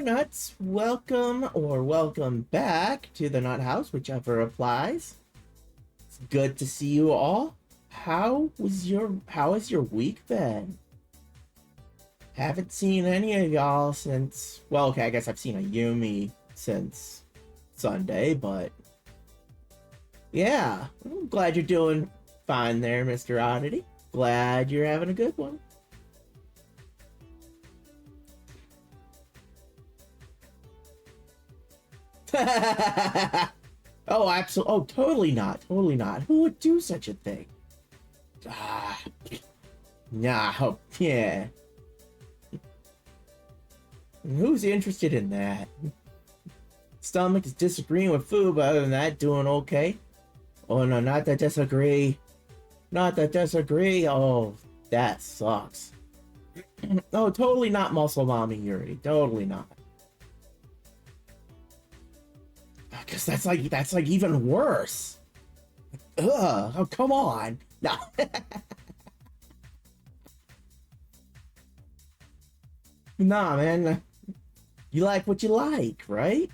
nuts, welcome or welcome back to the Nut House, whichever applies. It's good to see you all. How has your week been? Haven't seen any of y'all since, well, okay, I guess I've seen a Yumi since Sunday, but yeah, I'm glad you're doing fine there, Mr. Oddity. Glad you're having a good one. Oh, absolutely. Oh, totally not. Totally not. Who would do such a thing? Nah, oh, yeah. Who's interested in that? Stomach is disagreeing with food, but other than that, doing okay. Oh, no, not to disagree. Not to disagree. Oh, that sucks. Oh, totally not muscle mommy, Yuri. Totally not. Because that's like even worse. Ugh. Oh, come on. No. Nah, man. You like what you like, right?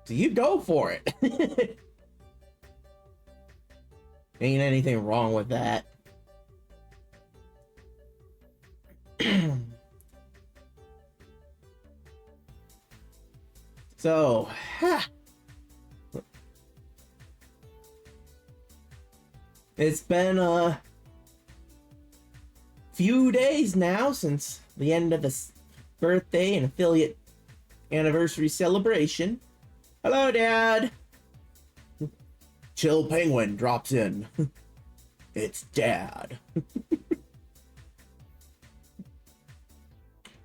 So you go for it. Ain't anything wrong with that. So, it's been a few days now since the end of the birthday and affiliate anniversary celebration. Hello, Dad. Chill Penguin drops in. It's Dad.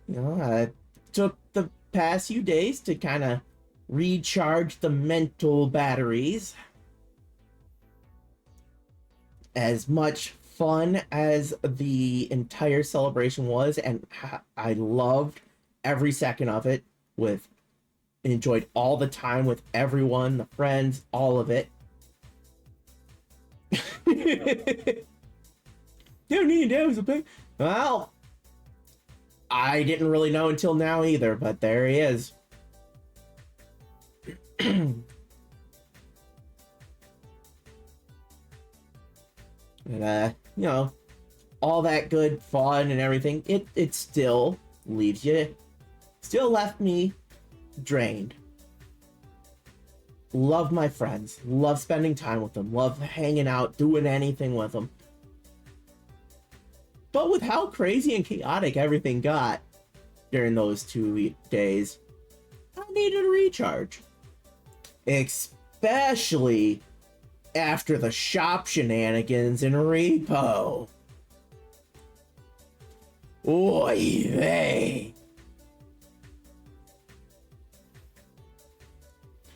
You know, I took the past few days to kind of recharge the mental batteries. As much fun as the entire celebration was, and I loved every second of it, enjoyed all the time with everyone, the friends, all of it. Don't need to was a big. Well, I didn't really know until now either, but there he is. And, you know, all that good fun and everything, it still leaves you, still left me drained. Love my friends, love spending time with them, love hanging out, doing anything with them. But with how crazy and chaotic everything got during those 2 days, I needed a recharge. Especially after the shop shenanigans in Repo. Oy vey.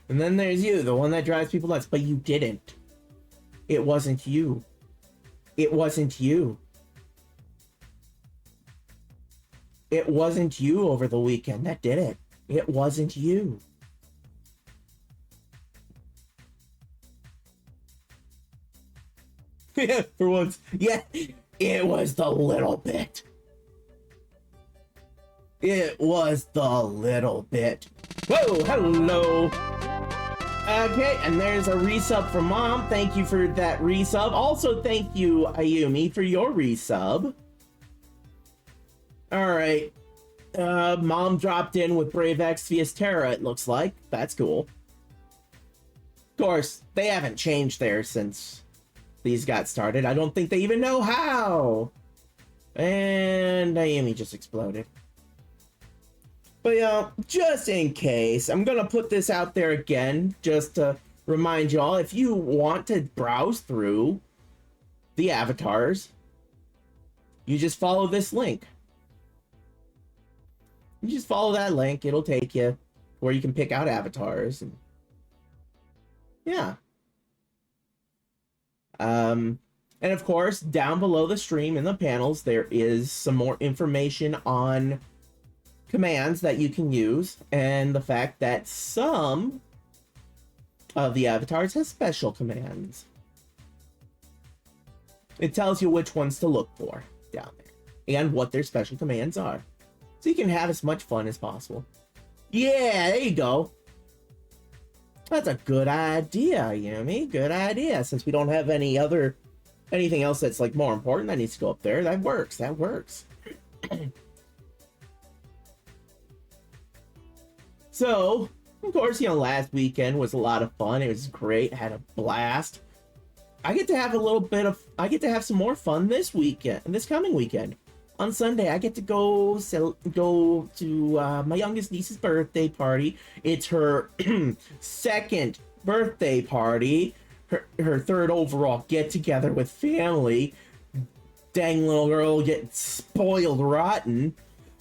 And then there's you, the one that drives people nuts, but you didn't. It wasn't you. It wasn't you. It wasn't you over the weekend that did it. It wasn't you. Yeah, for once. Yeah, it was the little bit. It was the little bit. Whoa, hello. Okay, and there's a resub from Mom. Thank you for that resub. Also, thank you, Ayumi, for your resub. Alright. Mom dropped in with Brave X Fiestera, it looks like. That's cool. Of course, they haven't changed there since these got started. I don't think they even know how. And Ayumi just exploded. But yeah, just in case, I'm gonna put this out there again, just to remind y'all, if you want to browse through the avatars, you just follow this link. You just follow that link, it'll take you where you can pick out avatars. And yeah. And of course, down below the stream in the panels, there is some more information on commands that you can use, and the fact that some of the avatars have special commands. It tells you which ones to look for down there. and what their special commands are, so you can have as much fun as possible. Yeah, there you go. That's a good idea, Yumi. Good idea. Since we don't have anything else that's like more important that needs to go up there, that works. That works. So, of course, last weekend was a lot of fun. It was great. Had a blast. I get to have some more fun this coming weekend. On Sunday, I get to go to my youngest niece's birthday party. It's her second birthday party, her third overall get together with family. Dang little girl gets spoiled rotten.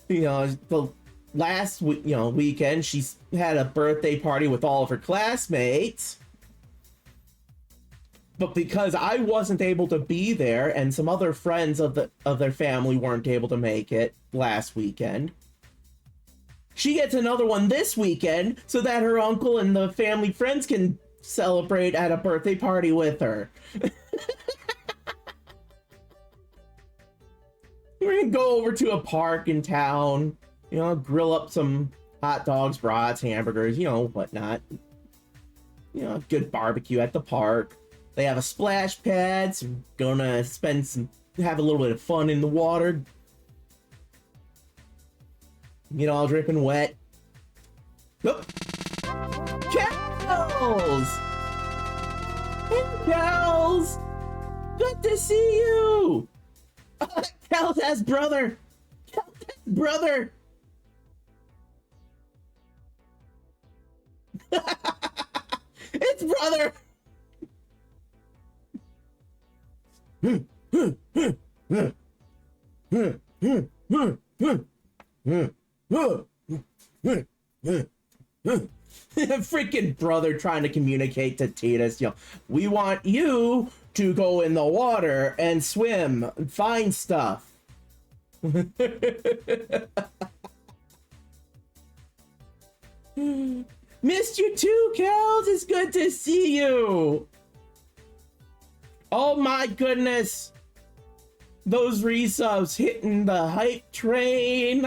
The last weekend she's had a birthday party with all of her classmates. But because I wasn't able to be there and some other friends of their family weren't able to make it last weekend, she gets another one this weekend so that her uncle and the family friends can celebrate at a birthday party with her. We're gonna go over to a park in town, grill up some hot dogs, brats, hamburgers, whatnot. Good barbecue at the park. They have a splash pad, so we're gonna have a little bit of fun in the water. Get all dripping wet. Oh. Kels! Hey, Kels! Good to see you! Kels has brother! Kels has brother! It's brother! Freaking brother trying to communicate to Titus, we want you to go in the water and swim and find stuff. Missed you too, Kels. It's good to see you. Oh my goodness. Those resubs hitting the hype train.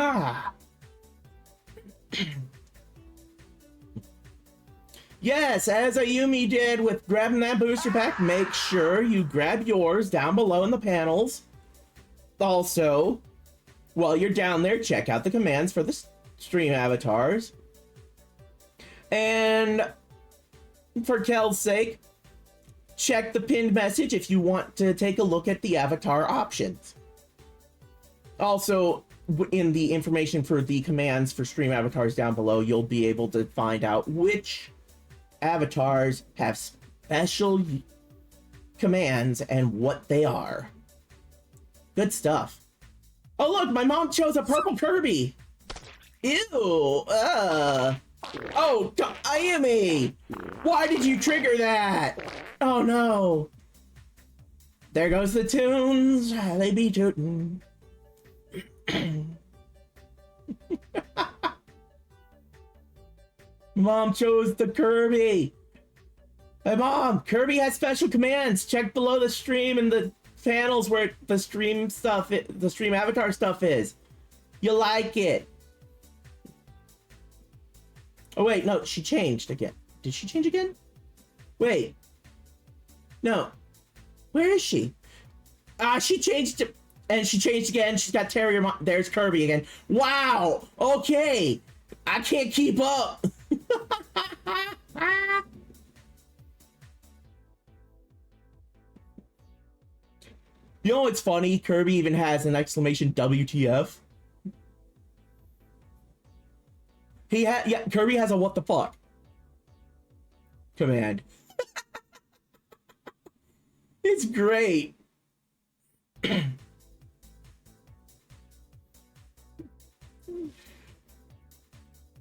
Yes, as Ayumi did with grabbing that booster pack, make sure you grab yours down below in the panels. Also, while you're down there, check out the commands for the stream avatars. And for Kel's sake, check the pinned message if you want to take a look at the avatar options. Also, in the information for the commands for stream avatars down below, you'll be able to find out which avatars have special commands and what they are. Good stuff. Oh look, my mom chose a purple Kirby. Ew. Oh, Ayumi! Why did you trigger that? Oh no. There goes the tunes. They be tootin'. Mom chose the Kirby. Hey Mom, Kirby has special commands. Check below the stream and the panels where the stream avatar stuff is. You like it. Oh wait, no, she changed again. Did she change again? Wait. No. Where is she? She changed to, and she changed again. She's got Terrier. There's Kirby again. Wow. Okay. I can't keep up. You know what's funny? Kirby even has an exclamation WTF. Kirby has a what the fuck command. It's great.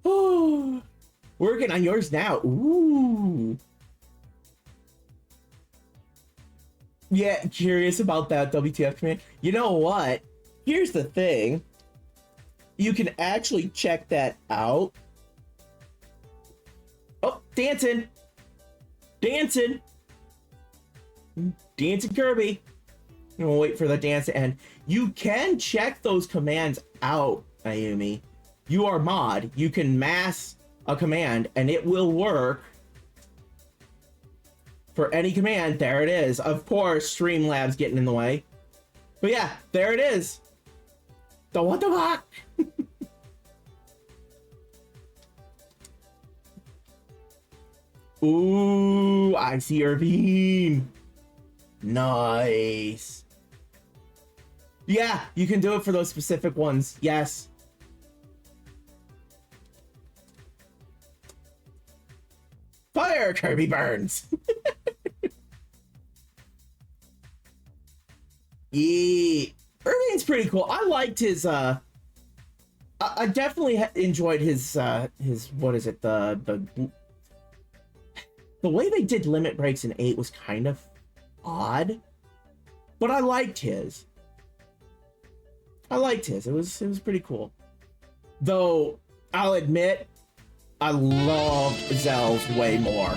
Oh, working on yours now. Ooh. Yeah, curious about that WTF command. You know what? Here's the thing. You can actually check that out. Oh, dancing. Dancing. Dancing Kirby. And we'll wait for the dance to end. You can check those commands out, Ayumi. You are mod. You can mass a command, and it will work for any command. There it is. Of course, Streamlabs getting in the way. But yeah, there it is. The what the fuck? Ooh, I see your beam. Nice. Yeah, you can do it for those specific ones. Yes. Fire, Kirby Burns. Yeah. Irving's pretty cool. I liked his I definitely enjoyed his what is it, the way they did limit breaks in 8 was kind of odd, but I liked his. It was pretty cool. Though I'll admit, I loved Zell's way more.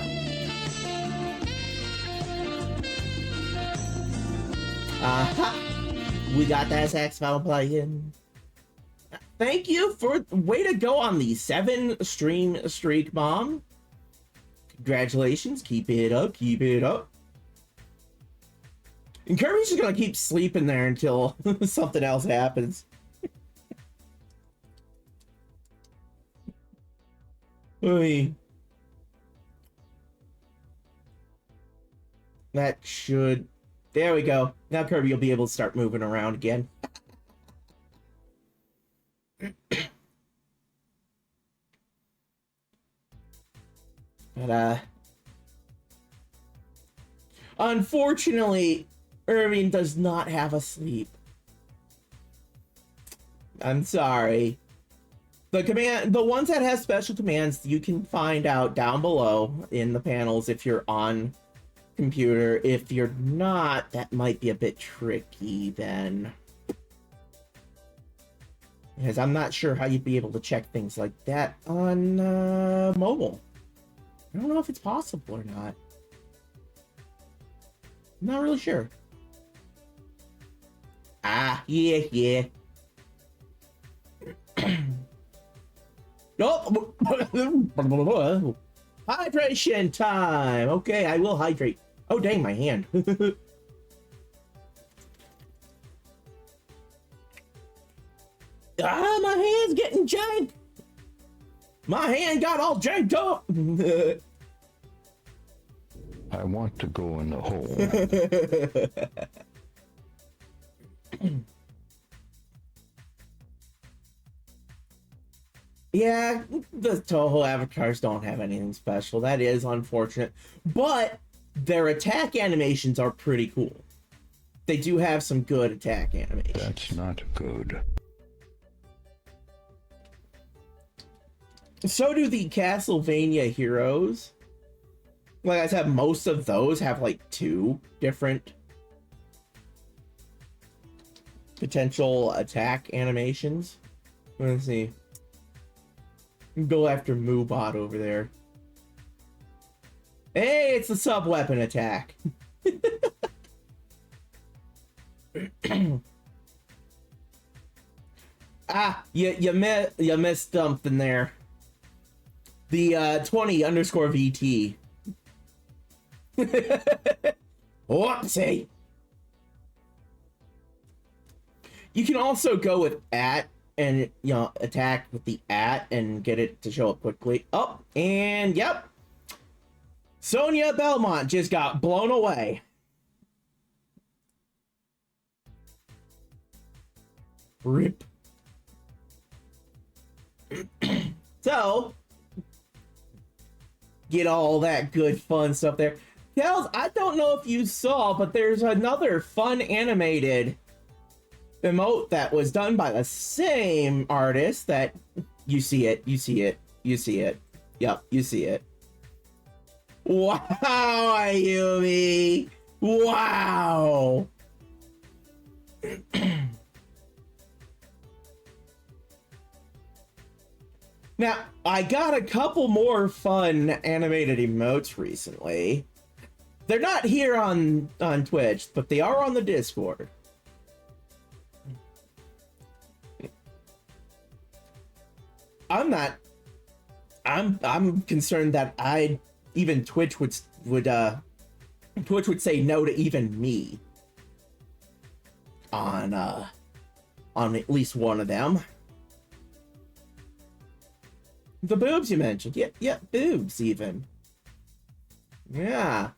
We got that saxophone playing. Thank you for way to go on the 7 stream streak, Mom. Congratulations, keep it up, keep it up. And Kirby's just gonna keep sleeping there until something else happens. Oy. That should... There we go. Now Kirby will be able to start moving around again. But, unfortunately, Irving does not have a sleep. I'm sorry. The ones that have special commands, you can find out down below in the panels if you're on computer. If you're not, that might be a bit tricky then. Because I'm not sure how you'd be able to check things like that on mobile. I don't know if it's possible or not. I'm not really sure. Yeah. Oh, hydration time. Okay, I will hydrate. Oh, dang, my hand. My hand's getting janked. My hand got all janked up. I want to go in the hole. Yeah, the Toho avatars don't have anything special. That is unfortunate. But their attack animations are pretty cool. They do have some good attack animations. That's not good. So do the Castlevania heroes. Like I said, most of those have like 2 different potential attack animations. Let's see. Go after Moobot over there. Hey, it's the sub-weapon attack. You missed something there. The 20_VT. Whoopsie. You can also go with @ and, you know, attack with the @ and get it to show up quickly. Oh, and yep. Sonia Belmont just got blown away. Rip. So, get all that good fun stuff there. Kels, I don't know if you saw, but there's another fun animated emote that was done by the same artist that you see it. Yep, you see it. Wow, Ayumi! Wow! Now, I got a couple more fun animated emotes recently. They're not here on Twitch, but they are on the Discord. I'm not. I'm concerned that even Twitch would say no to even me on at least one of them. The boobs you mentioned. Yeah, boobs even. Yeah.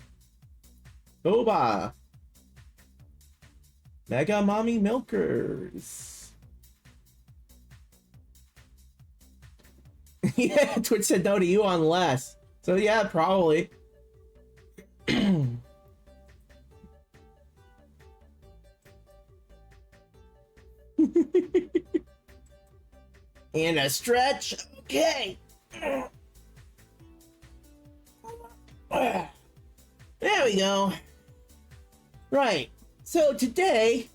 Boba. Mega Mommy Milkers. Yeah, Twitch said no to you on less. So yeah, probably. And a stretch. Okay. There we go. Right. So today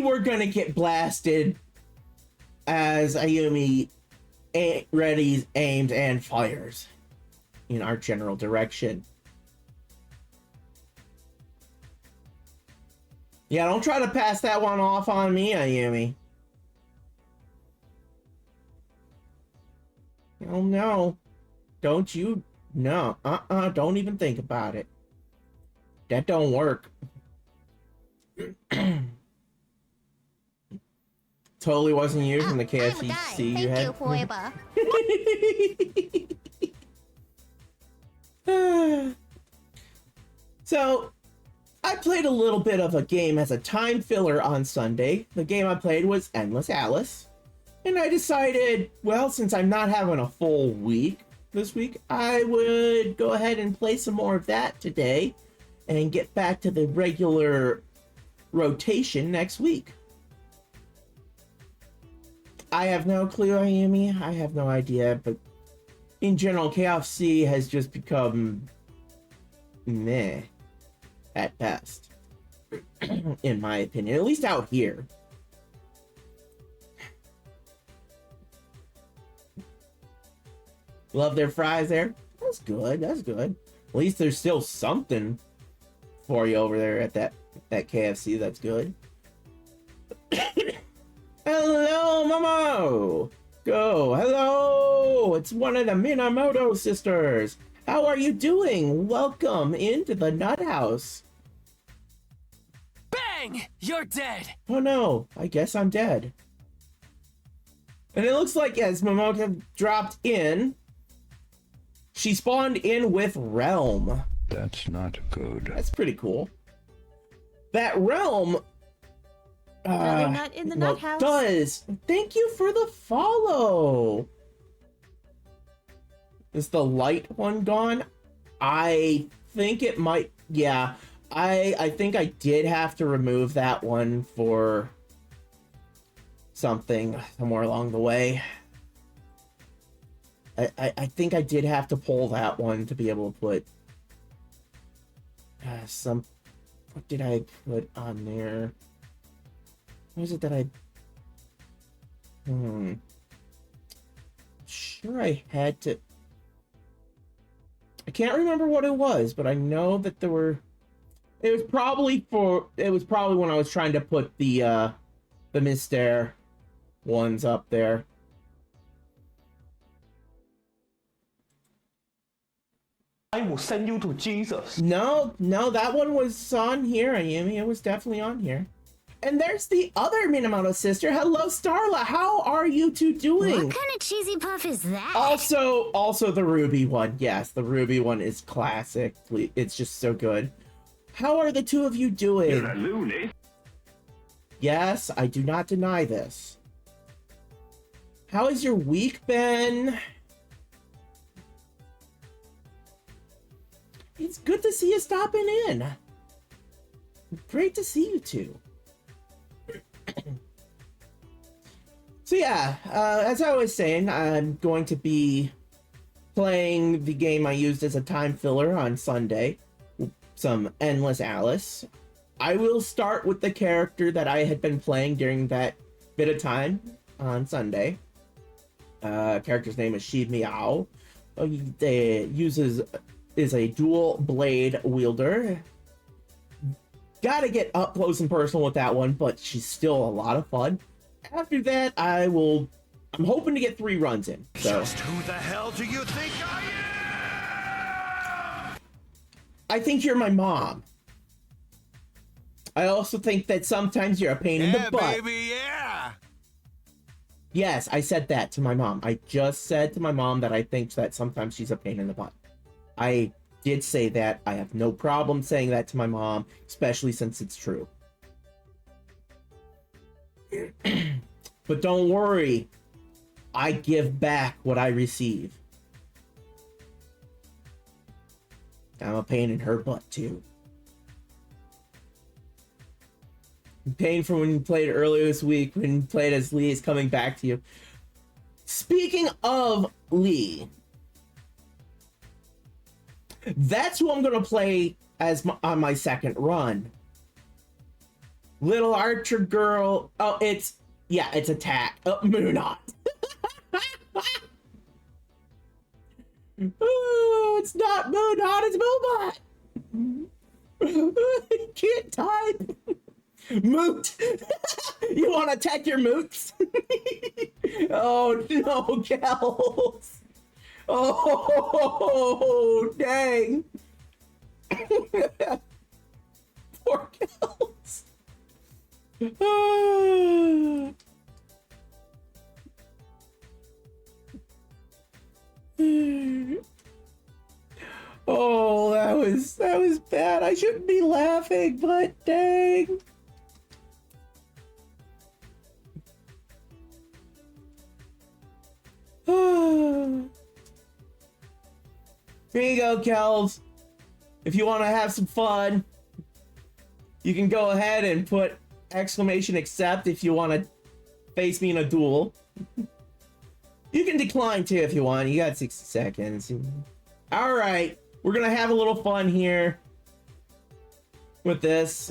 we're gonna get blasted as Ayumi readies, aims, and fires in our general direction. Yeah, don't try to pass that one off on me, Ayumi. Oh no. Don't you? No. Don't even think about it. That don't work. Totally wasn't you from the KFC you had. So, I played a little bit of a game as a time filler on Sunday. The game I played was Endless Alice. And I decided, well, since I'm not having a full week this week, I would go ahead and play some more of that today and get back to the regular rotation next week. I have no clue, Ayumi. I have no idea, but in general, KFC has just become meh at best, in my opinion, at least out here. Love their fries there. That's good. That's good. At least there's still something for you over there at that KFC. That's good. Hello, Momo. Go. Hello. It's one of the Minamoto sisters. How are you doing? Welcome into the Nut House. Bang! You're dead. Oh no. I guess I'm dead. And it looks like as Momo dropped in, she spawned in with Realm. That's not good. That's pretty cool. That Realm not in the Nut House? does. Thank you for the follow. Is the light one gone? I think it might. Yeah, I think I did have to remove that one for something somewhere along the way. I think I did have to pull that one to be able to put some. What did I put on there? What is it that I? Sure, I had to. I can't remember what it was, but I know that there were. It was probably when I was trying to put the Mystère ones up there. I will send you to Jesus. No, that one was on here, Ayumi. It was definitely on here. And there's the other Minamoto sister. Hello, Starla. How are you two doing? What kind of cheesy puff is that? Also the Ruby one. Yes, the Ruby one is classic. It's just so good. How are the two of you doing? You're a loony. Yes, I do not deny this. How has your week been? It's good to see you stopping in. Great to see you two. So yeah, as I was saying, I'm going to be playing the game I used as a time filler on Sunday, some Endless Alice. I will start with the character that I had been playing during that bit of time on Sunday. Character's name is SHIBA. Is a dual blade wielder. Gotta get up close and personal with that one, but she's still a lot of fun. After that, I'm hoping to get 3 runs in. So. Just who the hell do you think I am? I think you're my mom. I also think that sometimes you're a pain in the butt. Baby, yeah. Yes, I said that to my mom. I just said to my mom that I think that sometimes she's a pain in the butt. I did say that. I have no problem saying that to my mom, especially since it's true. But don't worry. I give back what I receive. I'm a pain in her butt, too. Pain for when you played earlier this week, when you played as Lee is coming back to you. Speaking of Lee, that's who I'm going to play as on my second run. Little Archer girl. Oh, it's Attack. Moonot. Oh, it's not Moonot, it's Moonbot. Can't type. Moot. You want to attack your moots? Oh no, Kels. Oh dang. Poor Kels. Oh, that was bad. I shouldn't be laughing, but dang. Here you go, Kels. If you want to have some fun, you can go ahead and put exclamation accept if you want to face me in a duel. You can decline too if you want. You got 60 seconds. All right, we're gonna have a little fun here with this.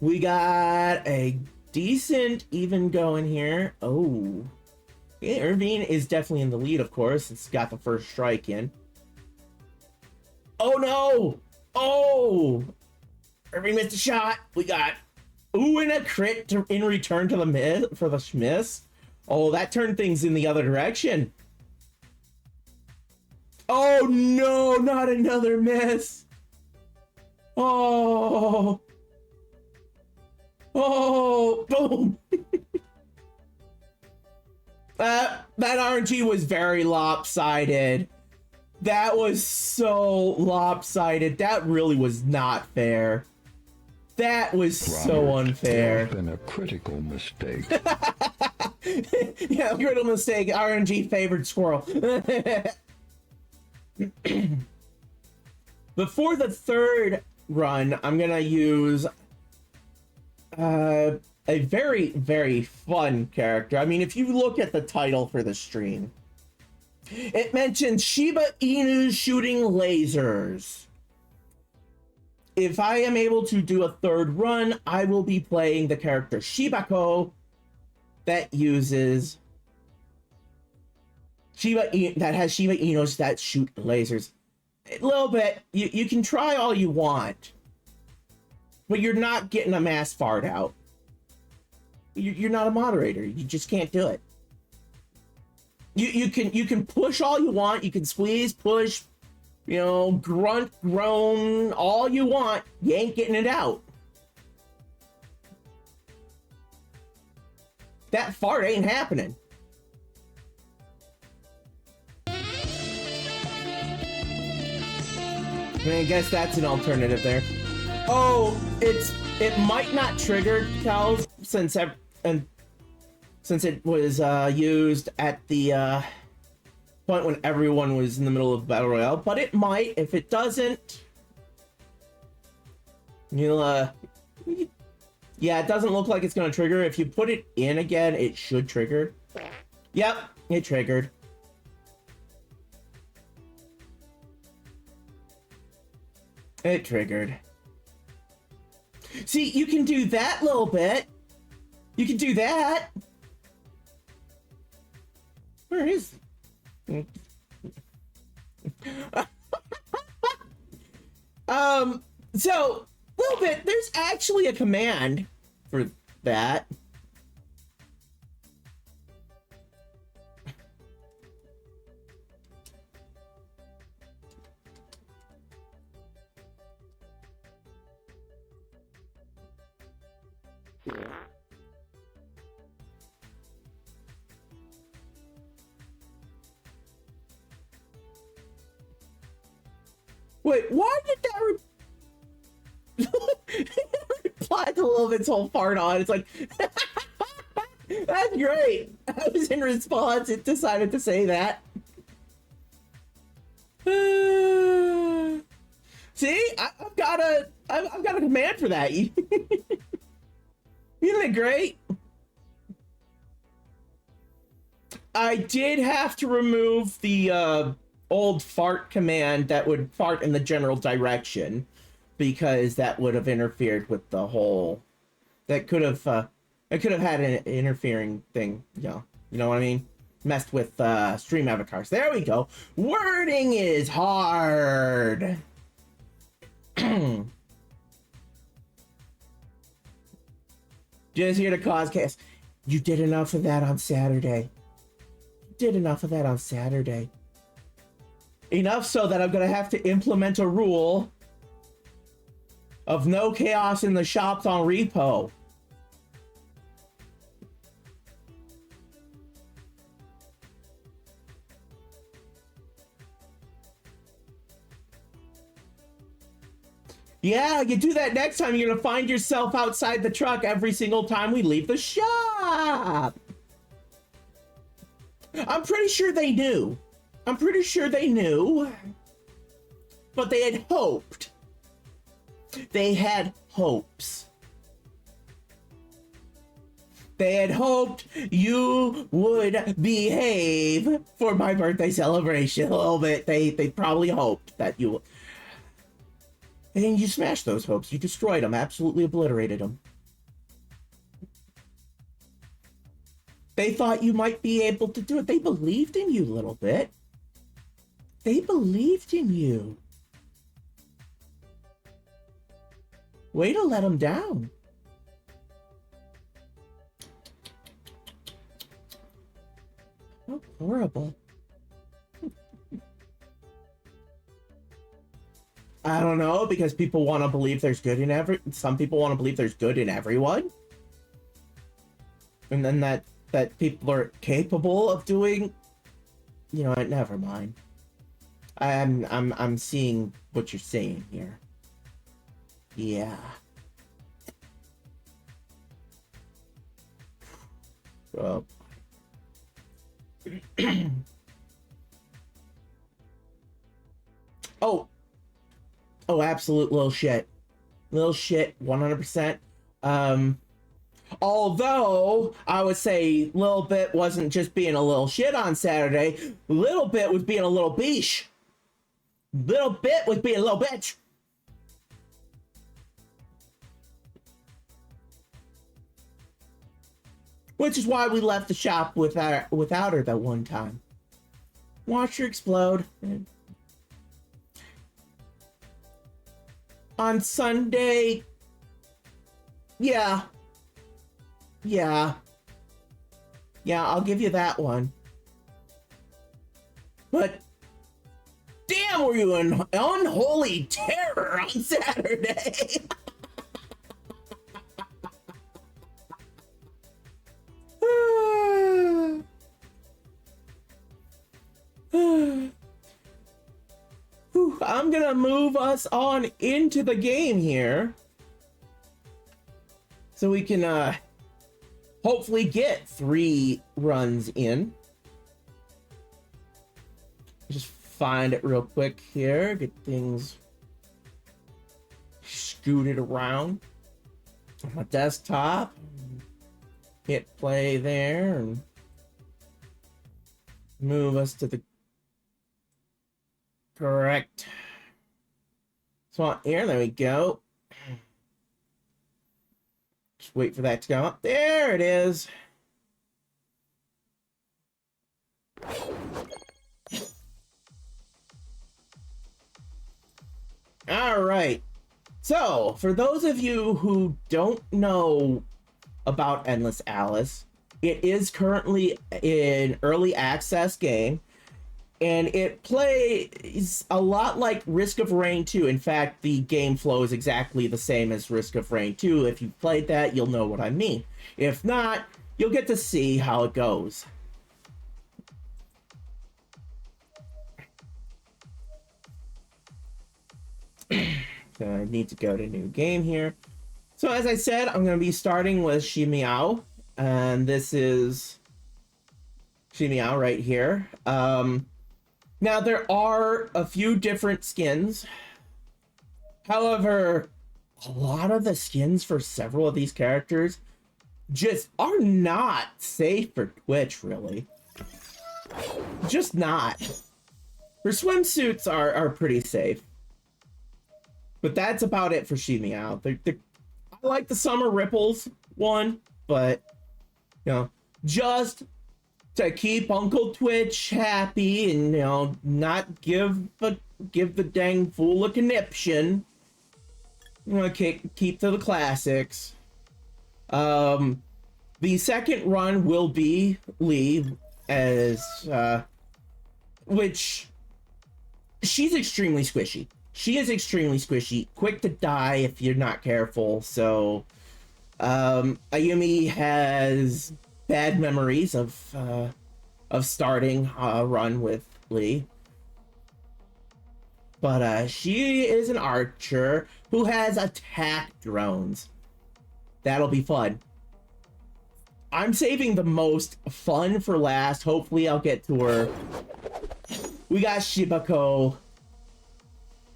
We got a decent even going here. Oh, yeah, Irvine is definitely in the lead, of course. It's got the first strike in. Oh no! Oh, Irvine missed a shot. We got and a crit in return to the miss for the Schmiss. Oh, that turned things in the other direction. Oh no, not another miss. Oh. Oh, boom. That RNG was very lopsided. That was so lopsided. That really was not fair. That was so unfair. There's been a critical mistake. Yeah, critical mistake. RNG favored squirrel. But for the third run, I'm gonna use a very, very fun character. I mean, if you look at the title for the stream, it mentions SHIBA INUS shooting lasers. If I am able to do a third run, I will be playing the character Shibako that uses that has SHIBA INUS that shoot lasers. A little bit, you can try all you want, but you're not getting a mass fart out. You're not a moderator. You just can't do it. You can push all you want. You can squeeze, push, grunt, groan, all you want. You ain't getting it out. That fart ain't happening. I guess that's an alternative there. Oh, it might not trigger Kels since it was used at the point when everyone was in the middle of Battle Royale, but it might. If it doesn't, yeah, it doesn't look like it's gonna trigger. If you put it in again, it should trigger. Yep, it triggered. It triggered. See, you can do that little bit. You can do that. Where is he? So little bit. There's actually a command for that. Wait, why did that reply to Lilbit's whole fart on? It's like, that's great. I was in response. It decided to say that. See, I've got a command for that. Isn't it great? I did have to remove the old fart command that would fart in the general direction, because that would have interfered with the whole. That could have it could have had an interfering thing. Yeah, you know what I mean? Messed with stream avatars. There we go. Wording is hard. Just here to cause chaos. You did enough of that on Saturday. Enough so that I'm gonna have to implement a rule of no chaos in the shops on repo. Yeah, you do that next time, you're gonna find yourself outside the truck every single time we leave the shop. I'm pretty sure they knew. But they had hoped. They had hopes. They had hoped you would behave for my birthday celebration a little bit. They probably hoped that you would. And you smashed those hopes. You destroyed them. Absolutely obliterated them. They thought you might be able to do it. They believed in you a little bit. They believed in you. Way to let them down. Oh, horrible. I don't know, because people want to believe there's good in some people want to believe there's good in everyone. And then that people are capable of doing, you know what, never mind. I'm seeing what you're saying here. Yeah. Oh. Oh, absolute little shit. Little shit, 100%. Although, I would say Lil Bit wasn't just being a little shit on Saturday. Little Bit was being a little beesh. Little Bit was being a little bitch. Which is why we left the shop without her that one time. Watch her explode. On Sunday, yeah, I'll give you that one. But damn, were you an unholy terror on Saturday? I'm gonna move us on into the game here, so we can hopefully get 3 runs in. Just find it real quick here, get things scooted around on my desktop, hit play there, and move us to the correct spot here. There we go. Just wait for that to go up. There it is. All right. So, for those of you who don't know about Endless Alice, it is currently an early access game, and it plays a lot like Risk of Rain 2. In fact, the game flow is exactly the same as Risk of Rain 2. If you've played that, you'll know what I mean. If not, you'll get to see how it goes. So I need to go to new game here. So as I said, I'm going to be starting with Shimiao, and this is Shimiao right here. Now there are a few different skins. However, a lot of the skins for several of these characters just are not safe for Twitch, really. Just not. Her swimsuits are pretty safe. But that's about it for Shimiao. I like the Summer Ripples one, but, you know, just to keep Uncle Twitch happy and, you know, not give the dang fool a conniption. I'm gonna keep to the classics. The second run will be Lee, as which she's extremely squishy. She is extremely squishy, quick to die if you're not careful. So Ayumi has bad memories of starting a run with Lee. But she is an archer who has attack drones. That'll be fun. I'm saving the most fun for last. Hopefully I'll get to her. We got Shibako.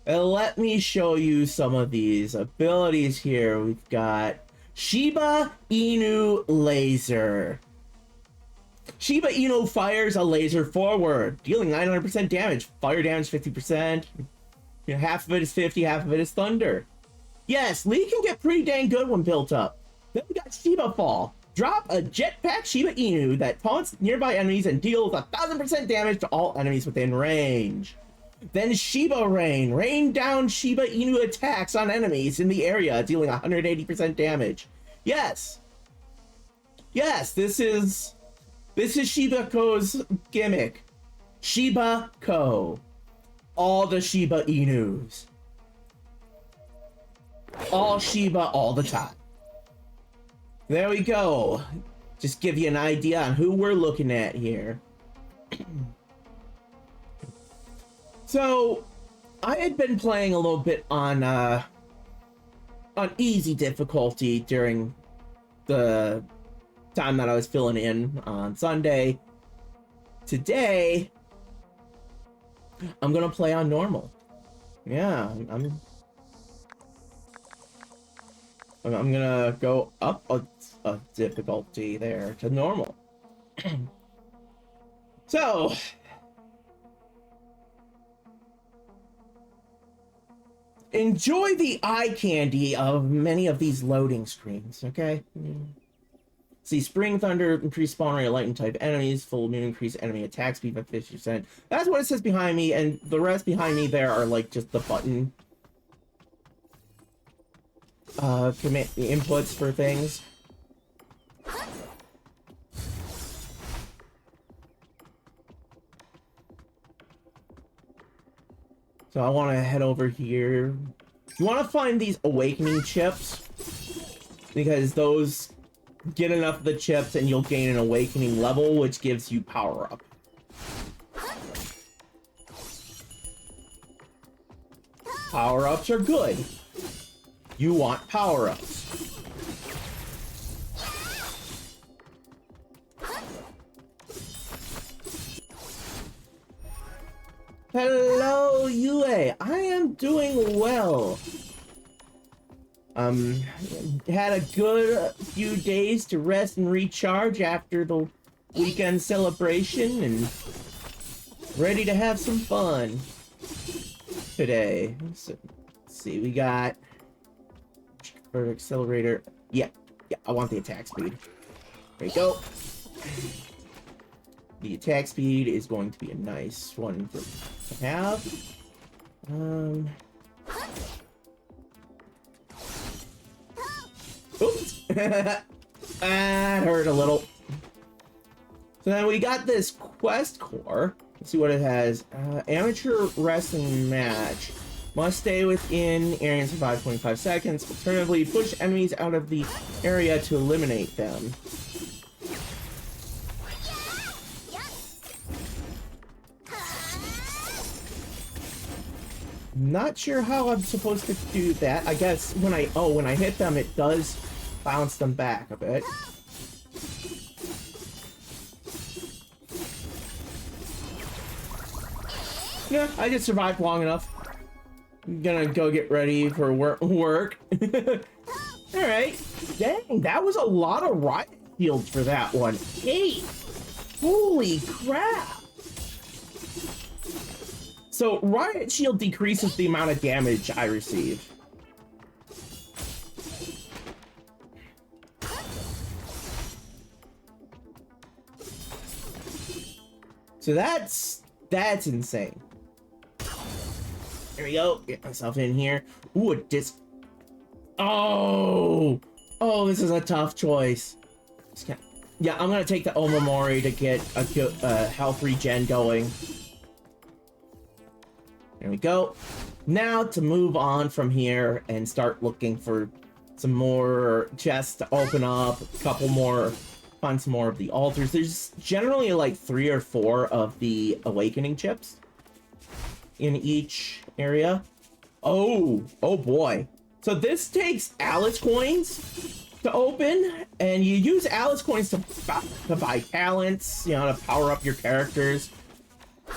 Let me show you some of these abilities here. We've got Shiba Inu Laser. Shiba Inu fires a laser forward, dealing 900% damage. Fire damage 50%. You know, half of it is 50, half of it is thunder. Yes, Lee can get pretty dang good when built up. Then we got Shiba Fall. Drop a jetpack Shiba Inu that taunts nearby enemies and deals 1000% damage to all enemies within range. Then Shiba Rain. Rain down Shiba Inu attacks on enemies in the area, dealing 180% damage. Yes. Yes, this is Shiba-Ko's gimmick. Shiba-Ko. All the Shiba Inus. All Shiba all the time. There we go. Just give you an idea on who we're looking at here. So, I had been playing a little bit on easy difficulty during the time that I was filling in on Sunday. Today, I'm gonna play on normal. Yeah, I'm gonna go up a difficulty there to normal. So, enjoy the eye candy of many of these loading screens, okay? See, Spring Thunder, increase spawn rate of lightning type enemies, full moon, increase enemy attack speed by 50%. That's what it says behind me, and the rest behind me there are like just the button command inputs for things. So I want to head over here. You want to find these awakening chips, because those get enough of the chips and you'll gain an awakening level, which gives you power up. Power ups are good. You want power ups. Hello, Yue. I am doing well. Had a good few days to rest and recharge after the weekend celebration, and ready to have some fun today. So, let's see, we got for accelerator. Yeah, I want the attack speed. There you go. The attack speed is going to be a nice one to have. That hurt a little. So then we got this quest core. Let's see what it has. Amateur wrestling match. Must stay within area and survive 25 seconds. Alternatively, push enemies out of the area to eliminate them. Not sure how I'm supposed to do that. I guess when I hit them, it does bounce them back a bit. Yeah, I just survived long enough. I'm gonna go get ready for work. Alright. Dang, that was a lot of riot shields for that one. Hey! Holy crap! So, riot shield decreases the amount of damage I receive. So that's insane. There we go. Get myself in here. Ooh, a disc. Oh, this is a tough choice. Yeah, I'm gonna take the Omamori to get a health regen going. There we go. Now to move on from here and start looking for some more chests to open up, a couple more, find some more of the altars. There's generally like 3 or 4 of the awakening chips in each area. Oh boy. So this takes Alice coins to open, and you use Alice coins to buy talents, you know, to power up your characters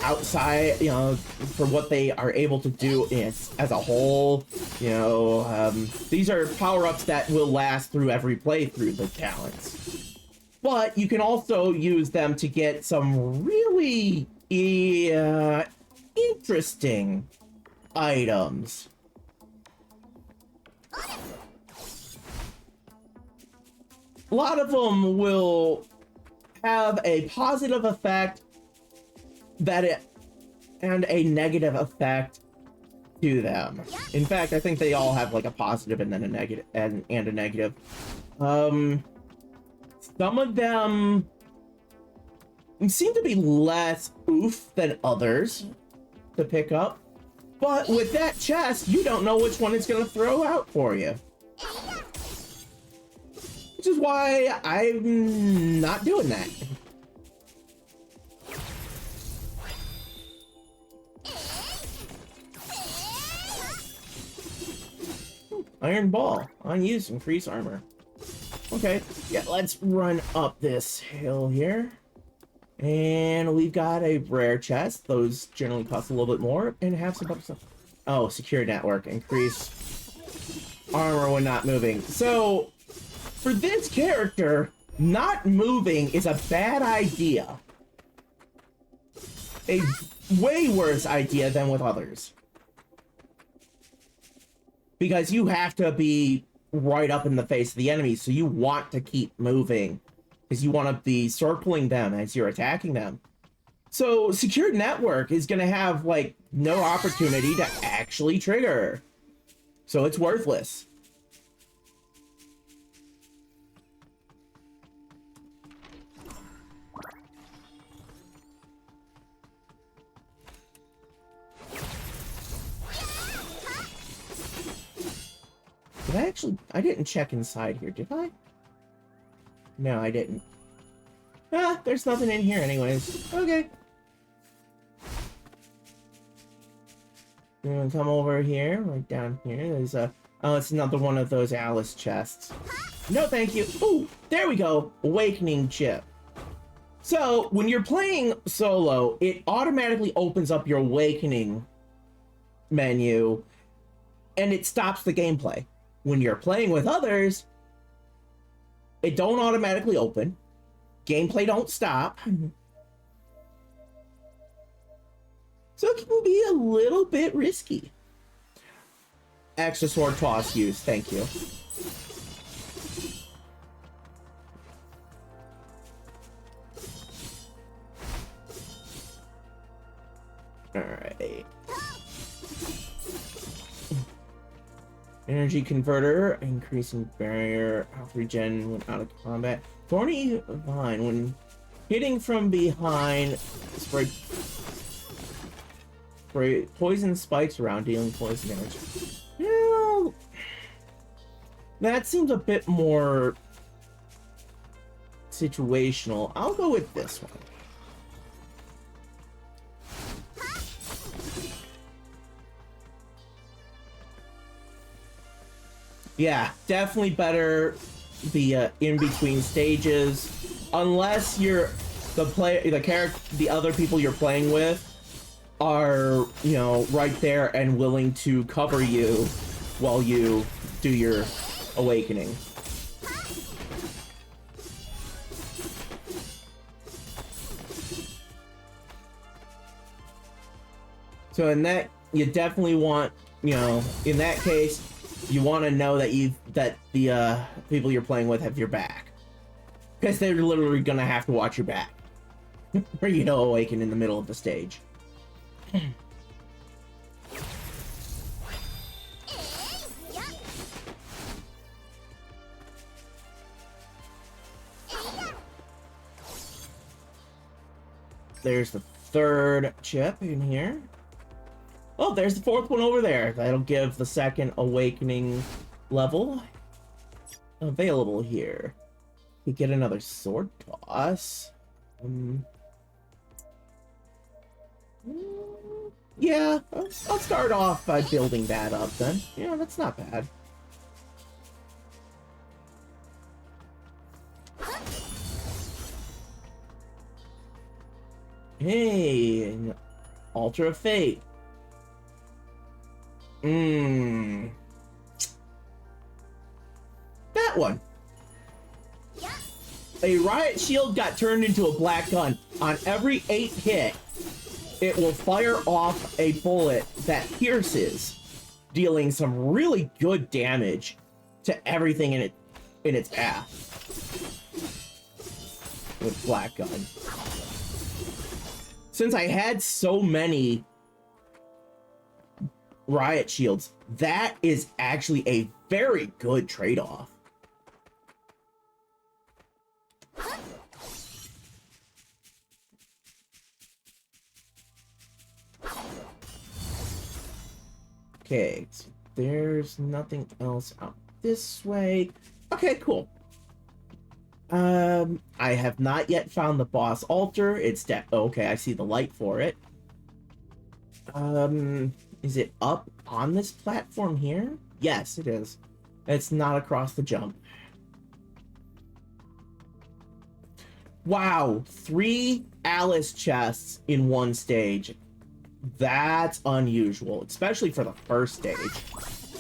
outside, you know, for what they are able to do as a whole. You know, these are power-ups that will last through every playthrough, the talents. But you can also use them to get some really interesting items. A lot of them will have a positive effect and a negative effect to them. In fact, I think they all have like a positive and then a negative and a negative. Some of them seem to be less oof than others to pick up, but with that chest, you don't know which one it's gonna throw out for you. Which is why I'm not doing that. Iron ball, unused, increase armor. Okay, yeah, let's run up this hill here. And we've got a rare chest. Those generally cost a little bit more and have some other stuff. Oh, secure network, increase armor when not moving. So, for this character, not moving is a bad idea. A way worse idea than with others. Because you have to be right up in the face of the enemy, so you want to keep moving. Because you want to be circling them as you're attacking them. So, secured network is going to have, like, no opportunity to actually trigger. So it's worthless. I didn't check inside here, did I? No, I didn't. Ah, there's nothing in here anyways. Okay. I'm gonna come over here, right down here. There's a... Oh, it's another one of those Alice chests. No, thank you. Ooh, there we go. Awakening chip. So, when you're playing solo, it automatically opens up your awakening menu, and it stops the gameplay. When you're playing with others, it don't automatically open. Gameplay don't stop. So it can be a little bit risky. Extra sword toss use, thank you. Alright. Energy converter, increasing barrier, health regen when out of combat. Thorny vine, when hitting from behind, spray poison spikes around, dealing poison damage. Yeah, that seems a bit more situational. I'll go with this one. Yeah, definitely better the in-between stages, unless you're the other people you're playing with are, you know, right there and willing to cover you while you do your awakening. So in that, you definitely want, you know, in that case, you want to know that the people you're playing with have your back, because they're literally gonna have to watch your back, or you know, awaken in the middle of the stage. There's the third chip in here. Oh, there's the fourth one over there. That'll give the second awakening level available here. We get another sword toss. Yeah, I'll start off by building that up then. Yeah, that's not bad. Hey, an Altar of Fate. That one. A riot shield got turned into a black gun. On every 8 hit, it will fire off a bullet that pierces, dealing some really good damage to everything in its path. With black gun. Since I had so many riot shields, that is actually a very good trade-off. Okay, so there's nothing else out this way. Okay, cool. I have not yet found the boss altar. It's okay, I see the light for it. Is it up on this platform here? Yes, it is. It's not across the jump. Wow, 3 Alice chests in one stage. That's unusual, especially for the first stage.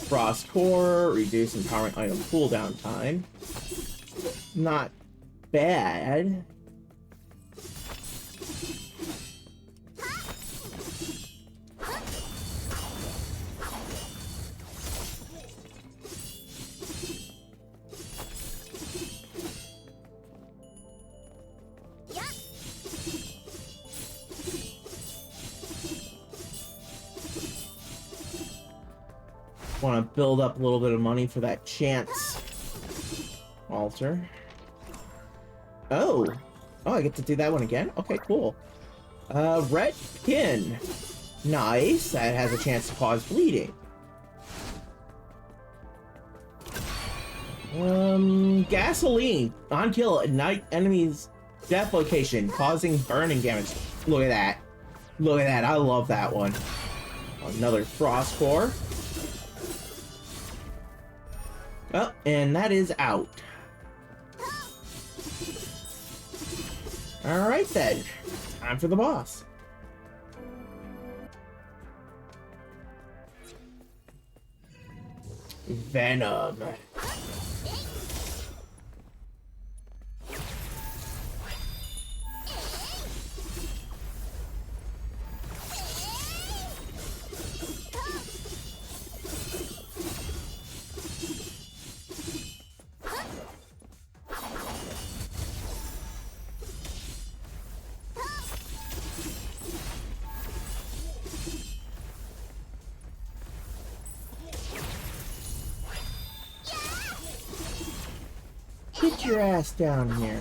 Frost Core, reduce empowering item cooldown time. Not bad. Want to build up a little bit of money for that chance altar. Oh, I get to do that one again. Okay, cool. Red pin, nice. That has a chance to cause bleeding. Gasoline on kill, ignite enemies death location, causing burning damage. Look at that. Look at that. I love that one. Another frost core. Oh, and that is out. Alright then. Time for the boss. Venom. Get your ass down here.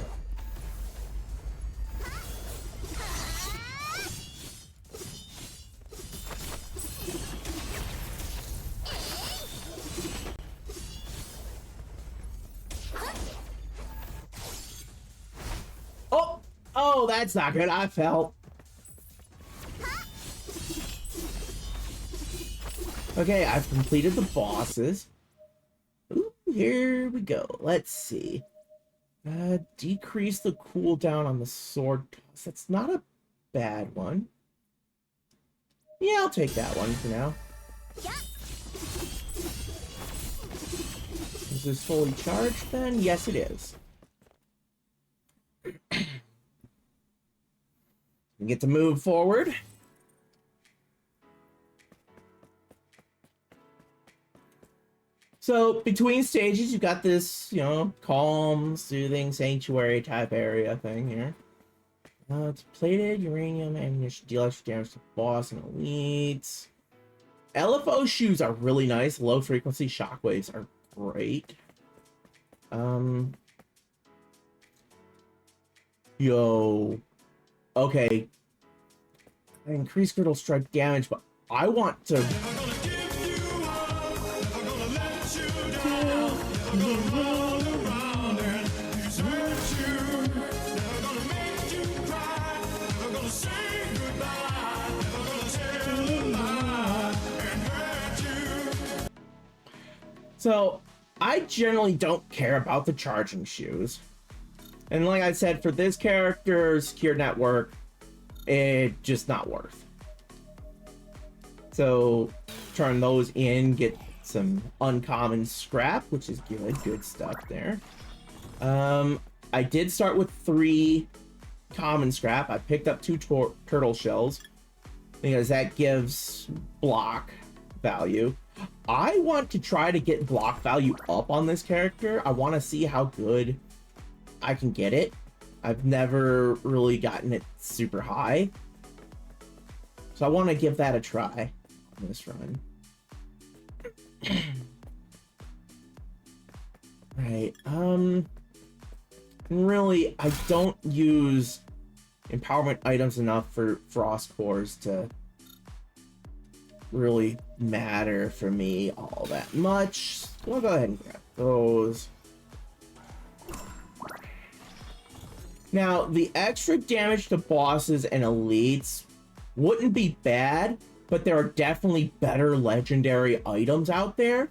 Oh! Oh, that's not good. I fell. Okay, I've completed the bosses. Ooh, here we go. Let's see. Decrease the cooldown on the sword toss. That's not a bad one. Yeah, I'll take that one for now. Is this fully charged then? Yes, it is. We get to move forward. So between stages, you've got this, you know, calm, soothing, sanctuary type area thing here. It's plated uranium ammunition, deal extra damage to boss and elites. LFO shoes are really nice. Low frequency shockwaves are great. Yo. Okay. Increase critical strike damage, but I want to... So, I generally don't care about the charging shoes. And like I said, for this character, Secure Network, it's just not worth. So, turn those in, get some uncommon scrap, which is good stuff there. I did start with 3 common scrap. I picked up 2 turtle shells because that gives block value. I want to try to get block value up on this character. I want to see how good I can get it. I've never really gotten it super high. So I want to give that a try on this run. Right. Really, I don't use empowerment items enough for frost cores to really matter for me all that much. We'll go ahead and grab those. Now, the extra damage to bosses and elites wouldn't be bad, but there are definitely better legendary items out there.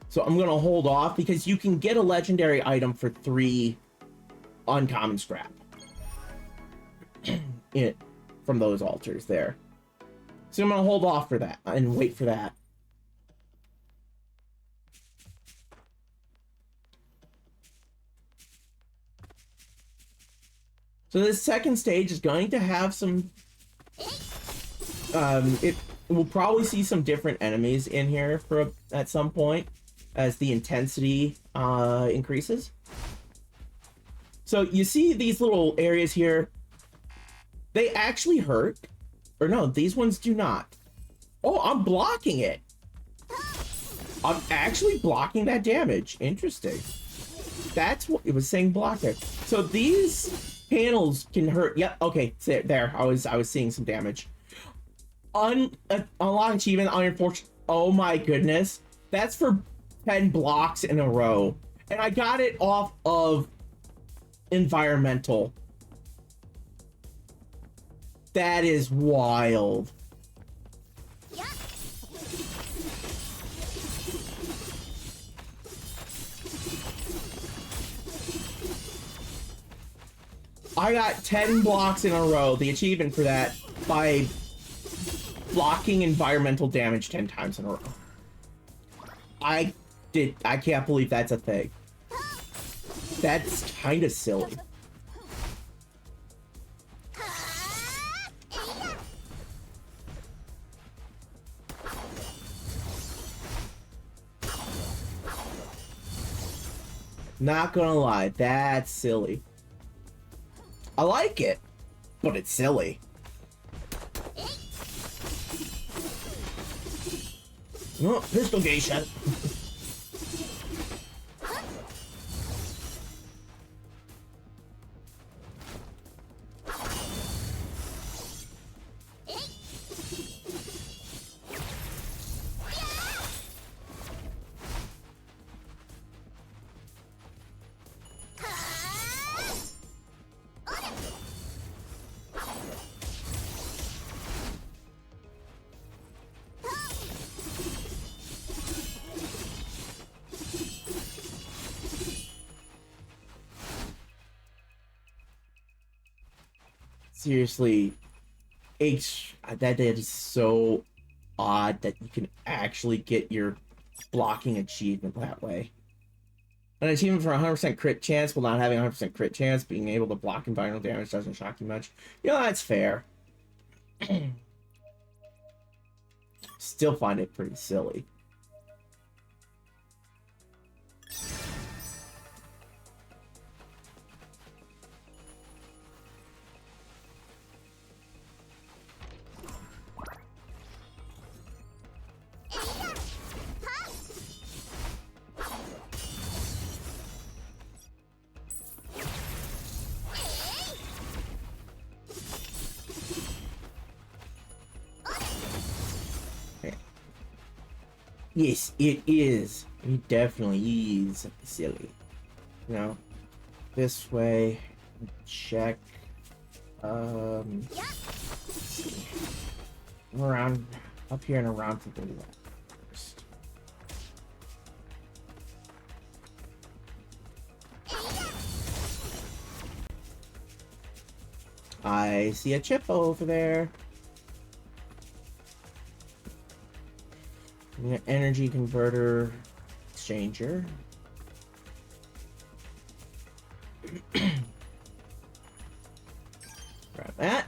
So I'm going to hold off because you can get a legendary item for 3 uncommon scrap from those altars there. So I'm going to hold off for that and wait for that. So this second stage is going to have some... we'll probably see some different enemies in here at some point as the intensity increases. So you see these little areas here. They actually hurt. Or no, these ones do not. Oh, I'm blocking it. I'm actually blocking that damage. Interesting. That's what it was saying, block it. So these panels can hurt. Yep, okay, there. I was seeing some damage. Unlock achievement, Iron Forge. Oh my goodness. That's for 10 blocks in a row. And I got it off of environmental. That is wild. I got 10 blocks in a row, the achievement for that, by blocking environmental damage 10 times in a row. I can't believe that's a thing. That's kind of silly. Not gonna lie, that's silly. I like it, but it's silly. Oh, pistol geisha. seriously, that is so odd that you can actually get your blocking achievement that way. An achievement for 100% crit chance while not having 100% crit chance, being able to block environmental damage doesn't shock you much. You know, that's fair. Still find it pretty silly. Yes, it is. It definitely is silly. You know, this way. Check. Let's see. Around up here and around to the left first. I see a chip over there. Energy converter exchanger. Grab that.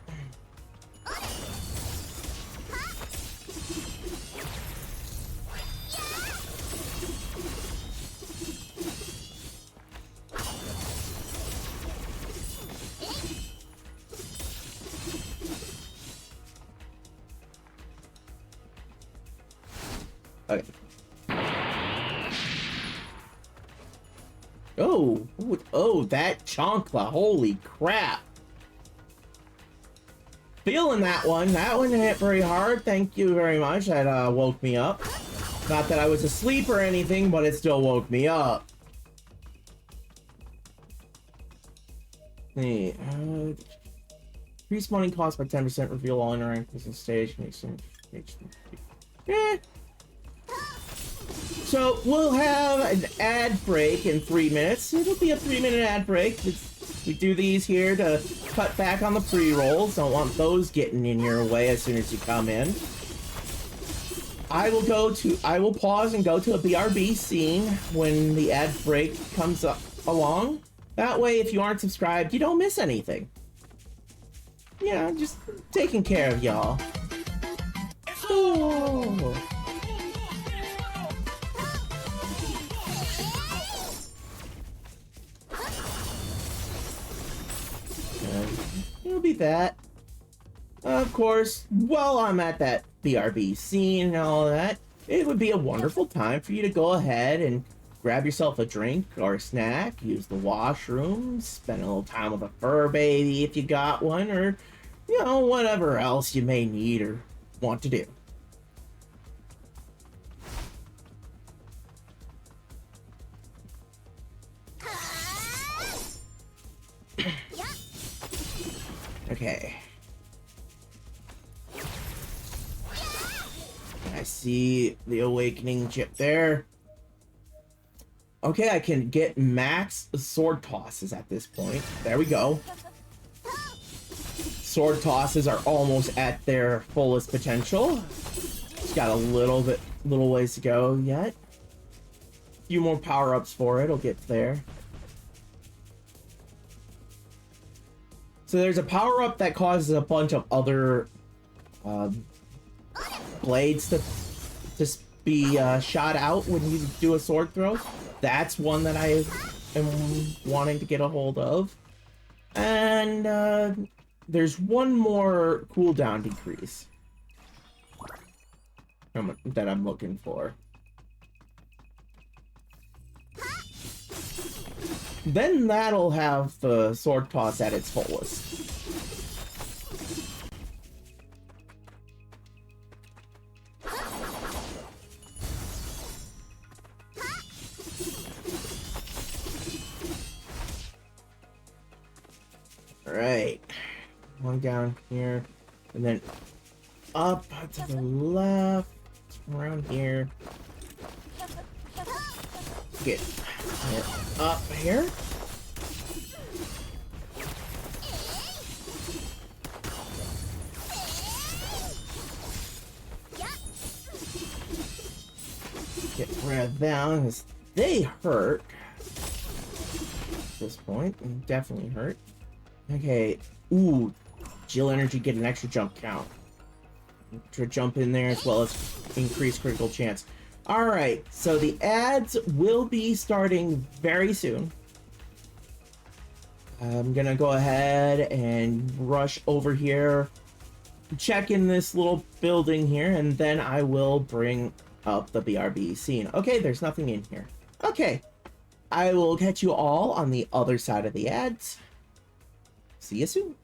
Okay. Oh, that chancla, holy crap. Feeling that one. That one hit very hard. Thank you very much. That woke me up. Not that I was asleep or anything, but it still woke me up. Hey, increase money cost by 10%, reveal all interactions on stage, makes some So we'll have an ad break in 3 minutes. It'll be a 3-minute ad break. We do these here to cut back on the pre-rolls. Don't want those getting in your way as soon as you come in. I will pause and go to a BRB scene when the ad break comes up along. That way, if you aren't subscribed, you don't miss anything. Yeah, just taking care of y'all. Oh. It'll be that. Of course, while I'm at that BRB scene and all that, it would be a wonderful time for you to go ahead and grab yourself a drink or a snack, use the washroom, spend a little time with a fur baby if you got one, or, you know, whatever else you may need or want to do. Okay. I see the awakening chip there. Okay, I can get max sword tosses at this point. There we go. Sword tosses are almost at their fullest potential. It's got a little ways to go yet. A few more power-ups for it. It'll get there. So there's a power-up that causes a bunch of other blades to be shot out when you do a sword throw. That's one that I am wanting to get a hold of. And there's one more cooldown decrease that I'm looking for. Then that'll have the sword toss at its fullest. Alright. One down here. And then up to the left. Around here. Get up here. Get rid of them because they hurt. At this point, they definitely hurt. Okay. Ooh. Jill Energy get an extra jump count. Extra jump in there as well as increased critical chance. Alright, so the ads will be starting very soon. I'm gonna go ahead and rush over here, check in this little building here, and then I will bring up the BRB scene. Okay, there's nothing in here. Okay, I will catch you all on the other side of the ads. See you soon.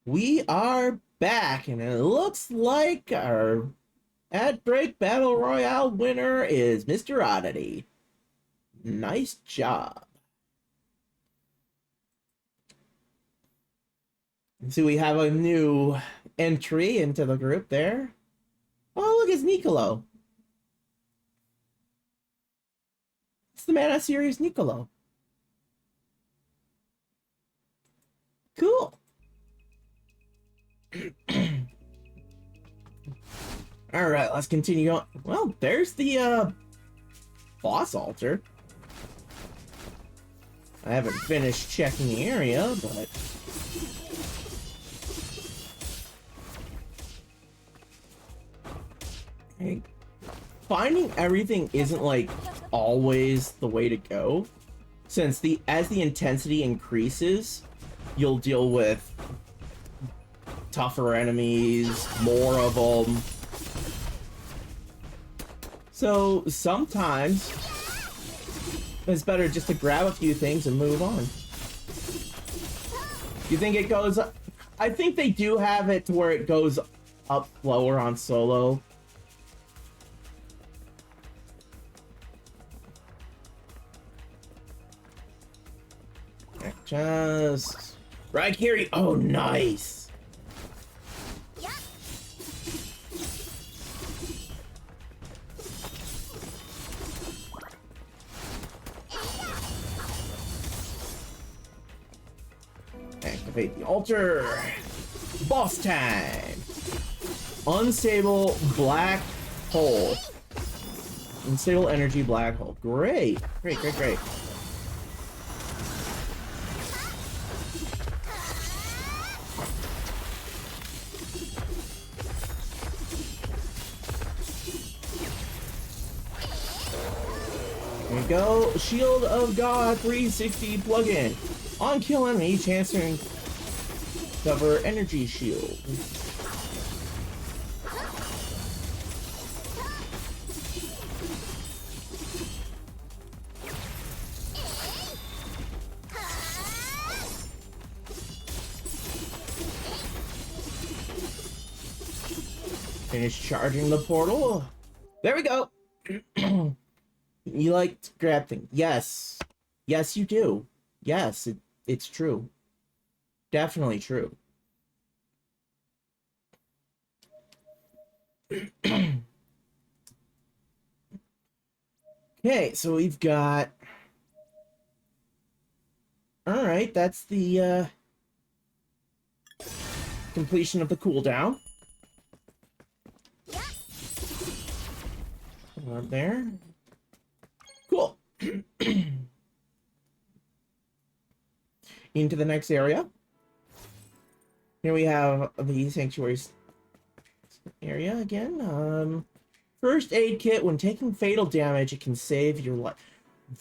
We are back, and it looks like our ad break battle royale winner is Mr. Oddity. Nice job. So we have a new entry into the group there. Oh, look, it's Nicolo. It's the Mana series Nicolo. Cool. All right, let's continue on. Well, there's the boss altar. I haven't finished checking the area, but Okay. Finding everything isn't like always the way to go, since as the intensity increases, you'll deal with tougher enemies, more of them. So sometimes it's better just to grab a few things and move on. You think it goes up? I think they do have it to where it goes up lower on solo. Just right here. Oh, nice. Activate the altar. Boss time. Unstable black hole. Unstable energy black hole. Great. Great, great, great. There we go. Shield of God 360 plugin. On kill enemy, chance to cover energy shield. Finish charging the portal. There we go. You like to grab things. Yes. Yes, you do. Yes, it's true. Definitely true. Okay, so we've got... Alright, that's the completion of the cooldown. Right there. Cool. Into the next area. Here we have the sanctuary area again. First aid kit. When taking fatal damage, it can save your life.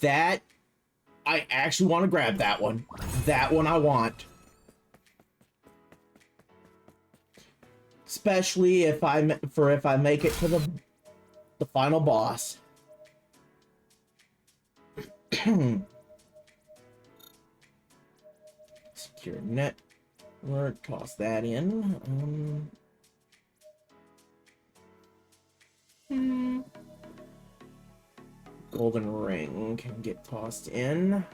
That, I actually want to grab that one. That one I want. Especially if I make it to the final boss. Secure network, toss that in. Golden ring can get tossed in.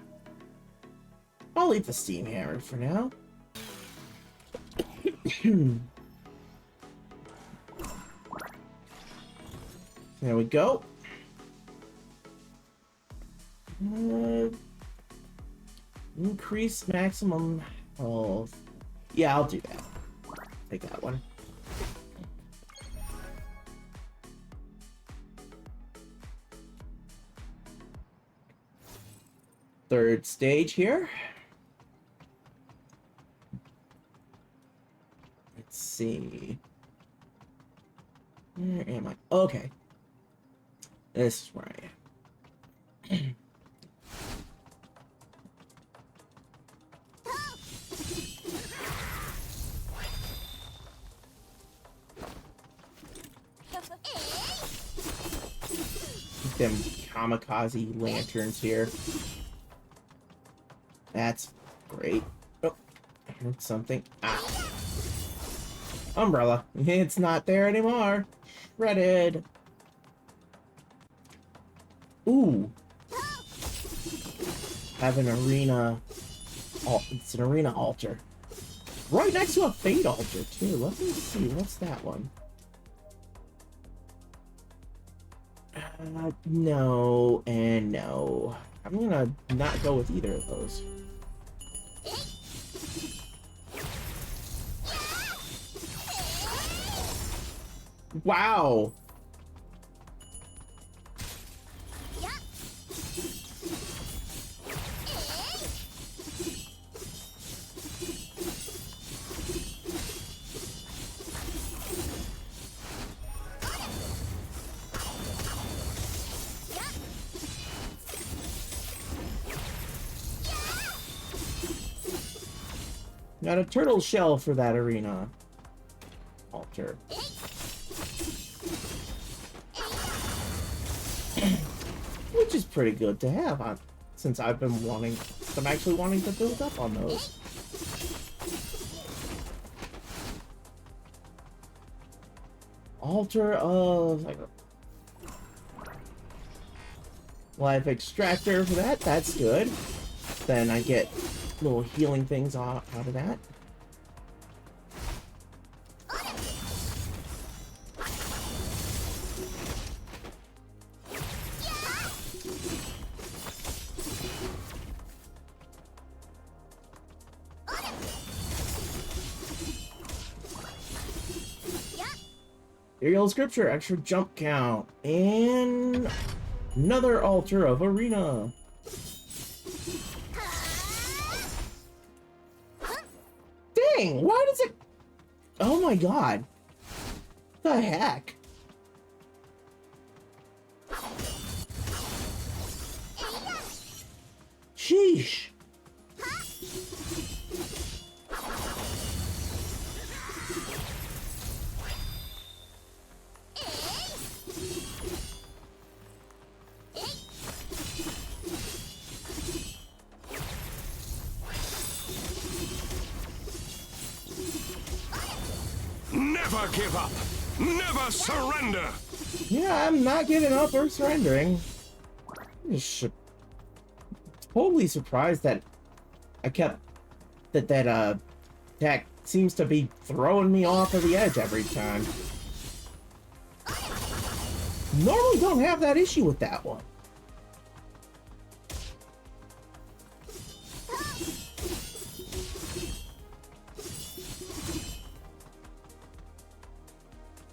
I'll leave the steam hammer for now. There we go. Increase maximum health. Yeah, I'll do that. Take that one. Third stage here. Let's see. Where am I? Okay. This is where I am. Them kamikaze lanterns here. That's great. Oh, I heard something. Ah. Umbrella. It's not there anymore. Shredded. Ooh. Have an arena. Oh, it's an arena altar. Right next to a fate altar, too. Let me see. What's that one? No and no. I'm gonna not go with either of those. Wow. Got a turtle shell for that arena altar. Which is pretty good to have since I've been wanting, I'm actually wanting to build up on those. Altar of life extractor for that. That's good. Then I get little healing things out of that. Aerial scripture, extra jump count, and another altar of arena. Dang, why does it... Oh my god. What the heck? Sheesh. Never give up. Never surrender. Yeah, I'm not giving up or surrendering. I'm just totally surprised that I kept that attack seems to be throwing me off of the edge every time. Normally don't have that issue with that one.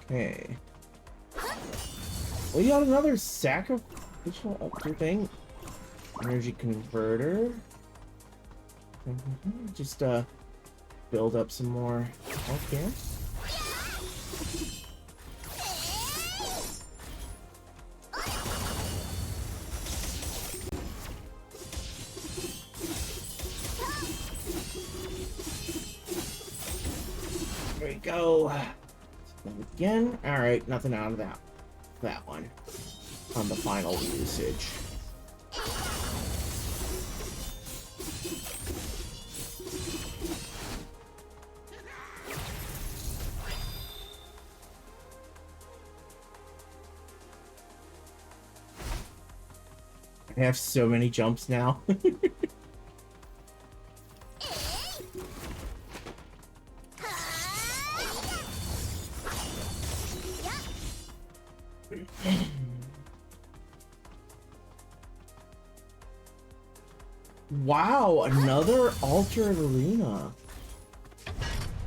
Okay. We got another sacrificial altar thing. Energy converter. Just build up some more health here. There we go. Again. All right, nothing out of that one on the final usage. I have so many jumps now. Wow, another altered arena.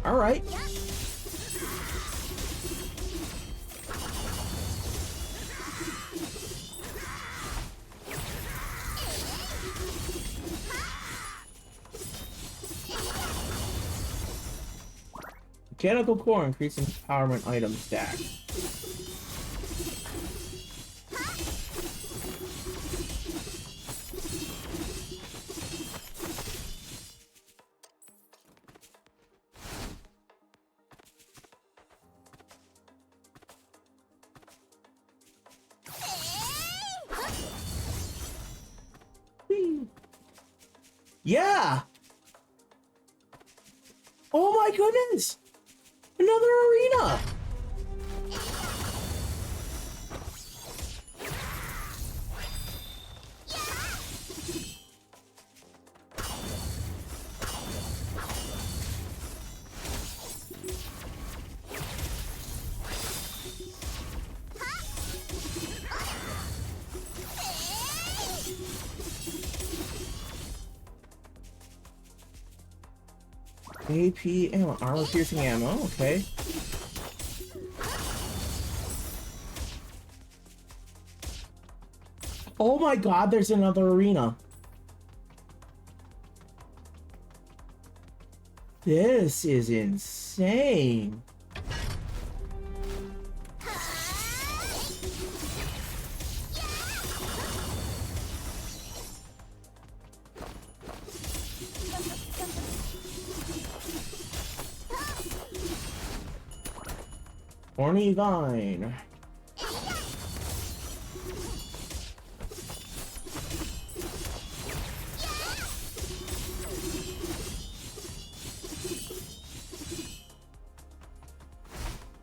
All right. Mechanical core increasing empowerment item stack. Yeah! Oh my goodness! Another arena! AP ammo, armor piercing ammo, okay. Oh my god, there's another arena. This is insane. Horny Vine.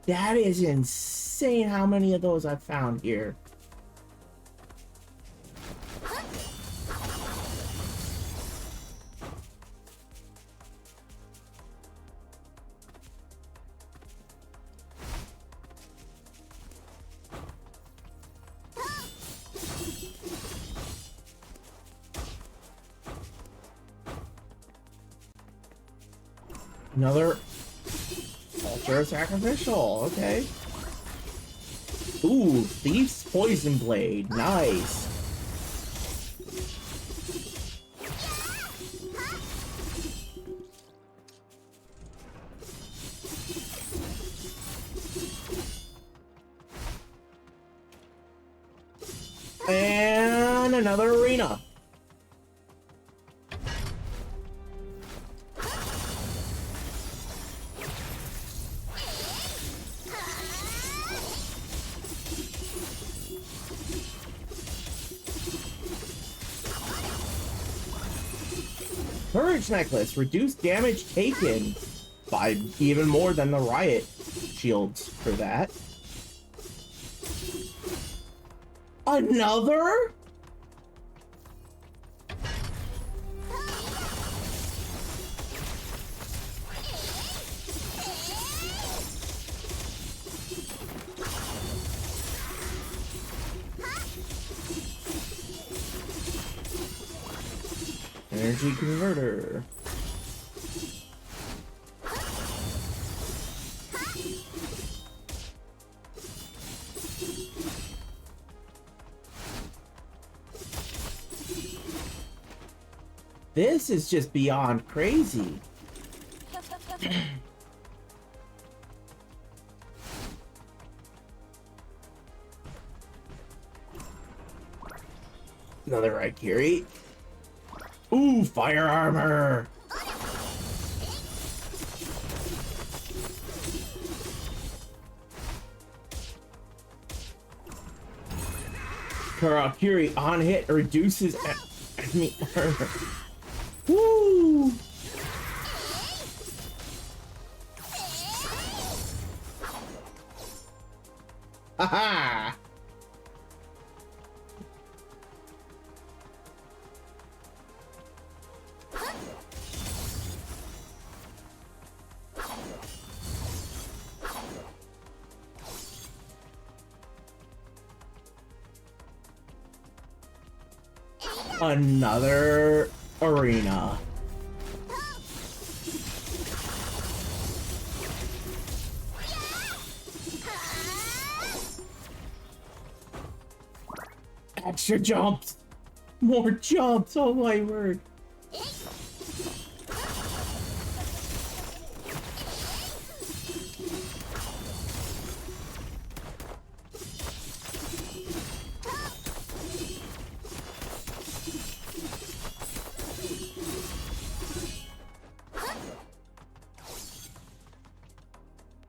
That is insane how many of those I've found here. Another ultra sacrificial, okay. Ooh, Thief's Poison Blade, nice. And another arena. Courage Necklace, reduced damage taken by even more than the riot shields for that. Another? Energy converter. This is just beyond crazy. Another Archery. Ooh, fire armor! Archery on hit reduces enemy armor. Woo! Haha! Another arena. Extra jumps! More jumps! Oh my word!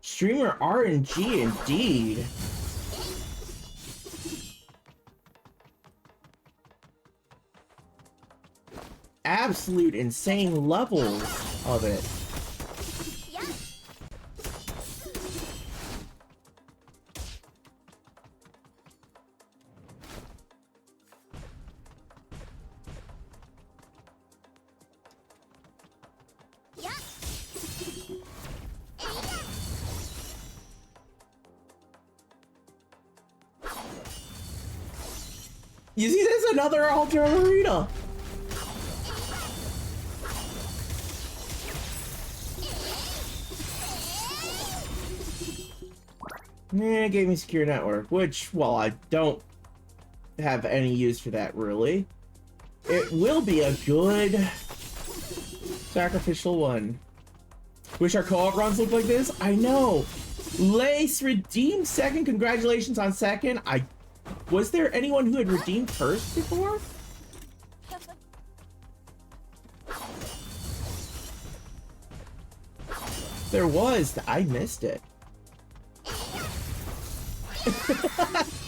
Streamer RNG indeed. Absolute insane levels of it. You see, there's another Ultra Arena. It gave me Secure Network, which, well, I don't have any use for that, really. It will be a good sacrificial one. Wish our co-op runs looked like this. I know. Lace redeemed second. Congratulations on second. Was there anyone who had redeemed first before? There was. I missed it.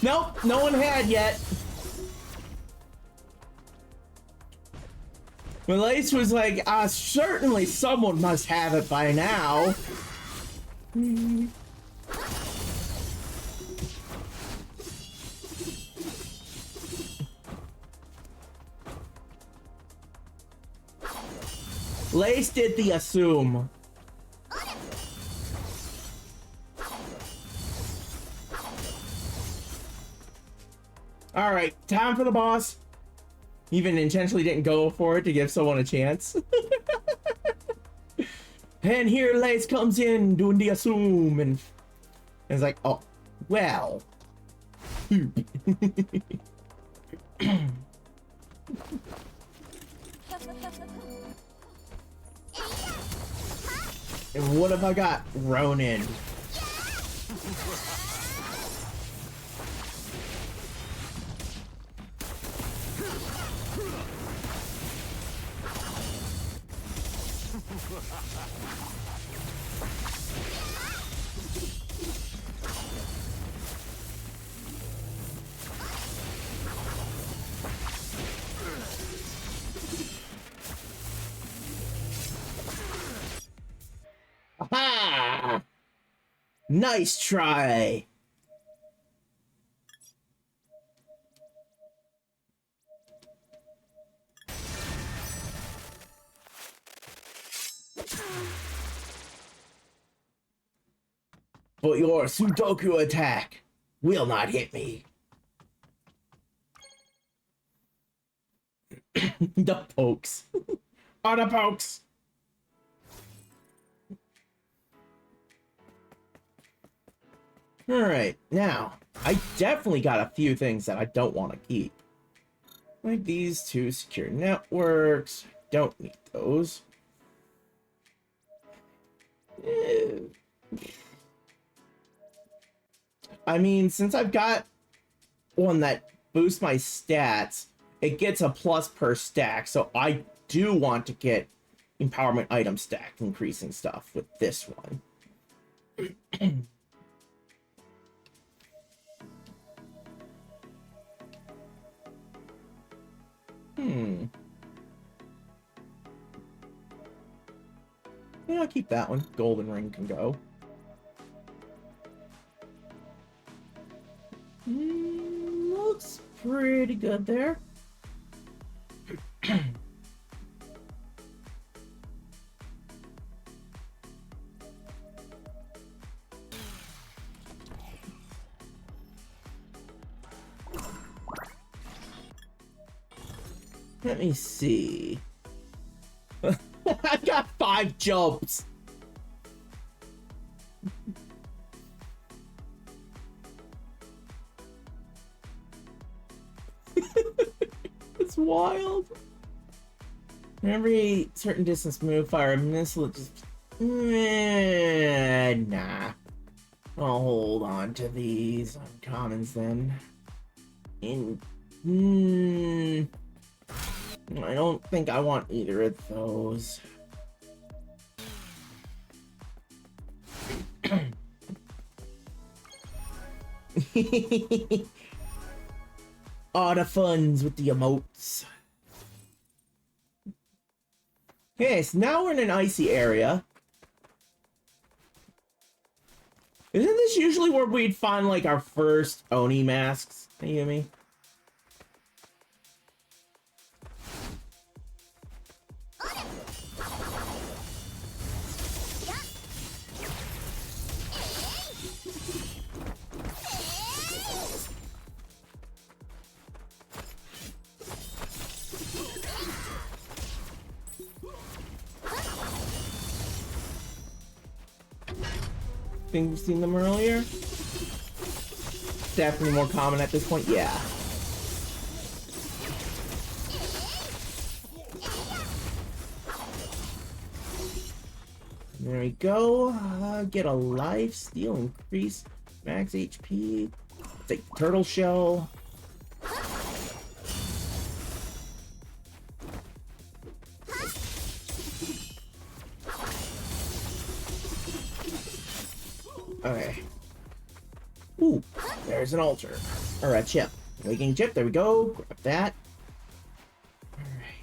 Nope, no one had yet. Lace was like, certainly someone must have it by now. Lace did the assume. All right, time for the boss. Even intentionally didn't go for it to give someone a chance. And here Lace comes in doing the assume, and it's like, oh, well. And what have I got? Ronin. Aha! Nice try. But your Sudoku attack will not hit me. The pokes. Oh, the pokes. All right, now I definitely got a few things that I don't want to keep. Like these two secure networks. Don't need those. I mean, since I've got one that boosts my stats, it gets a plus per stack, so I do want to get empowerment item stack increasing stuff with this one. Yeah, I'll keep that one. Golden ring can go. Looks pretty good there. Let me see. I got 5 jumps. It's wild. Every certain distance move, fire a missile. Just nah. I'll hold on to these uncommons then. I don't think I want either of those. All the funds with the emotes. Okay, so now we're in an icy area. Isn't this usually where we'd find like our first Oni masks, Ayumi? Think we've seen them earlier? Definitely more common at this point, yeah. There we go. Get a life steal increase, max HP. Take the turtle shell. Okay. Ooh. There's an altar. Or a chip. Waking chip, there we go. Grab that. Alright.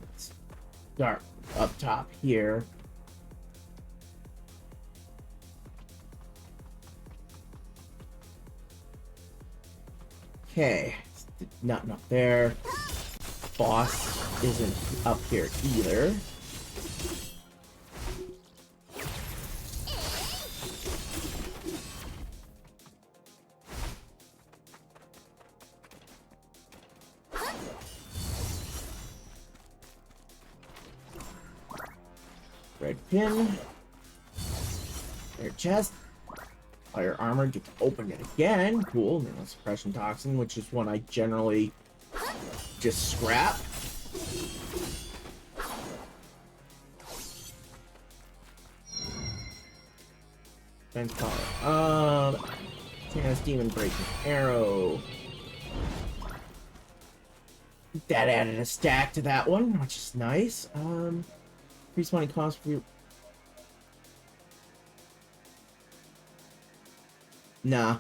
Let's start up top here. Okay, nothing up there. Boss isn't up here either. Red pin. Red chest. Fire armor, get to open it again. Cool. Mineral suppression toxin, which is one I generally just scrap. Defense power. Tannis demon breaking arrow. That added a stack to that one, which is nice. Increase money cost for you. Nah.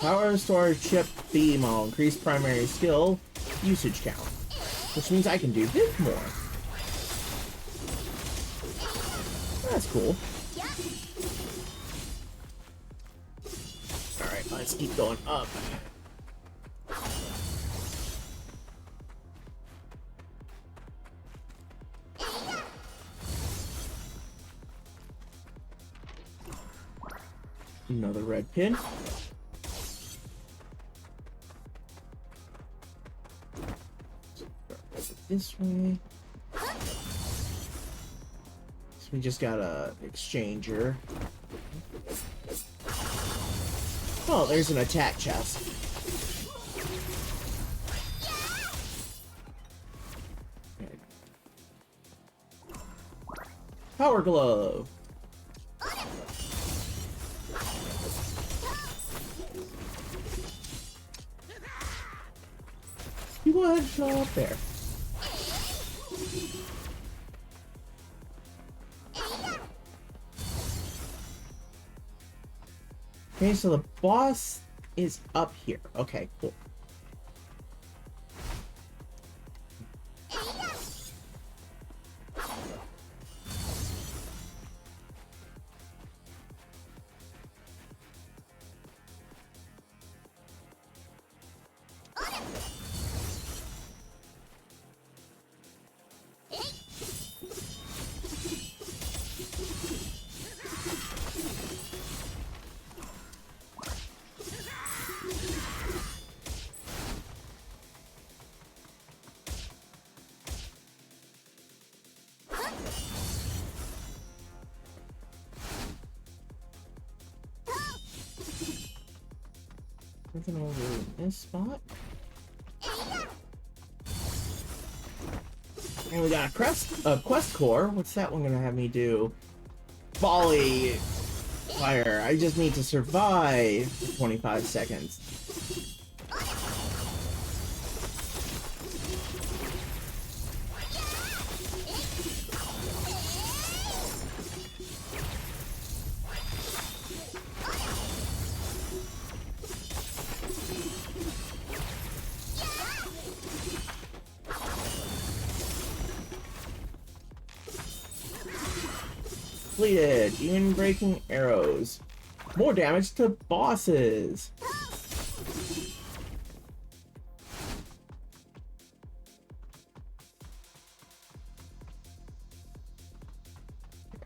Power storage chip theme. I'll increase primary skill usage count, which means I can do this more. That's cool. Alright, let's keep going up. Another red pin. This way. So we just got a exchanger. Oh, there's an attack chest. Okay. Power glove. You go ahead and show up there. Okay, so the boss is up here. Okay, cool. Nothing over in this spot. And we got a quest core. What's that one gonna have me do? Volley fire. I just need to survive for 25 seconds. Completed. Demon breaking arrows. More damage to bosses.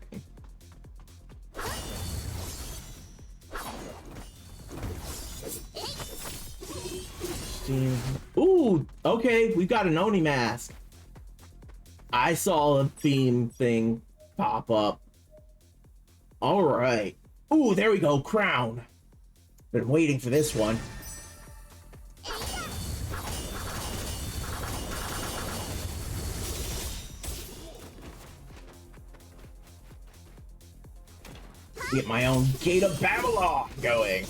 Okay. Ooh, okay, we got an Oni mask. I saw a theme thing pop up. All right. Ooh, there we go. Crown. Been waiting for this one. Get my own Gate of Babylon going.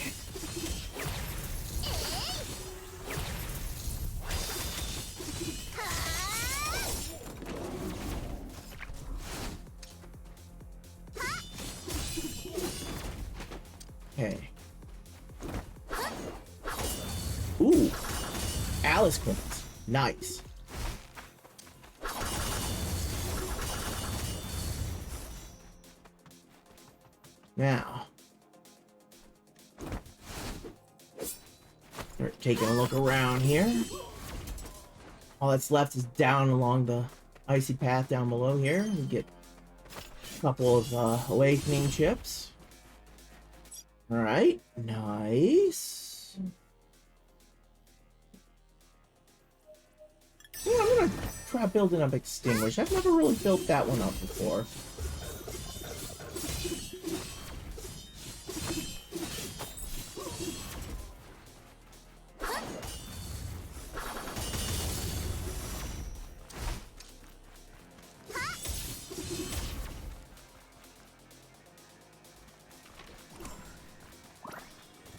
Okay. Ooh. Alice coins. Nice. Now, start taking a look around here. All that's left is down along the icy path down below here. We get a couple of awakening chips. All right, nice. Yeah, I'm gonna try building up Extinguish. I've never really built that one up before.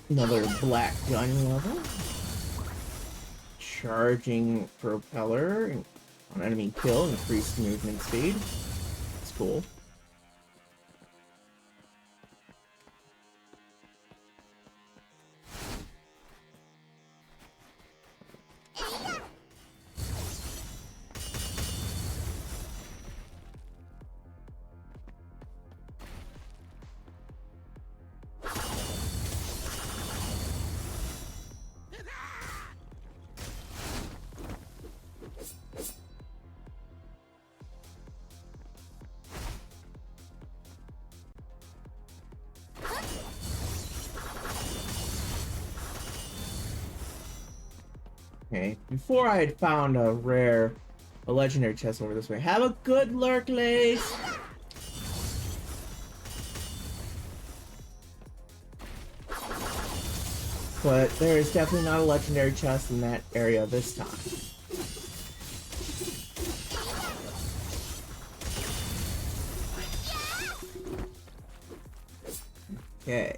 Another black gun level. Charging propeller on enemy kill, increased movement speed. That's cool. Okay, before I had found a legendary chest over this way. Have a good lurk, Lace! But there is definitely not a legendary chest in that area this time. Okay.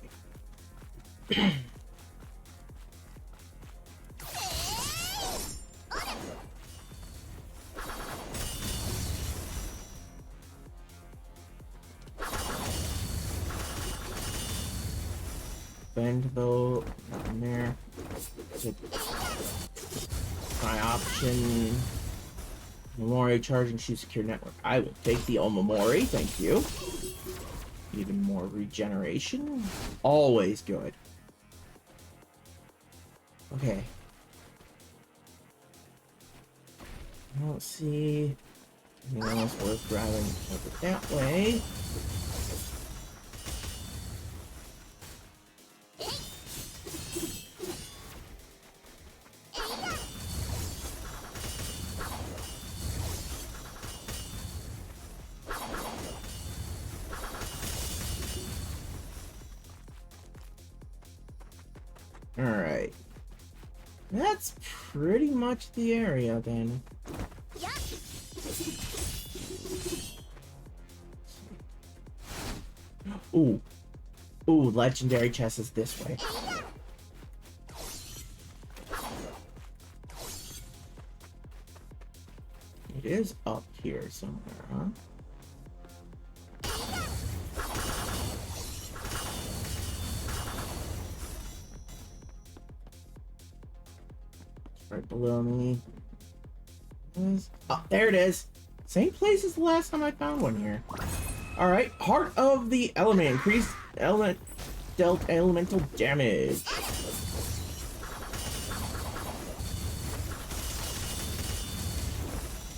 Bend though, nothing there. My option. Memori charging shoe secure network. I will take the Omamori, thank you. Even more regeneration. Always good. Okay. I don't see anything else worth driving over that way. Alright. That's pretty much the area then. Ooh. Ooh, legendary chest is this way. It is up here somewhere, huh? Right below me. Oh, there it is. Same place as the last time I found one here. Alright, Heart of the Element. Increased element dealt elemental damage.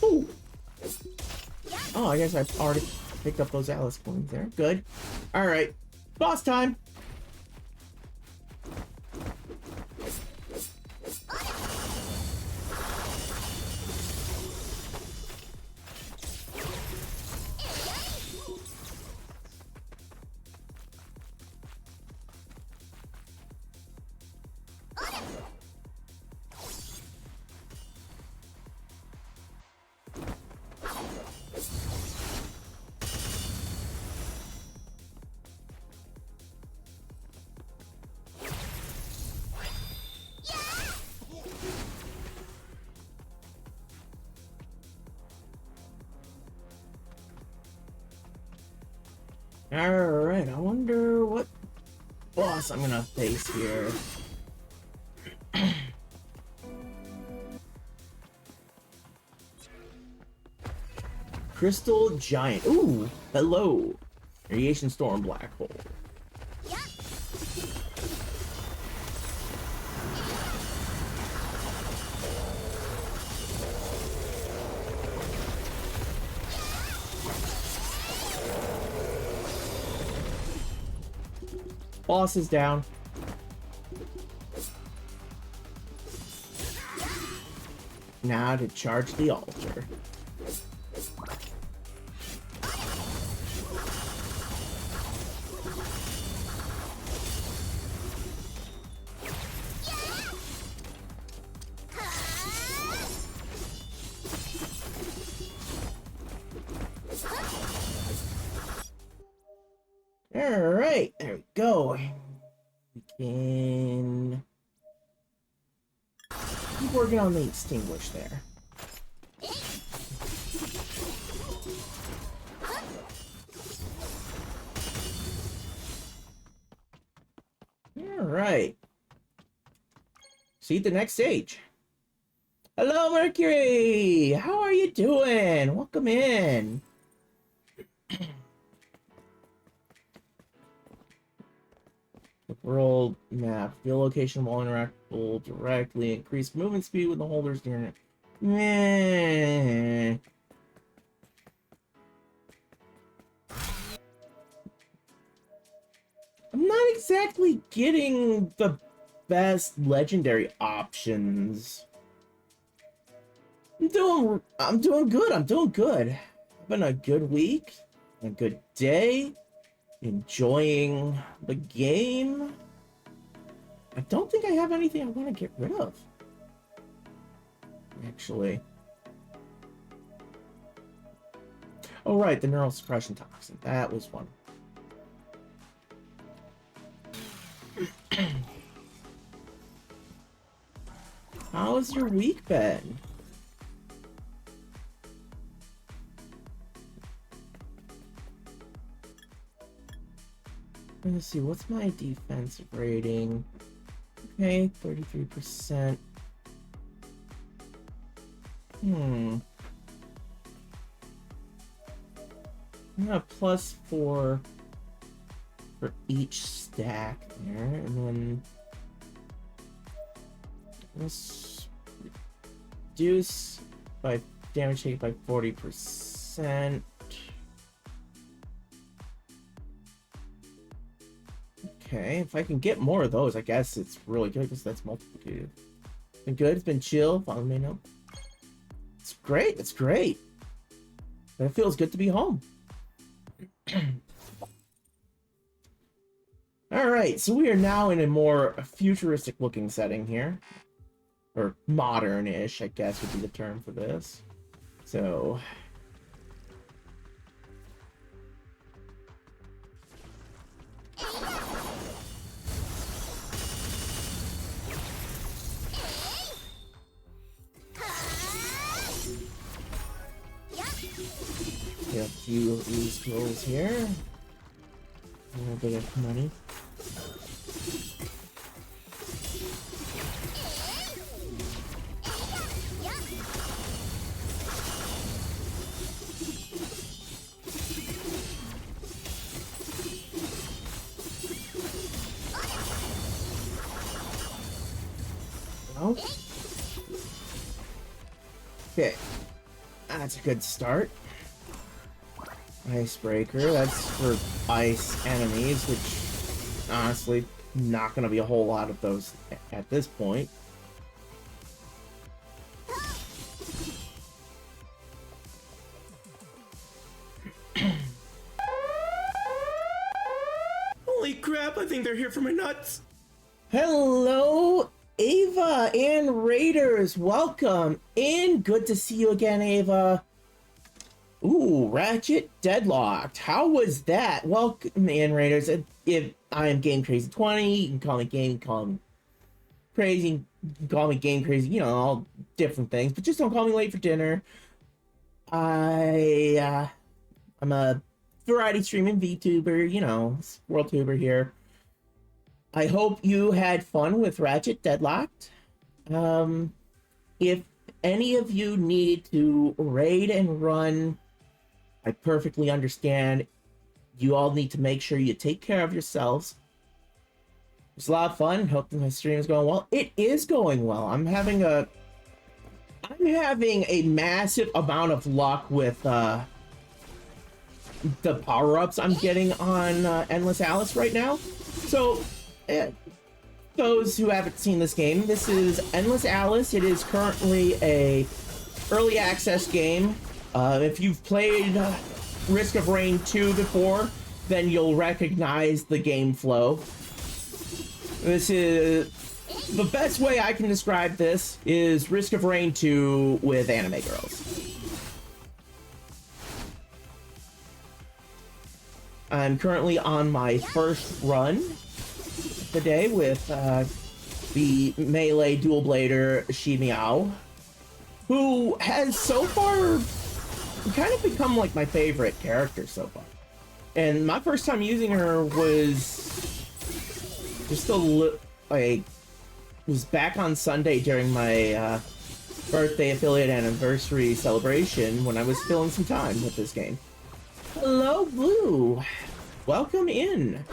Ooh. Oh, I guess I've already picked up those Alice coins there. Good. Alright. Boss time! Alright, I wonder what boss I'm gonna face here. Crystal Giant. Ooh, hello. Radiation Storm Black Hole. Boss is down. Now to charge the altar. Alright, there we go. We can keep working on the extinguish there. Alright. See the next stage. Hello, Mercury! How are you doing? Welcome in. World map. Field location will interact will directly increase movement speed with the holders during it. Meh. I'm not exactly getting the best legendary options. I'm doing good. Having a good week, a good day. Enjoying the game. I don't think I have anything I want to get rid of. Actually. Oh, right, the neural suppression toxin. That was one. How has your week been? Let's see, what's my defensive rating? Okay, 33%. I'm gonna +4 for each stack there, and then let's reduce by damage taken by 40%. Okay, if I can get more of those, I guess it's really good because that's multiplicative. It's been good, it's been chill, follow me now. It's great, it's great. But it feels good to be home. Alright, so we are now in a more futuristic looking setting here. Or modern-ish, I guess would be the term for this. So... get a few of these tools here. A little bit of money. Oh. Okay. That's a good start. Icebreaker, that's for ice enemies, which honestly not gonna be a whole lot of those at this point. Holy crap, I think they're here for my nuts. Hello, Ava and Raiders, welcome in. Good to see you again, Ava. Ooh, Ratchet Deadlocked. How was that? Welcome in, Raiders. If I am Game Crazy 20, you can call me Game, call me Crazy, you can call me Game Crazy, you know, all different things, but just don't call me late for dinner. I'm a variety streaming VTuber, you know, WorldTuber here. I hope you had fun with Ratchet Deadlocked. If any of you need to raid and run, I perfectly understand. You all need to make sure you take care of yourselves. It's a lot of fun. Hope my stream is going well. It is going well. I'm having a massive amount of luck with the power-ups I'm getting on Endless Alice right now. So, those who haven't seen this game, this is Endless Alice. It is currently a early access game. If you've played Risk of Rain 2 before, then you'll recognize the game flow. This is the best way I can describe this is Risk of Rain 2 with anime girls. I'm currently on my first run today with the melee dual blader SHIBA, who has so far kind of become like my favorite character so far. And my first time using her was just it was back on Sunday during my birthday affiliate anniversary celebration when I was filling some time with this game. Hello, Blue. Welcome in.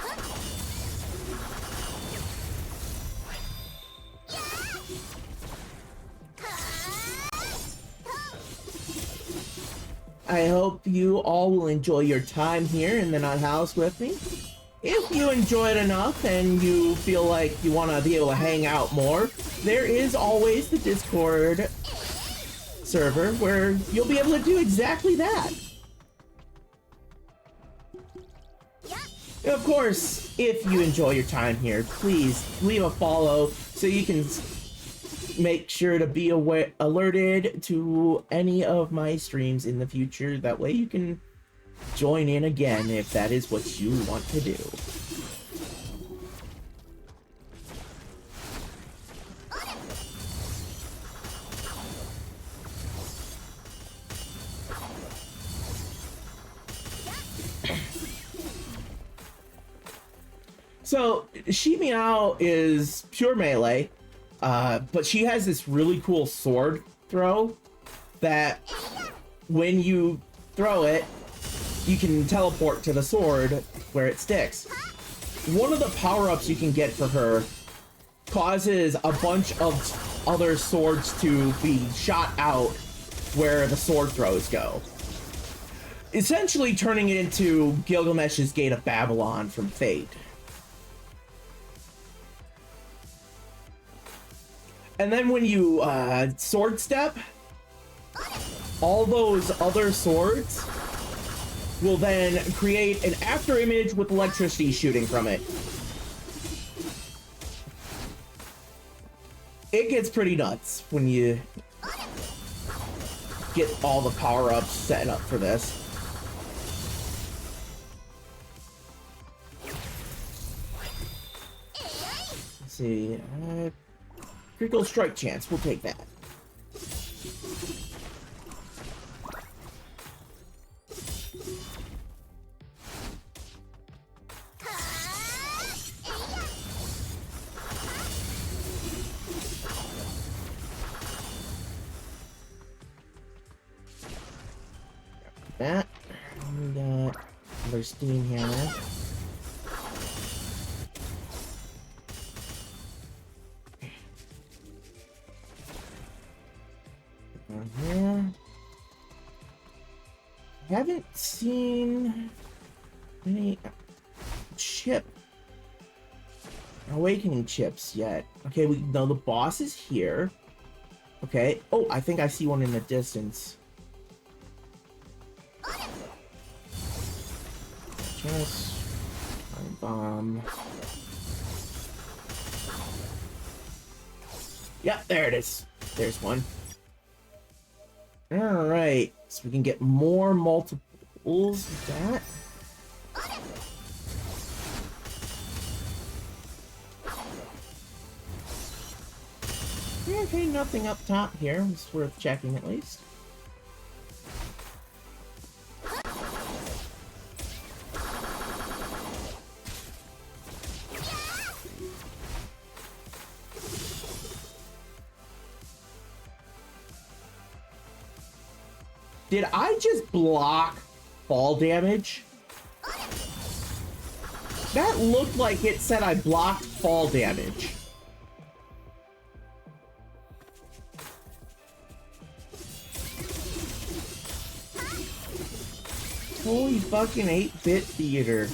I hope you all will enjoy your time here in the Nut House with me. If you enjoy it enough and you feel like you want to be able to hang out more, there is always the Discord server where you'll be able to do exactly that. Of course, if you enjoy your time here, please leave a follow so you can make sure to be alerted to any of my streams in the future. That way you can join in again if that is what you want to do. So, SHIBA is pure melee, but she has this really cool sword throw that when you throw it, you can teleport to the sword where it sticks. One of the power-ups you can get for her causes a bunch of other swords to be shot out where the sword throws go, essentially turning it into Gilgamesh's Gate of Babylon from Fate. And then when you sword step, all those other swords will then create an after image with electricity shooting from it. It gets pretty nuts when you get all the power-ups set up for this. Let's see, critical strike chance, we'll take that. That, we got another steam hammer. Here. I haven't seen any awakening chips yet. Okay, we know the boss is here. Okay. Oh, I think I see one in the distance. Just bomb. Yep, there it is. There's one. Alright, so we can get more multiples with that. Okay, nothing up top here. It's worth checking at least. Did I just block fall damage? That looked like it said I blocked fall damage. Holy fucking 8-bit theater.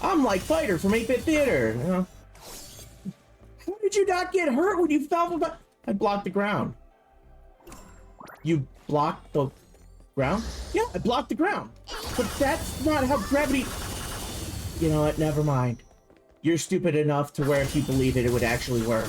I'm like Fighter from 8-bit theater. You know? How did you not get hurt when you fell from the... I blocked the ground. You blocked the ground? Yeah, I blocked the ground. But that's not how gravity... You know what? Never mind. You're stupid enough to where if you believe it, it would actually work.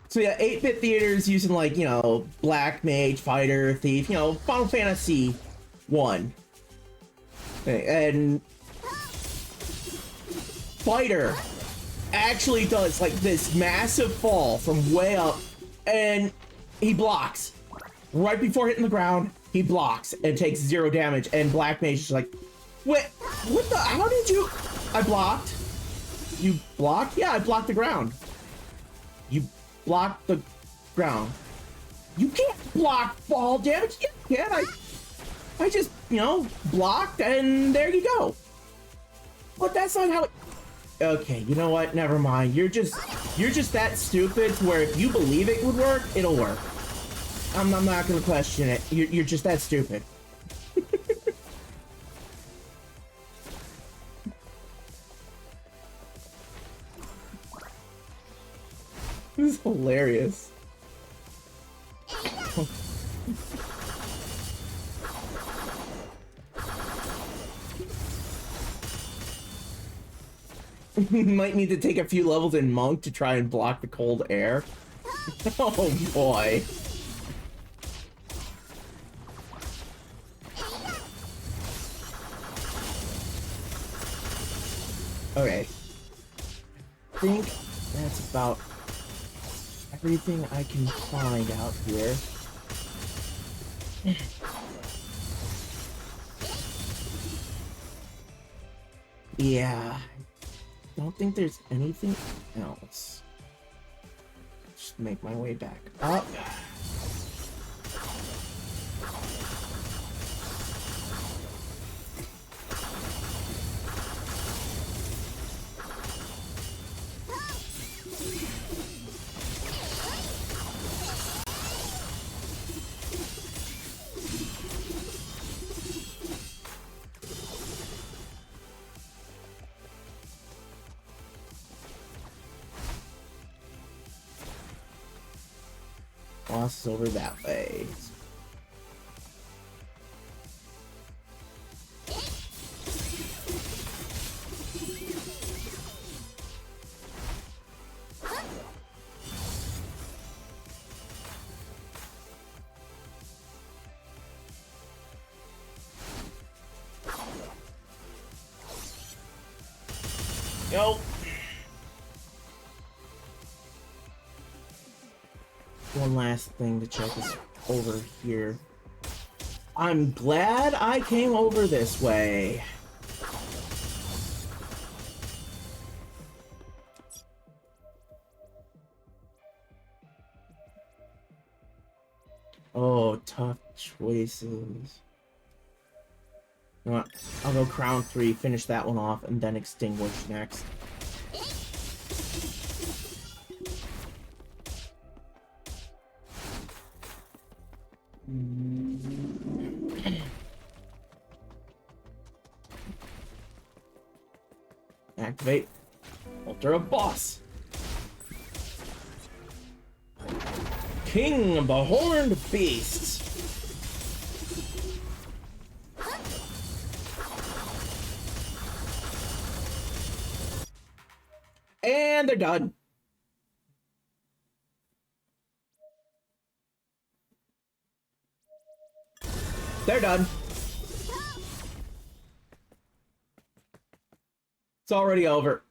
So yeah, 8-bit theaters using like, you know, Black Mage, Fighter, Thief, you know, Final Fantasy 1. And Fighter actually does like this massive fall from way up, and he blocks. Right before hitting the ground, he blocks and takes 0 damage, and Black Mage is like, wait, what the, how did you, I blocked. You blocked? Yeah, I blocked the ground. You block the ground. You can't block fall damage. You can't. I just, you know, blocked and there you go. But that's not how it... Okay, you know what? Never mind. You're just that stupid to where if you believe it would work, it'll work. I'm not gonna question it. You're just that stupid. This is hilarious. Might need to take a few levels in Monk to try and block the cold air. Oh boy. Okay. I think that's about everything I can find out here. Yeah, I don't think there's anything else. Just make my way back up. Boss is over that way. Yo. One last thing to check is over here. I'm glad I came over this way. Oh, tough choices. You know what? I'll go Crown 3, finish that one off, and then Extinguish next. Activate. Altar of Boss. King of the Horned Beasts. And they're done. They're done. It's already over.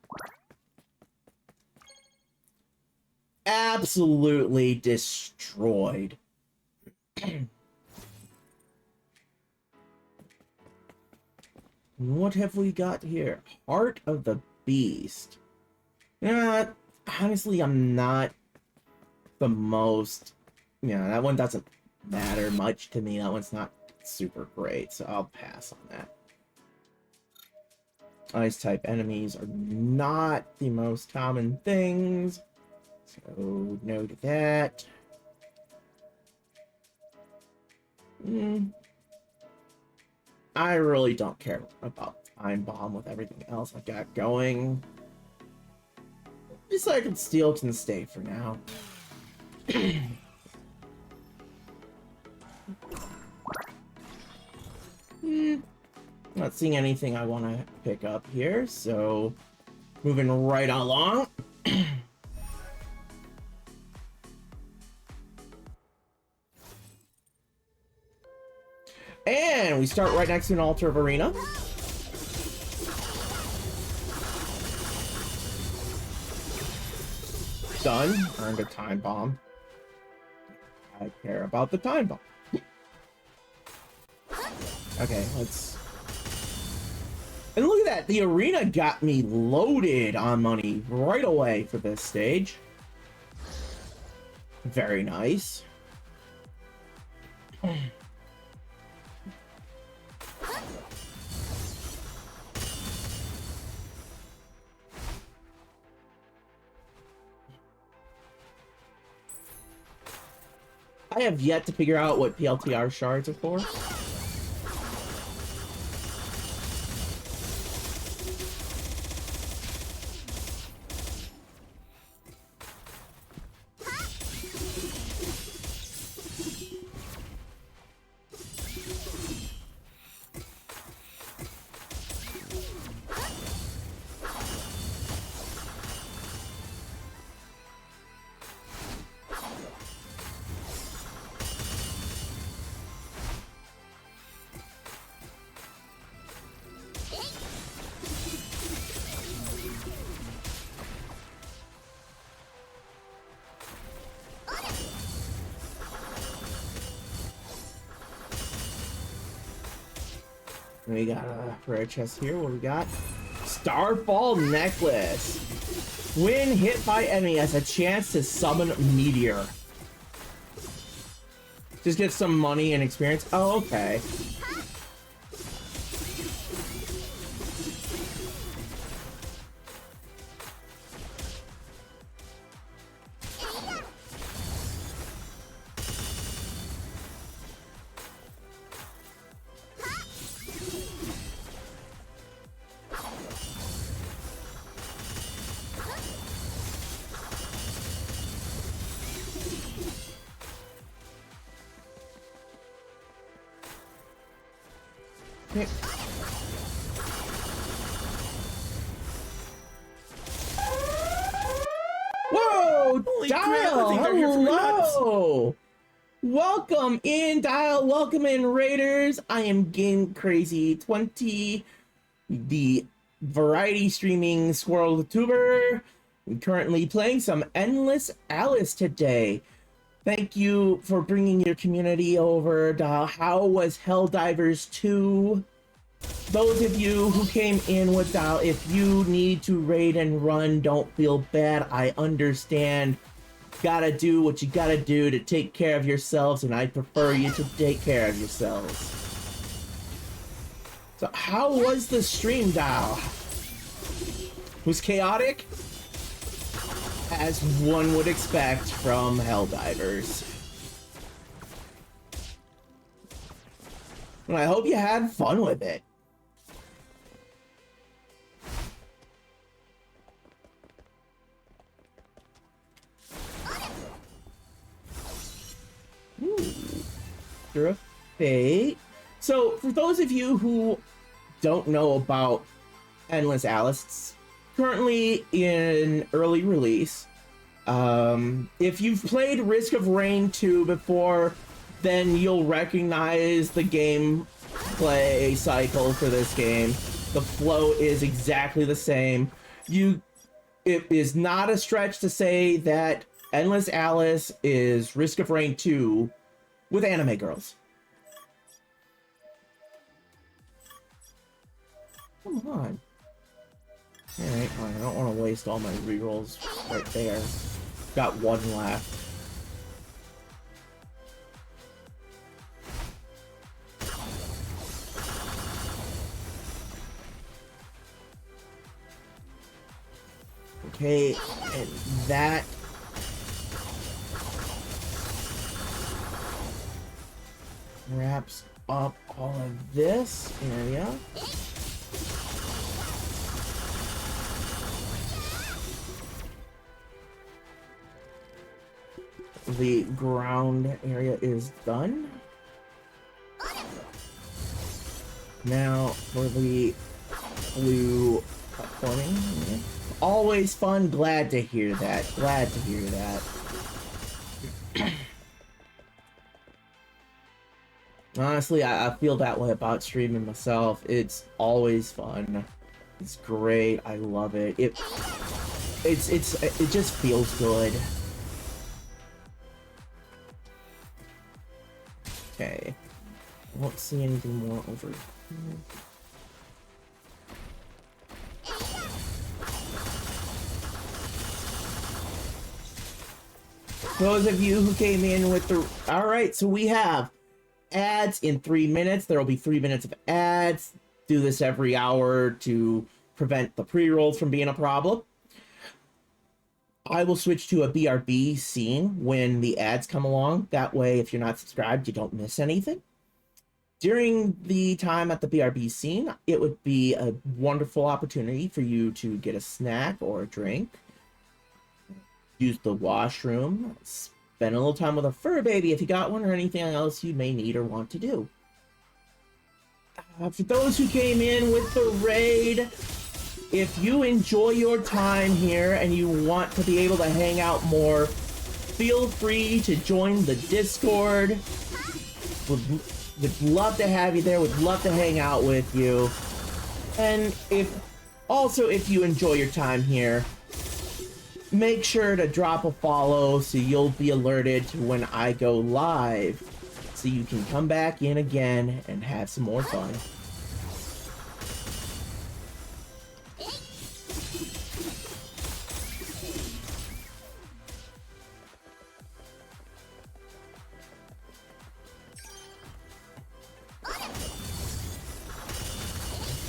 absolutely destroyed. What have we got here? Heart of the Beast. Honestly, I'm not the most... Yeah, that one doesn't matter much to me. That one's not super great, so I'll pass on that. Ice-type enemies are not the most common things, so no to that. I really don't care about Time Bomb with everything else I got going. Recycled Steel can stay for now. Not seeing anything I want to pick up here, so moving right along. And we start right next to an altar of arena. Done. Earned a time bomb. I care about the time bomb. Okay, let's... And look at that! The arena got me loaded on money right away for this stage. Very nice. I have yet to figure out what PLTR shards are for. We got a rare chest here. What we got? Starfall Necklace. When hit by enemy has a chance to summon Meteor. Just get some money and experience. Oh, okay. Whoa! Holy crap, Dial! I think they're here for my nuts. Hello! Welcome in, Dial. Welcome in, Raiders. I am Game Crazy 20, the variety streaming squirrel tuber. I'm currently playing some Endless Alice today. Thank you for bringing your community over, Dial. How was Helldivers 2? Those of you who came in with Dial, if you need to raid and run, don't feel bad. I understand. Gotta do what you gotta do to take care of yourselves, and I prefer you to take care of yourselves. So, how was the stream, Dial? Was chaotic? As one would expect from Helldivers. And I hope you had fun with it. Fate. So, for those of you who don't know about Endless Alice, it's currently in early release. If you've played Risk of Rain 2 before, then you'll recognize the gameplay cycle for this game. The flow is exactly the same. It is not a stretch to say that Endless Alice is Risk of Rain 2 with anime girls. Come on. Alright, I don't want to waste all my rerolls right there. Got one left. Okay, and that wraps up all of this area. The ground area is done. Now for the blue platforming. Always fun. Glad to hear that. Glad to hear that. Honestly, I feel that way about streaming myself. It's always fun. It's great. I love it. It just feels good. Okay. I don't see anything more over here. Those of you who came in with the... Alright, so we have ads in 3 minutes. There will be 3 minutes of ads. Do this every hour to prevent the pre-rolls from being a problem. I will switch to a BRB scene when the ads come along. That way, if you're not subscribed, you don't miss anything. During the time at the BRB scene, it would be a wonderful opportunity for you to get a snack or a drink. Use the washroom, spend a little time with a fur baby if you got one, or anything else you may need or want to do. For those who came in with the raid, if you enjoy your time here and you want to be able to hang out more, feel free to join the Discord. Would love to have you there, would love to hang out with you. And if you enjoy your time here, make sure to drop a follow so you'll be alerted to when I go live, so you can come back in again and have some more fun.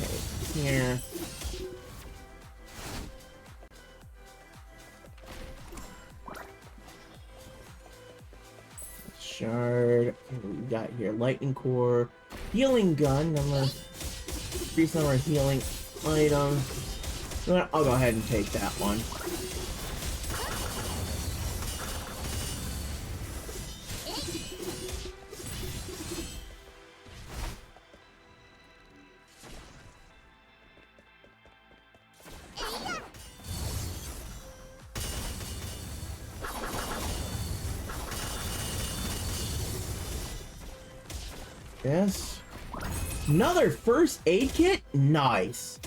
Okay, here. Shard. What we got here? Lightning core, healing gun, increase number of healing items. I'll go ahead and take that one. Yes. Another first aid kit? Nice.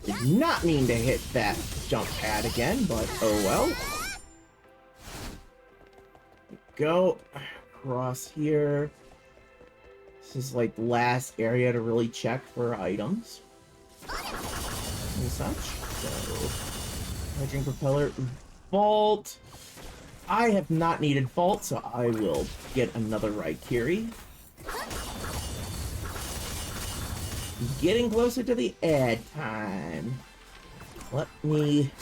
Did not mean to hit that jump pad again, but oh well. Go across here. This is like the last area to really check for items and such. So, hydrogen propeller, vault. I have not needed vault, so I will get another Raikiri. Getting closer to the ad time. Let me...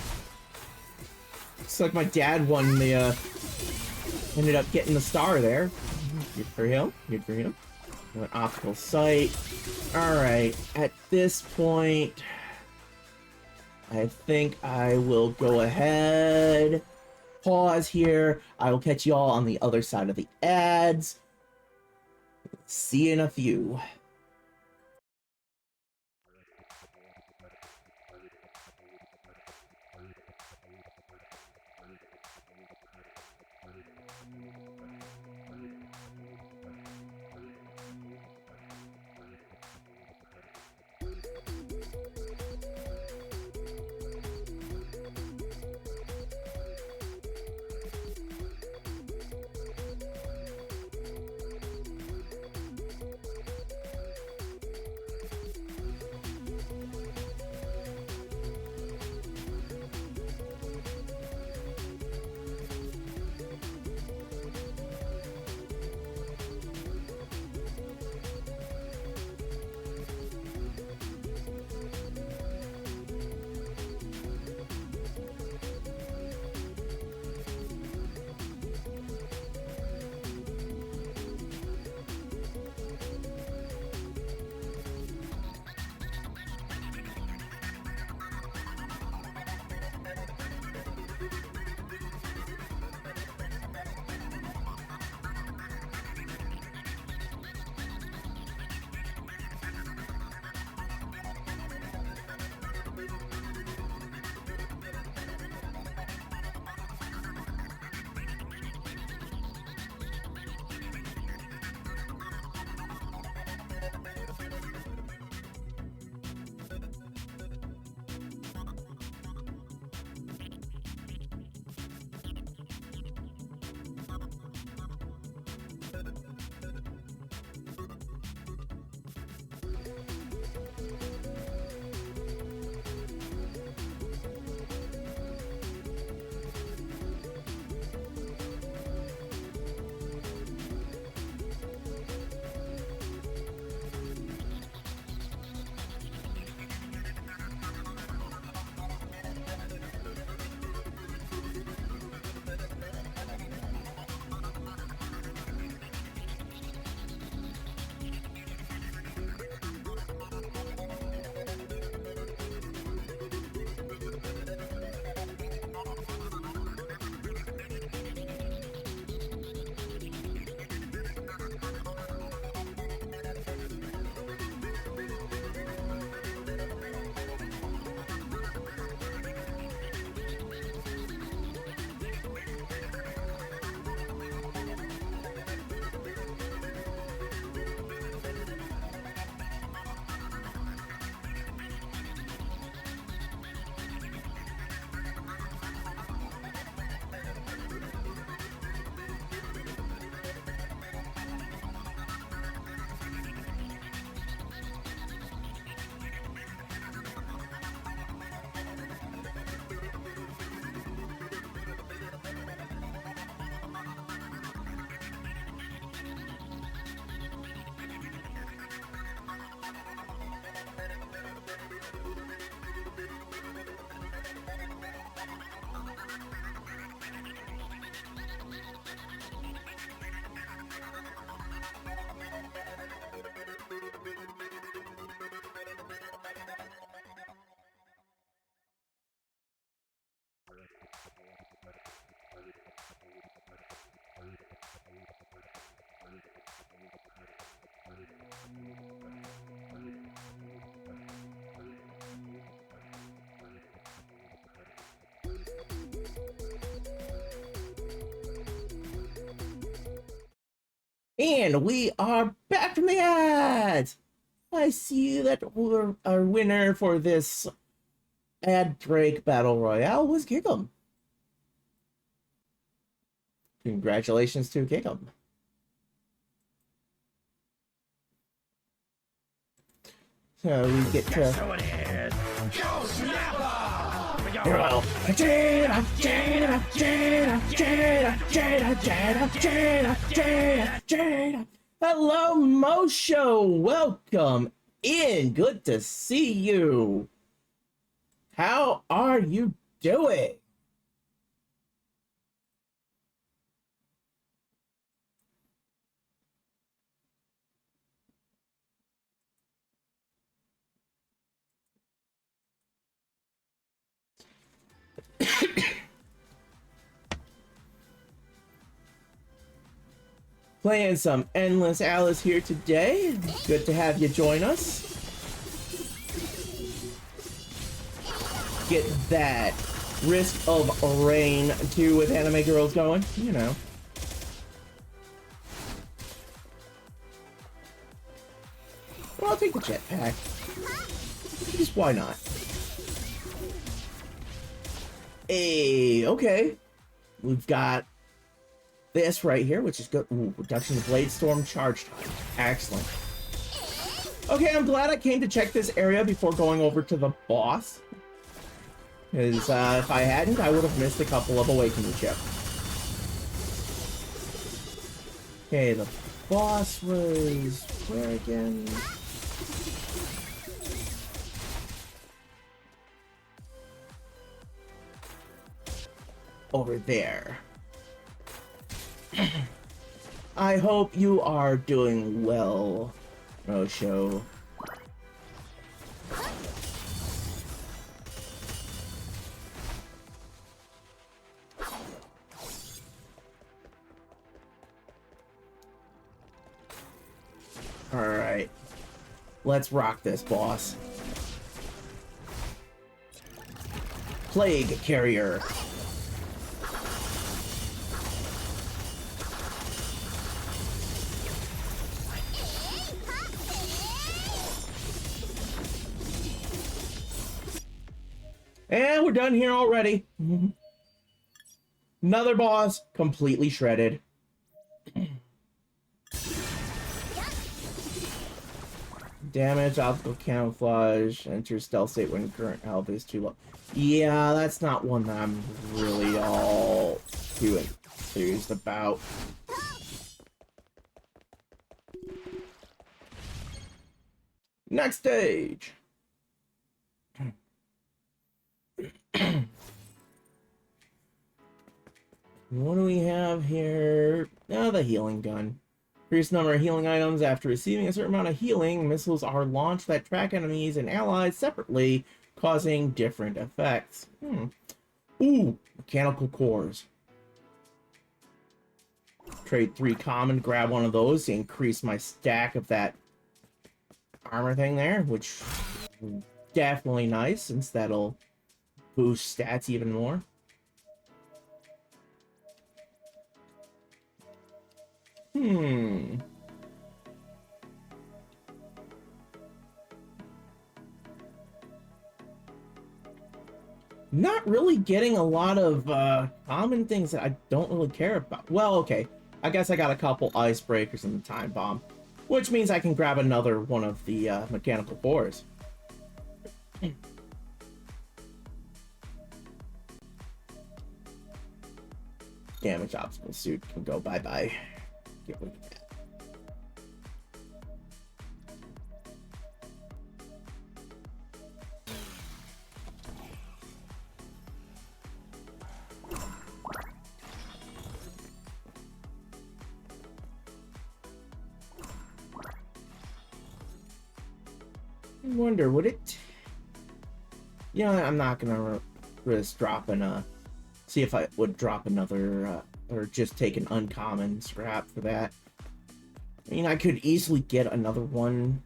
Looks like my dad won the, ended up getting the star there. Good for him. Good for him. An optical sight. Alright, at this point, I think I will go ahead, pause here. I will catch you all on the other side of the ads. See you in a few. And we are back from the ads. I see that our winner for this ad break battle royale was Kickum. Congratulations to Kickum. So we get to. So it is. Go Snapper! Hello, Mosho. Welcome in. Good to see you. How are you doing? Playing some Endless Alice here today. Good to have you join us. Get that Risk of Rain 2 with Anime Girls going, you know. Well, I'll take the jetpack. Just why not? Hey, okay. We've got this right here, which is good. Ooh, reduction of Blade Storm charge time. Excellent. Okay, I'm glad I came to check this area before going over to the boss. Because if I hadn't, I would have missed a couple of awakening chips. Okay, the boss was where again? Over there. I hope you are doing well, Rosho. Alright. Let's rock this, boss. Plague Carrier. And we're done here already. Another boss, completely shredded. Damage, obstacle camouflage, enter stealth state when current health is too low. Yeah, that's not one that I'm really all too enthused about. Next stage. What do we have here? Oh, the healing gun. Increase number of healing items. After receiving a certain amount of healing, missiles are launched that track enemies and allies separately, causing different effects. Ooh, mechanical cores. Trade 3 common, grab one of those to increase my stack of that armor thing there, which is definitely nice since that'll boost stats even more. Not really getting a lot of common things that I don't really care about. Well, okay. I guess I got a couple icebreakers and the time bomb, which means I can grab another one of the mechanical cores. Damage obstacle suit can go bye-bye. Get rid of that. I wonder, would it... You know, I'm not gonna risk dropping a... See if I would drop another, or just take an uncommon scrap for that. I mean, I could easily get another one.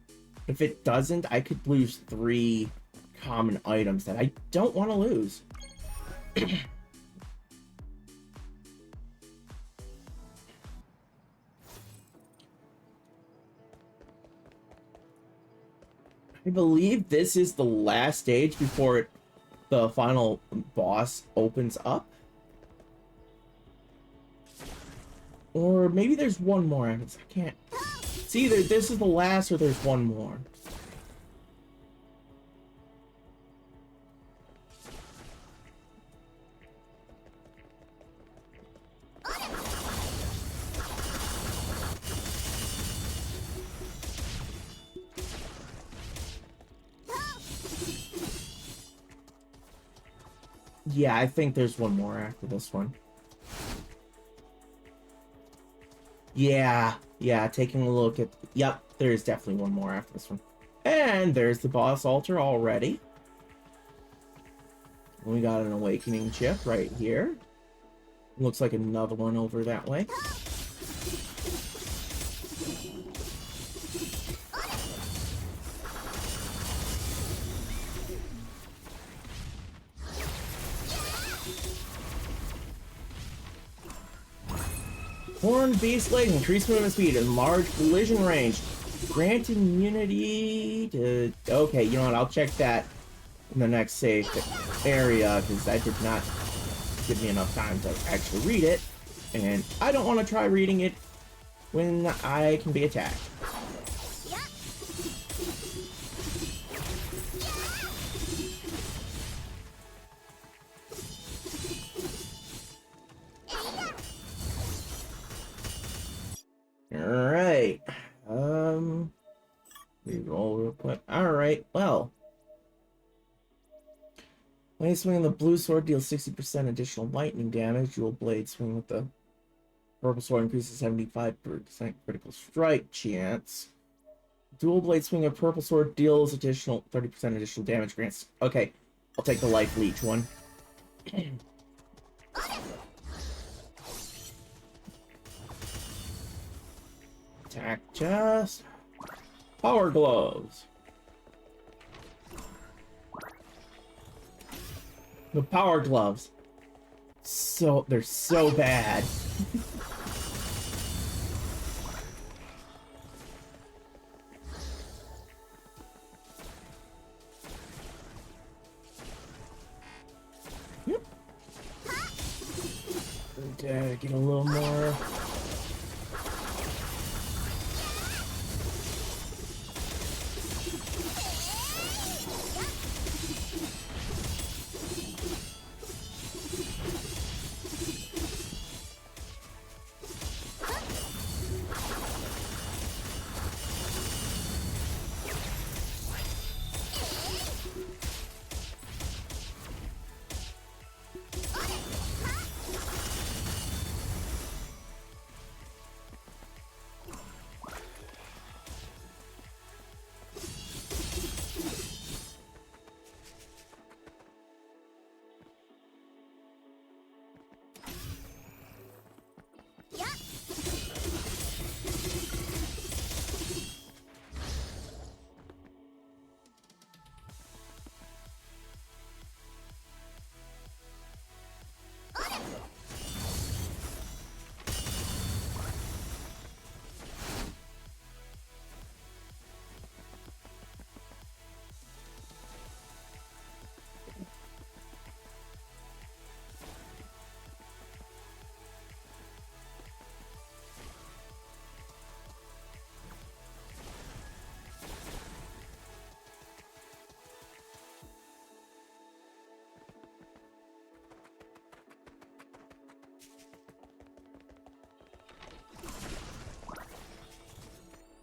If it doesn't, I could lose 3 common items that I don't want to lose. believe this is the last stage before the final boss opens up. Or maybe there's one more. I can't. It's either this is the last or there's one more. Yeah, I think there's one more after this one. Yeah, taking a look at... Yep, there is definitely one more after this one. And there's the boss altar already. We got an awakening chip right here. Looks like another one over that way. Horned Beast Leg, increased movement speed and large collision range. Grant immunity to... Okay, you know what? I'll check that in the next safe area, because that did not give me enough time to actually read it. And I don't want to try reading it when I can be attacked. Alright. Reroll real quick. Alright, well. When you swing the blue sword deals 60% additional lightning damage. Dual blade swing with the purple sword increases 75% critical strike chance. Dual blade swing of purple sword deals additional 30% additional damage grants. Okay, I'll take the life leech one. Attack chest. Power gloves. The power gloves. They're so bad. Yep. Okay, get a little more.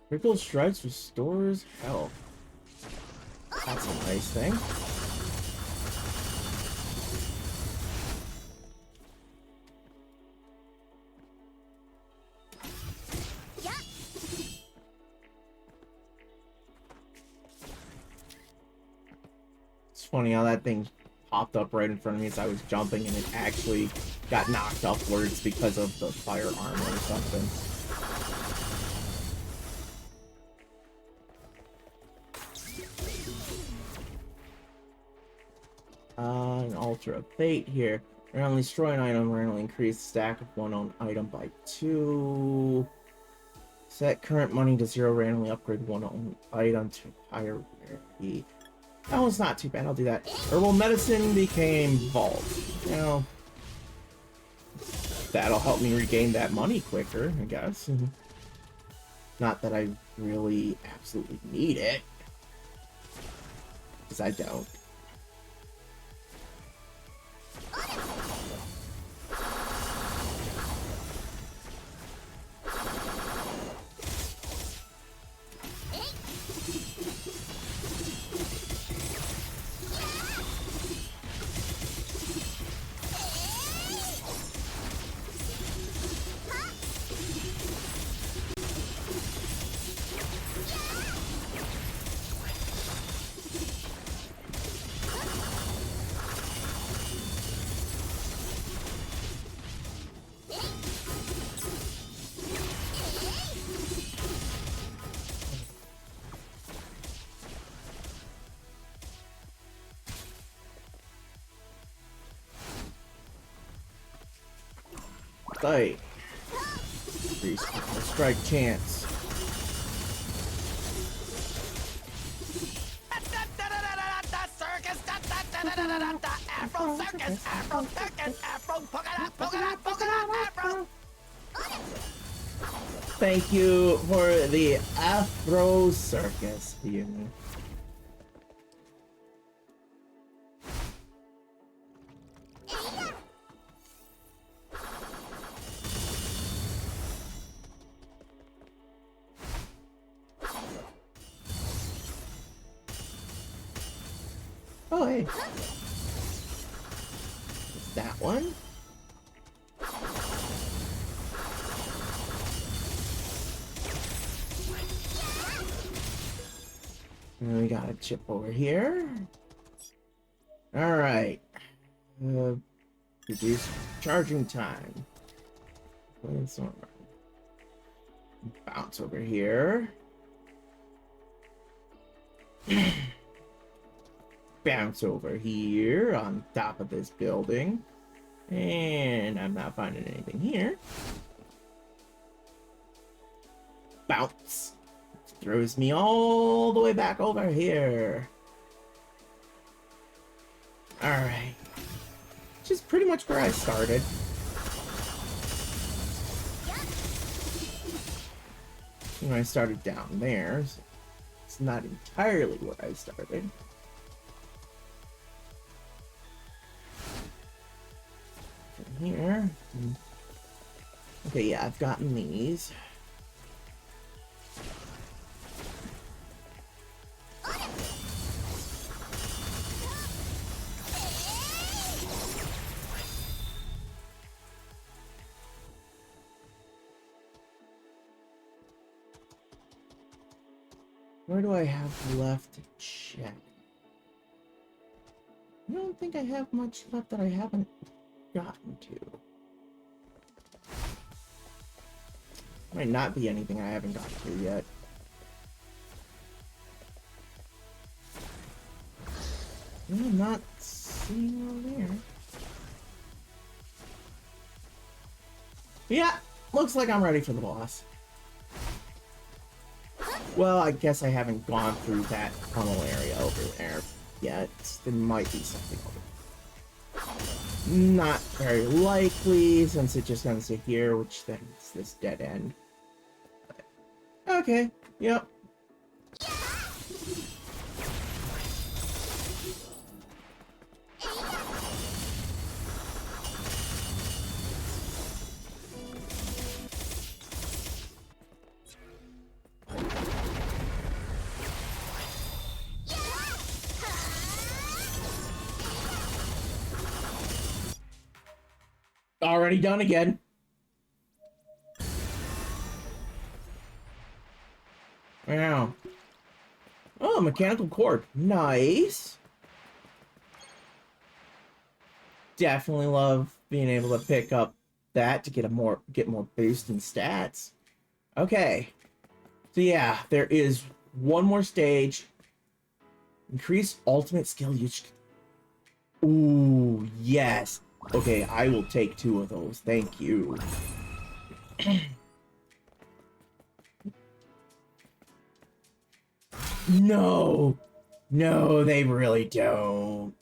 Critical strikes restores health. That's a nice thing. It's funny how that thing popped up right in front of me as I was jumping and it actually got knocked upwards because of the fire armor or something. An altar of fate here. Randomly destroy an item, randomly increase the stack of one own item by 2. Set current money to 0, randomly upgrade one item to higher rarity. That one's not too bad, I'll do that. Herbal medicine became vault. Now, that'll help me regain that money quicker, I guess. Not that I really absolutely need it. Because I don't. Fight. Increase strike chance. Thank you for the Afro Circus, you know. Oh, hey. It's that one. And we got a chip over here. Alright. Reduce charging time. Bounce over here. Bounce over here on top of this building. And I'm not finding anything here. Bounce. Throws me all the way back over here. Alright. Which is pretty much where I started. And I started down there. So it's not entirely where I started. From here. Okay, yeah, I've gotten these. Where do I have left to check? I don't think I have much left that I haven't gotten to. Might not be anything I haven't gotten to yet. I'm not seeing over there. Yeah, looks like I'm ready for the boss. Well, I guess I haven't gone through that tunnel area over there yet. There might be something over there. Not very likely, since it just ends it here, which then is this dead end. Okay, yep. Already done again. Wow. Oh, mechanical cord. Nice. Definitely love being able to pick up that to get more boost in stats. Okay. So yeah, there is one more stage. Increase ultimate skill use. Ooh, yes. Okay, I will take 2 of those. Thank you. No. No, they really don't.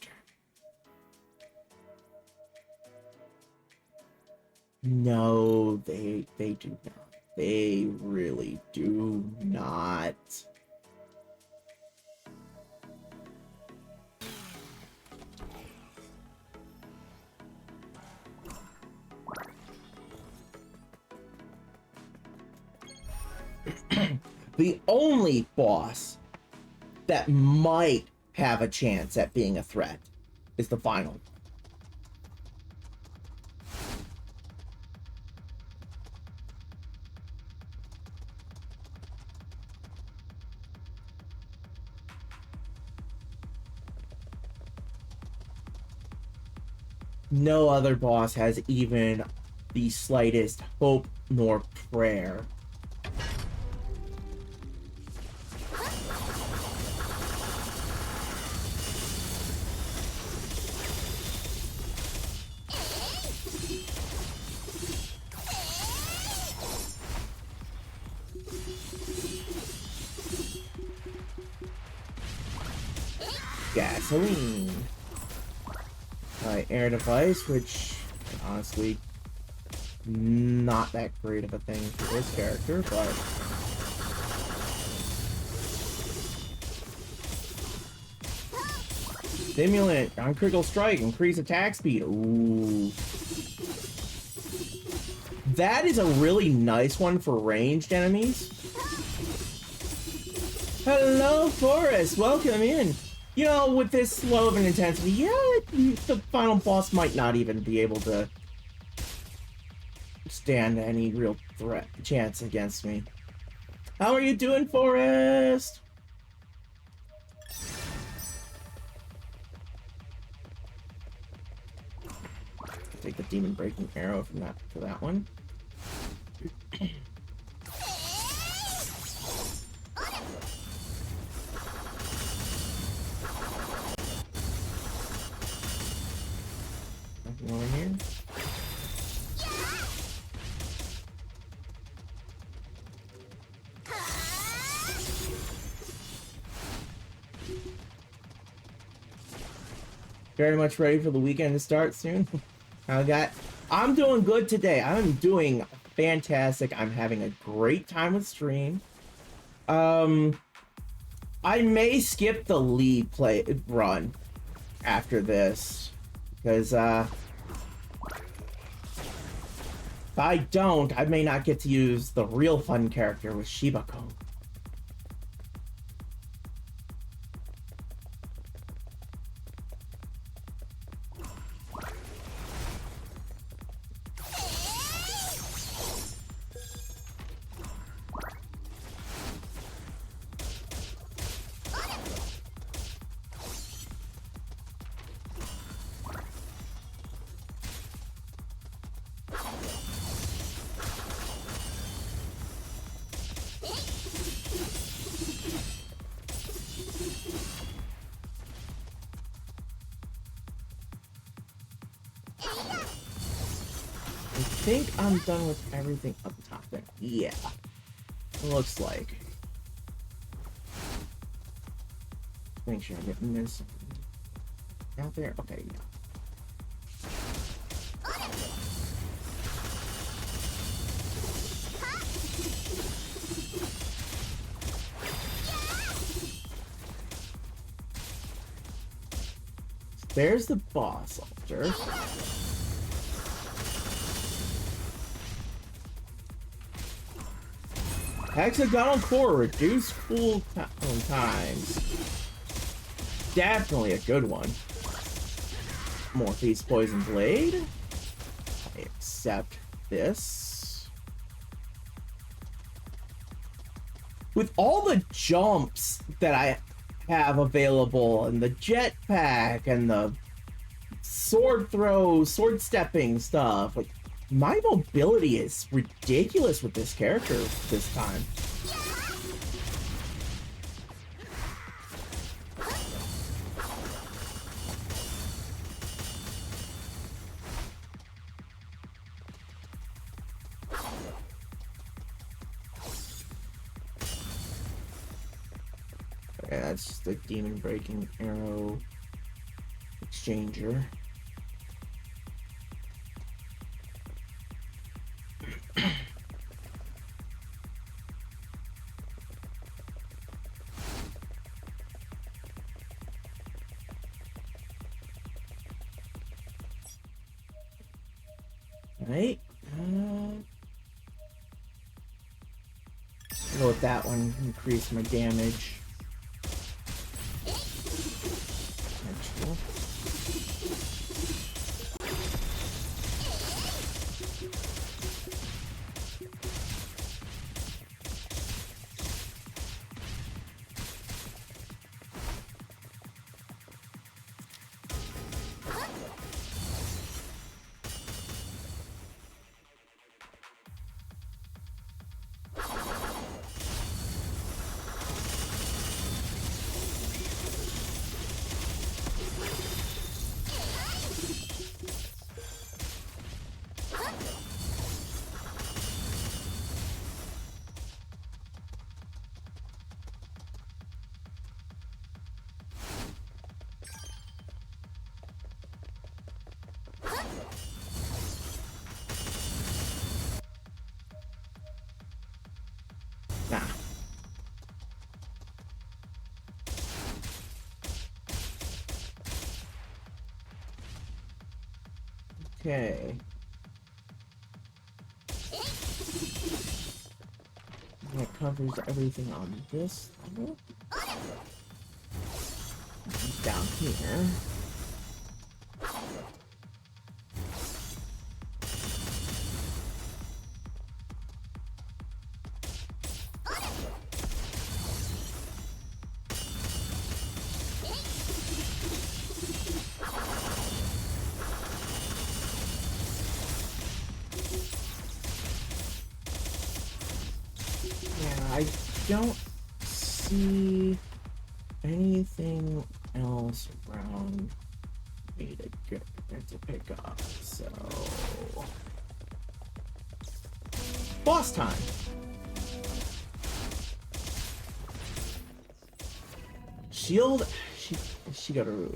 No, they do not. They really do not. The only boss that might have a chance at being a threat is the final. No other boss has even the slightest hope nor prayer. Gasoline. Air device, which honestly not that great of a thing for this character, but stimulant on critical strike, increase attack speed. Ooh, that is a really nice one for ranged enemies. Hello, Forrest. Welcome in. You know, with this low of an intensity, yeah, the final boss might not even be able to stand any real chance against me. How are you doing, Forrest? Take the demon breaking arrow from that for that one. Nothing over here. Very much ready for the weekend to start soon. I'm doing good today. I'm doing fantastic. I'm having a great time with stream. I may skip the lead run after this because if I don't, I may not get to use the real fun character with SHIBA. I think I'm done with everything up top there. Yeah, looks like. Make sure I'm getting this out there. Okay, yeah. There's the boss altar. Hexagonal core, reduced cool times. Definitely a good one. Morphe's poison blade. I accept this. With all the jumps that I have available, and the jetpack, and the sword throw, sword stepping stuff, like, my mobility is ridiculous with this character this time. that's the demon breaking arrow exchanger. Right. Go with that one. Increase my damage. Actual. Nah. Okay. That covers everything on this level. Down here. I don't see anything else around me to pick up, so boss time. Shield, she got a.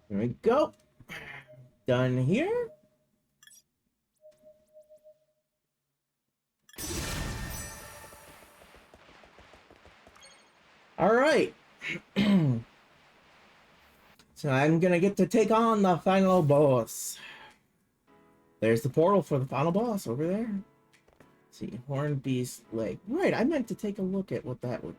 There we go. Done here. All right. So I'm gonna get to take on the final boss. There's the portal for the final boss over there. Let's see, Horned Beast leg. Right, I meant to take a look at what that would.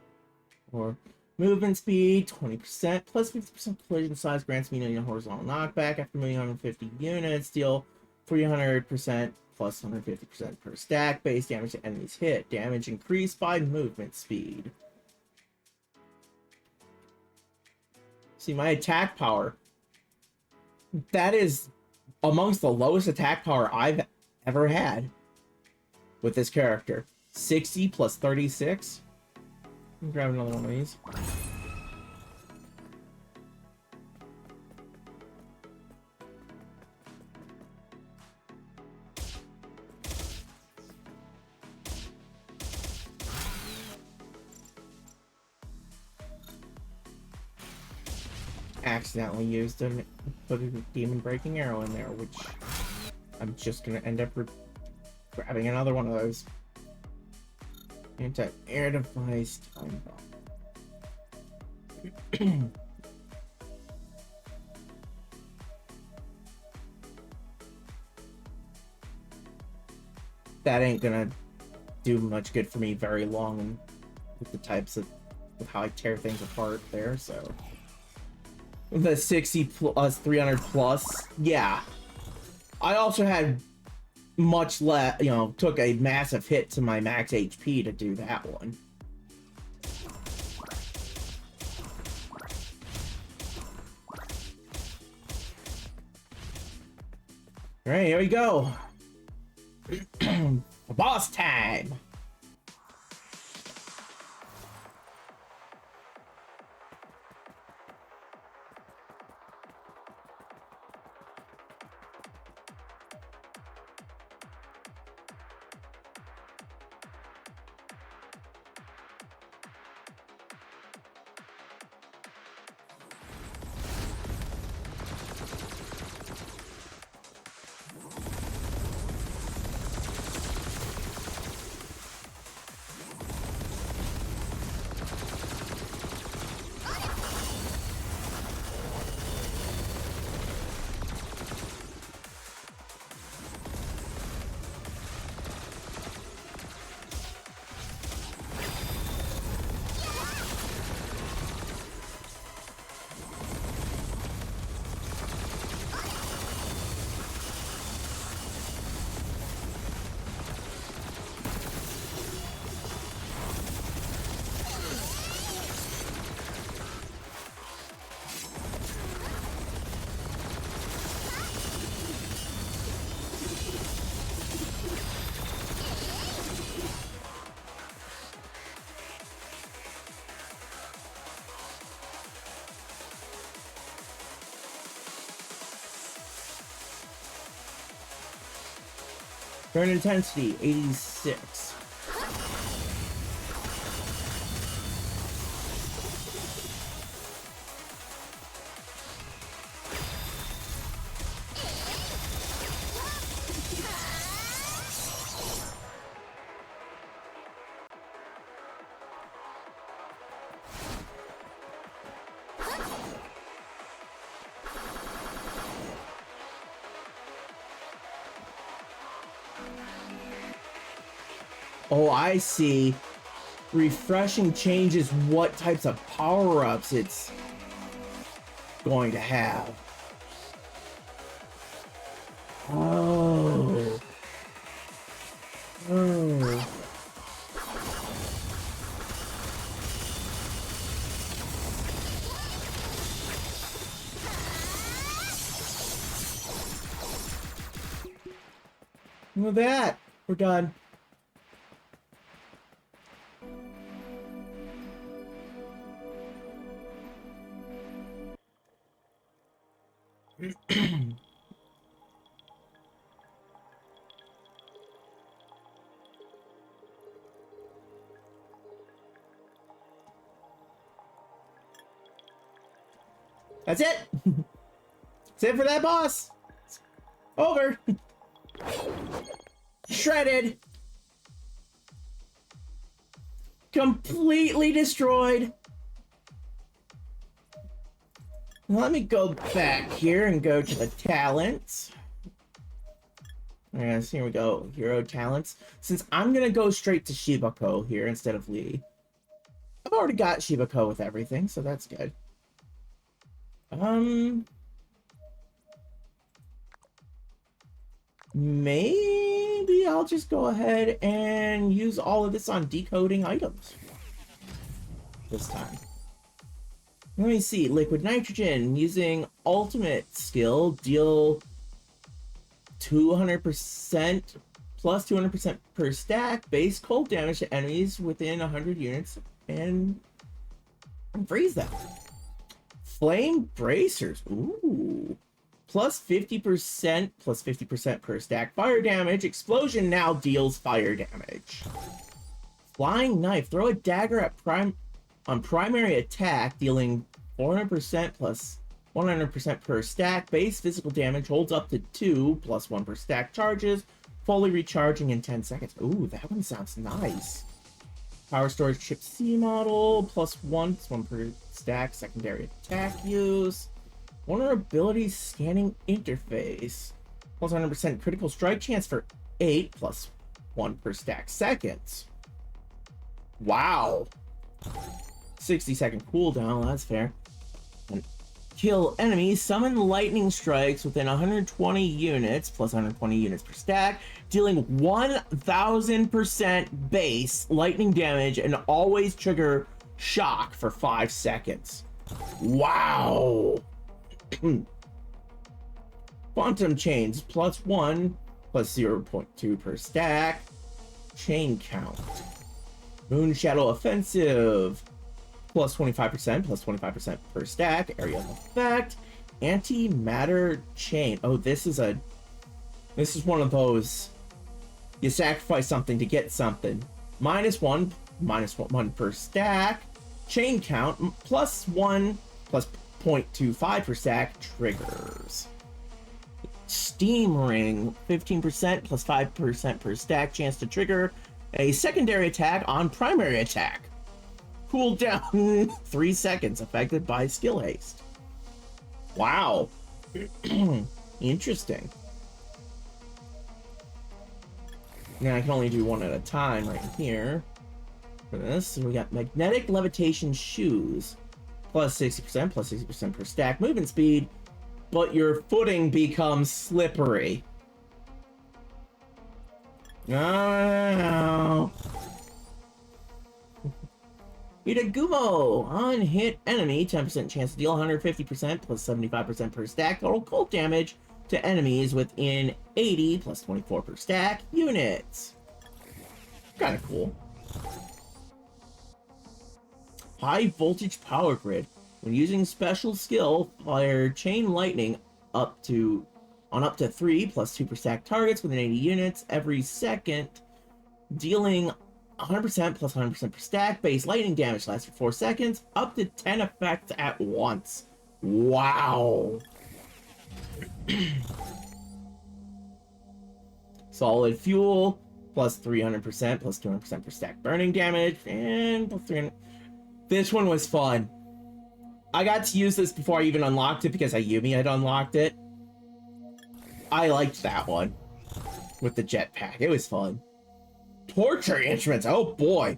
Or movement speed, 20%, plus 50% collision size grants me a horizontal knockback after moving 150 units. Deal 300% plus 150% per stack. Base damage to enemies hit. Damage increased by movement speed. See, my attack power, that is amongst the lowest attack power I've ever had with this character. 60 plus 36. Let me grab another one of these. Accidentally used to put a demon breaking arrow in there, which I'm just gonna end up grabbing another one of those. Anti-air device time bomb. That ain't gonna do much good for me very long with the types of with how I tear things apart there, so. The 60 plus 300 plus, yeah. I also had much less, you know, took a massive hit to my max HP to do that one. All right, here we go. Boss time. Burn intensity, 86. Oh, I see. Refreshing changes what types of power-ups it's going to have. Oh. Oh. With that, we're done. That's it. That's it for that boss. Over. Shredded. Completely destroyed. Let me go back here and go to the talents. Yes, here we go. Hero talents. Since I'm gonna go straight to SHIBA here instead of Lee. I've already got SHIBA with everything, so that's good. Maybe I'll just go ahead and use all of this on decoding items this time. Let me see. Liquid nitrogen using ultimate skill, deal 200% plus 200% per stack base cold damage to enemies within 100 units and freeze them. Flame bracers. Ooh. Plus 50% per stack fire damage. Explosion now deals fire damage. Flying knife. Throw a dagger at primary attack, dealing 400% plus 100% per stack. Base physical damage holds up to 2 plus 1 per stack charges. Fully recharging in 10 seconds. Ooh, that one sounds nice. Power storage chip C model. Plus 1 per stack. Secondary attack use. Vulnerability scanning interface. Plus 100% critical strike chance for 8 plus 1 per stack seconds. Wow. 60-second cooldown, that's fair. And kill enemies, summon lightning strikes within 120 units, plus 120 units per stack, dealing 1000% base lightning damage and always trigger shock for 5 seconds. Wow! Quantum chains, +1, plus 0.2 per stack. Chain count. Moon Shadow Offensive, plus 25%, plus 25% per stack. Area of effect. Antimatter chain. Oh, this is one of those. You sacrifice something to get something. -1, -1 per stack. Chain count, +1, plus 0.25 per stack. Triggers. Steam Ring, 15%, plus 5% per stack. Chance to trigger a secondary attack on primary attack. Cooldown 3 seconds, affected by skill haste. Wow. Interesting. Now I can only do one at a time right here. For this, so we got magnetic levitation shoes, plus 60%, plus 60% per stack movement speed, but your footing becomes slippery. Oh. Itagumo! On hit enemy, 10% chance to deal 150%, plus 75% per stack total cold damage to enemies within 80, plus 24 per stack units. Kinda cool. High voltage power grid. When using special skill, fire chain lightning up to 3 plus 2 per stack targets within 80 units every second, dealing 100% plus 100% per stack. Base lightning damage lasts for 4 seconds, up to 10 effects at once. Wow. Solid fuel, plus 300%, plus 200% per stack burning damage, and plus 300. This one was fun. I got to use this before I even unlocked it because Ayumi had unlocked it. I liked that one with the jetpack. It was fun. Torture instruments. Oh boy.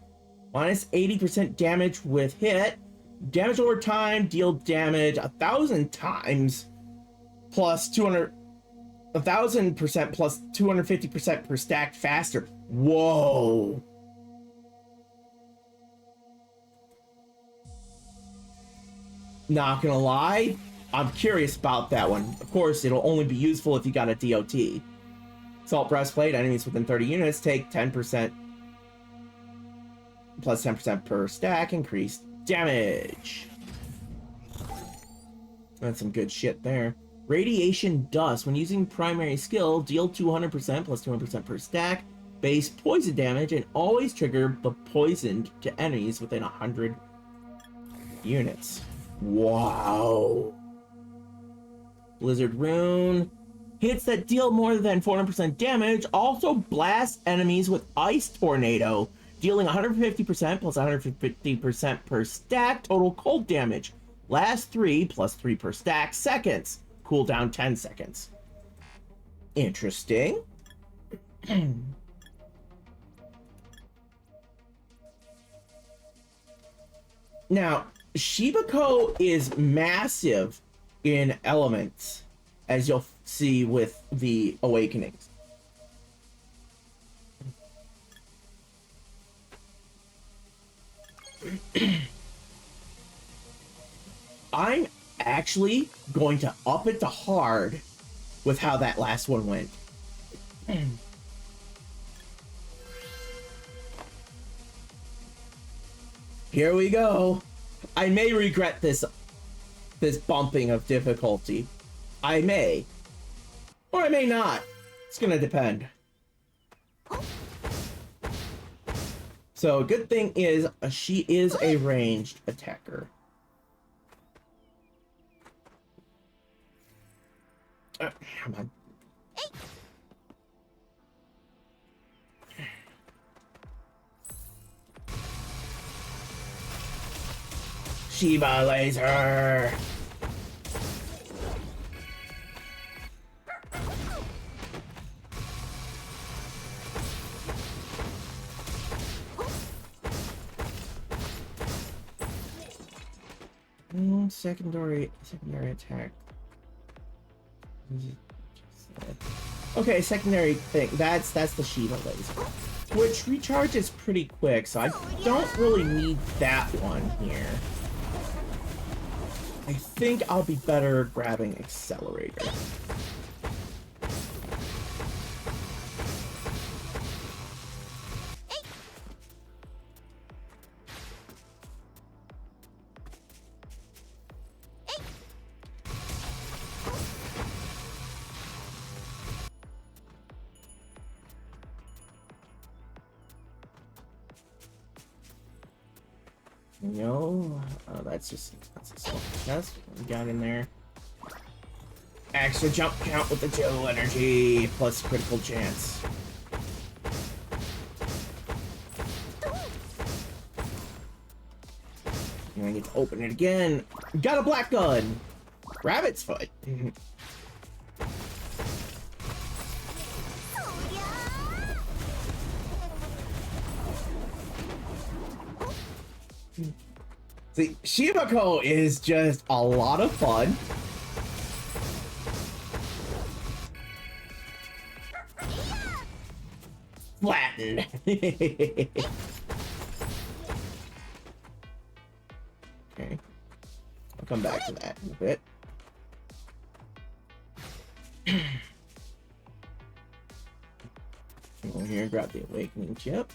Minus 80% damage with hit. Damage over time. Deal damage 1,000 times. Plus 200. 1,000% plus 250% per stack faster. Whoa. Not gonna lie, I'm curious about that one. Of course, it'll only be useful if you got a DOT. Assault Breastplate, enemies within 30 units take 10% plus 10% per stack increased damage. That's some good shit there. Radiation Dust. When using primary skill, deal 200% plus 200% per stack. Base poison damage and always trigger the poisoned to enemies within 100 units. Wow. Blizzard Rune. Hits that deal more than 400% damage also blast enemies with Ice Tornado, dealing 150% plus 150% per stack total cold damage. Last 3 plus 3 per stack seconds. Cooldown 10 seconds. Interesting. Now, Shibako is massive in elements, as you'll see with the Awakenings. I'm actually going to up it to hard with how that last one went. Here we go. I may regret this bumping of difficulty. I may. Or I may not. It's gonna depend. So, good thing is, she is a ranged attacker. Come on. SHIBA laser. Secondary attack. Okay, secondary thing. That's the SHIBA laser, which recharges pretty quick, so I don't really need that one here. I think I'll be better grabbing accelerator. No, that's a small test. We got in there. Extra jump count with the Joe energy plus critical chance. And I get to open it again. Got a black gun. Rabbit's foot. See, SHIBA is just a lot of fun. Flatten. Okay. I'll come back to that in a bit. Over here, grab the awakening chip.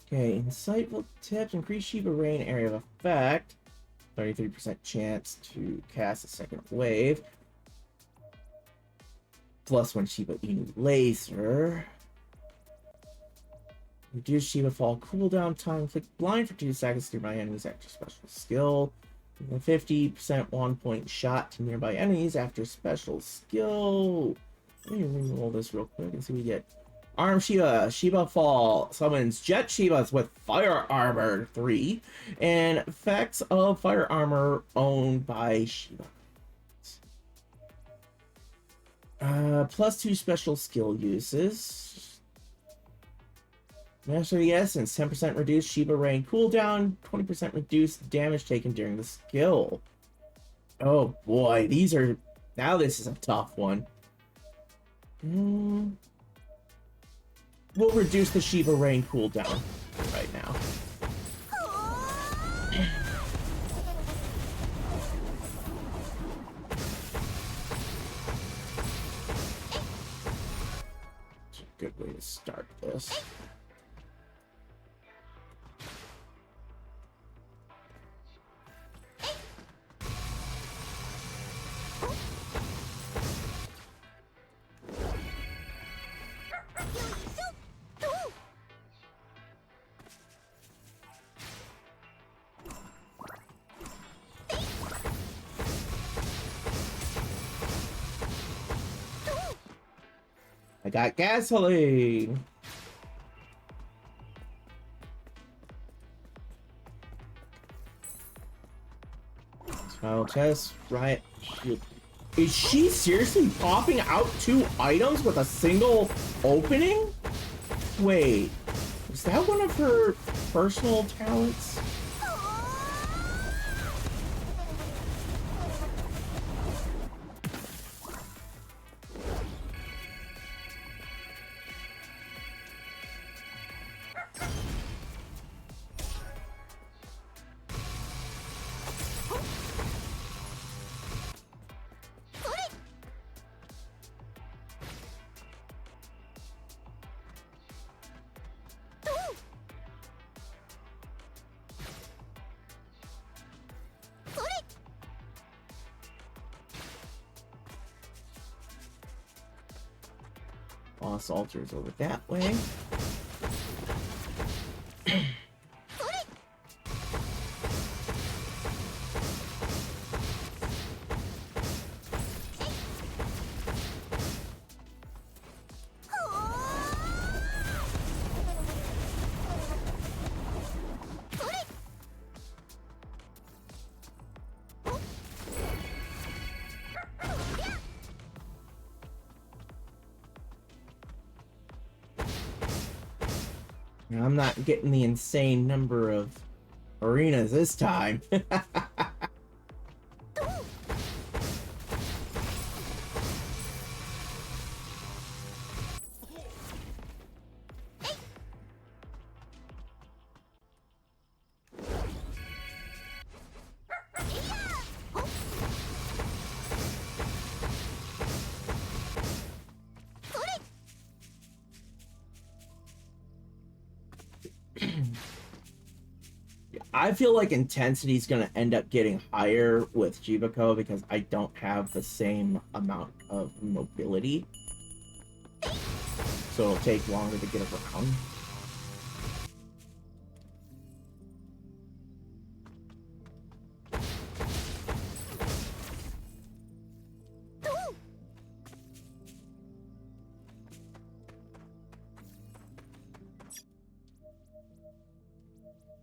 Okay, insightful tips. Increase SHIBA rain area of effect. 33% chance to cast a second wave. Plus one SHIBA INUS laser. Reduce SHIBA fall cooldown time. Inflict blind for 2 seconds to nearby enemies after special skill. 50% 1-point shot to nearby enemies after special skill. Let me roll this real quick and see what we get. Arm SHIBA. SHIBA fall summons Jet SHIBAs with Fire Armor 3 and effects of Fire Armor owned by SHIBA. Plus 2 special skill uses. Master the Essence. 10% reduced SHIBA rain cooldown. 20% reduced damage taken during the skill. Oh boy, these are... Now this is a tough one. We'll reduce the SHIBA rain cooldown right now. It's a good way to start this. I got gasoline. Final test, right? Is she seriously popping out 2 items with a single opening? Wait, is that one of her personal talents? Boss altars over that way. I'm not getting the insane number of arenas this time. I feel like intensity is going to end up getting higher with Jibako because I don't have the same amount of mobility. So it'll take longer to get around.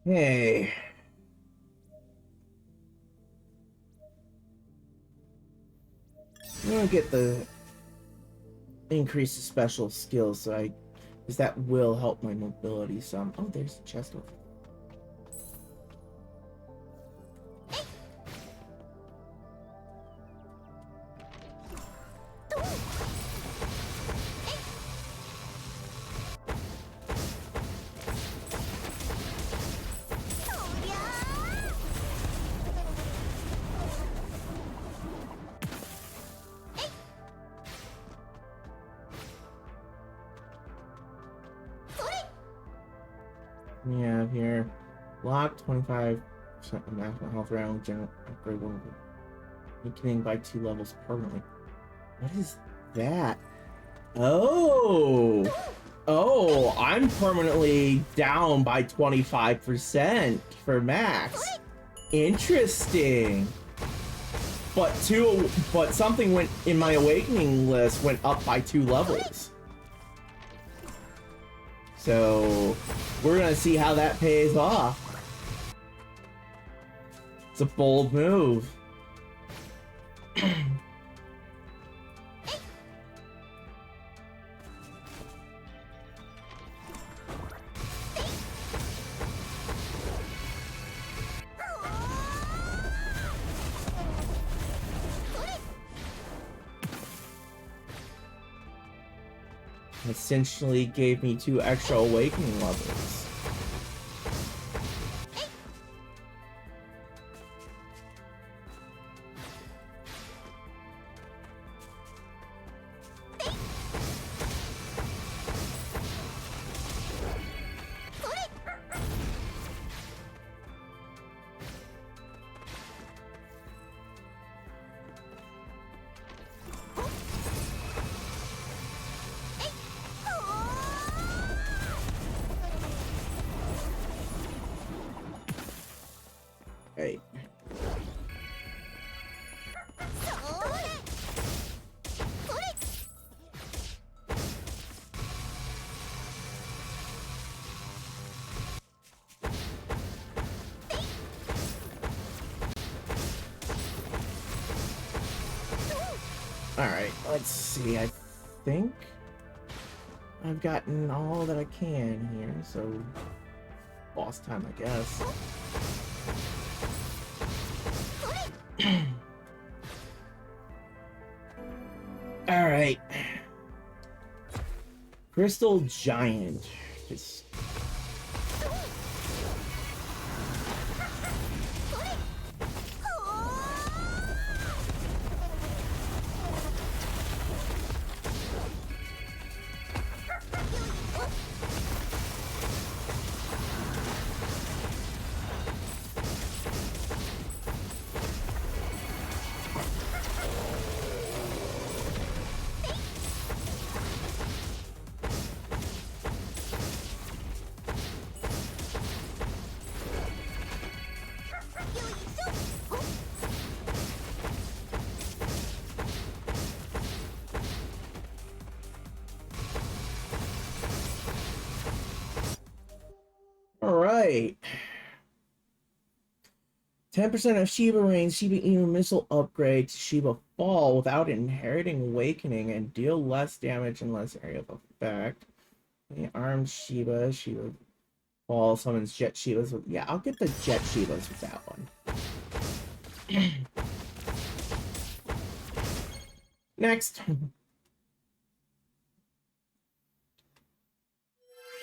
Hey. I'm gonna get the increase the special skills, so because that will help my mobility some. Oh, there's the chest over. We have here locked 25% of maximum health round general upgrade one weakening by 2 levels permanently. What is that? Oh, I'm permanently down by 25% for max. Interesting. But something went in my awakening list went up by 2 levels. So we're gonna see how that pays off. It's a bold move. Essentially gave me 2 extra awakening levels. Right. Alright, let's see. I think I've gotten all that I can here, so boss time, I guess. All right, Crystal Giant. Just all right. 10% of SHIBA range, SHIBA INUS missile upgrade to SHIBA fall without inheriting awakening and deal less damage in less area of effect. The armed SHIBA All summons Jet Shibas with... Yeah, I'll get the Jet Shibas with that one. Next.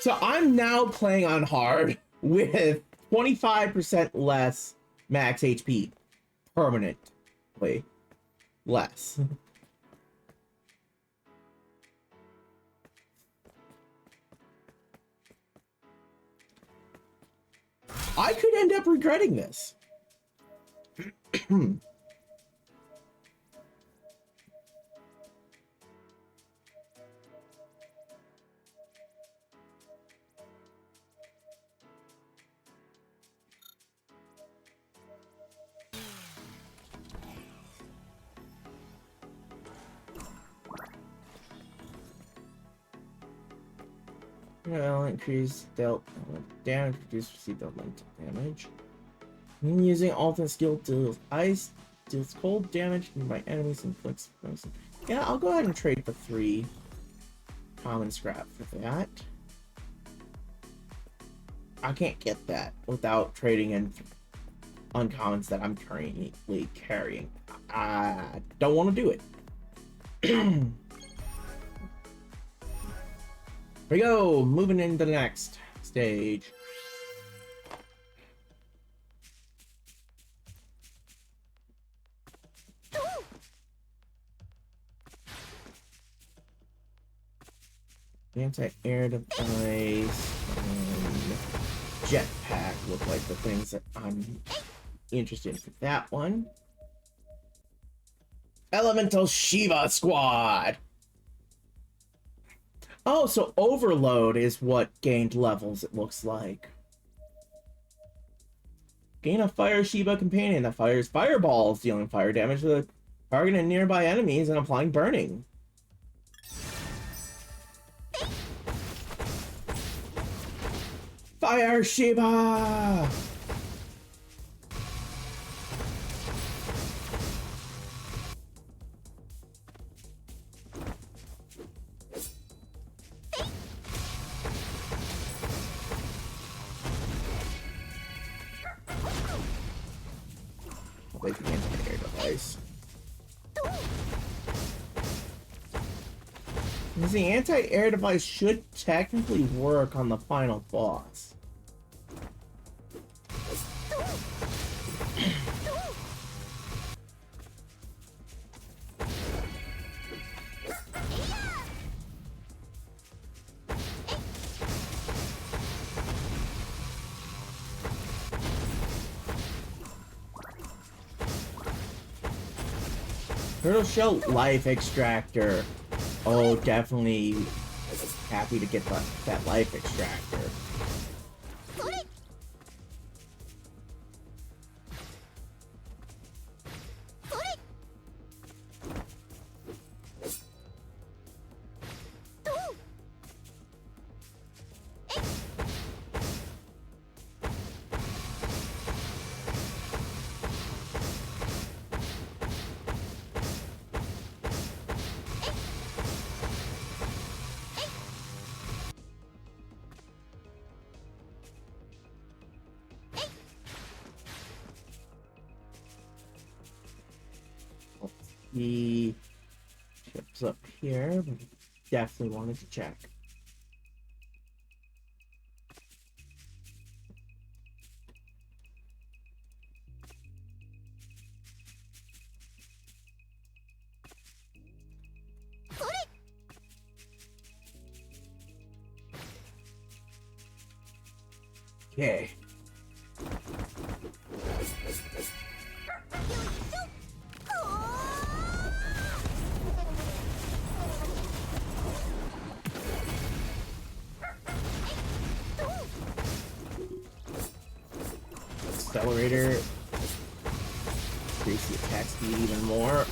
So I'm now playing on hard with 25% less max HP. Permanently less. I could end up regretting this. Well, increase dealt damage, reduce received mental damage. Using alternate skill deals ice, deals cold damage to my enemies, inflicts. Yeah, I'll go ahead and trade for 3 common scrap for that. I can't get that without trading in uncommons that I'm currently carrying. I don't want to do it. Here we go, moving into the next stage. Anti-air device and jetpack look like the things that I'm interested in for that one. Elemental SHIBA Squad! Oh, so Overload is what gained levels, it looks like. Gain a Fire SHIBA companion that fires fireballs, dealing fire damage to the target and nearby enemies and applying burning. Fire SHIBA! Like the anti-air device. Because the anti-air device should technically work on the final boss. Turtle Shell Life Extractor. Oh, definitely happy to get that Life Extractor. The chips up here, but definitely wanted to check. Okay. Accelerator. Increase the attack speed even more.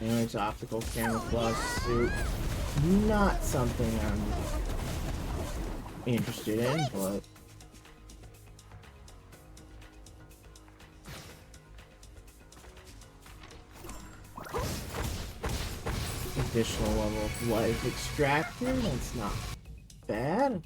It's optical camouflage suit. Not something I'm interested in, but additional level of life extractor, that's not bad.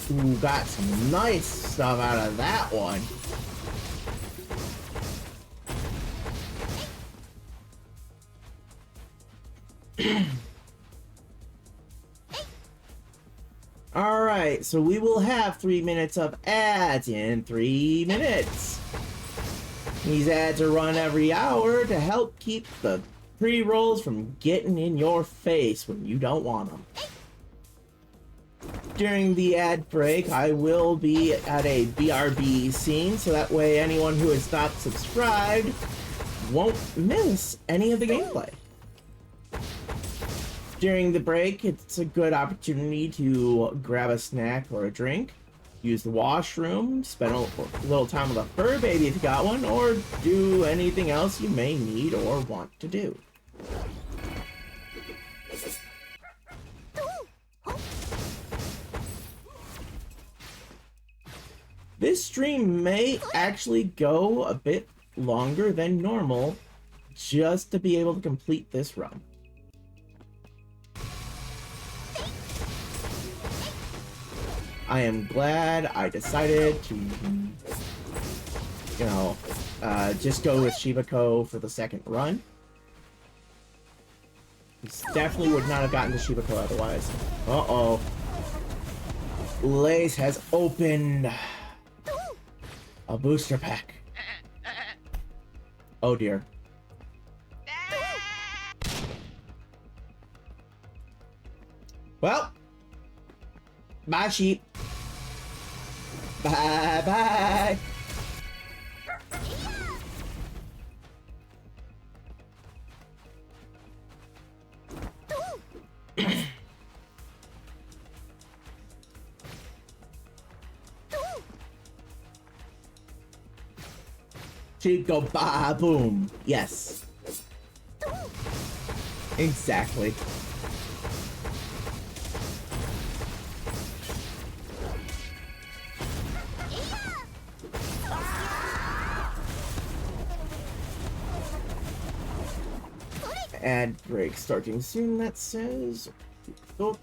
Ooh, got some nice stuff out of that one. Alright, so we will have 3 minutes of ads in 3 minutes. These ads are run every hour to help keep the pre-rolls from getting in your face when you don't want them. During the ad break, I will be at a BRB scene, so that way anyone who is not subscribed won't miss any of the gameplay. During the break, it's a good opportunity to grab a snack or a drink, use the washroom, spend a little time with a fur baby if you got one, or do anything else you may need or want to do. This stream may actually go a bit longer than normal just to be able to complete this run. I am glad I decided to, just go with SHIBA for the second run. This definitely would not have gotten to SHIBA otherwise. Uh-oh. Lace has opened a booster pack. Oh dear. Well, bye sheep. Bye bye. She'd go ba boom. Yes. Exactly. Ad break starting soon, that says. Look.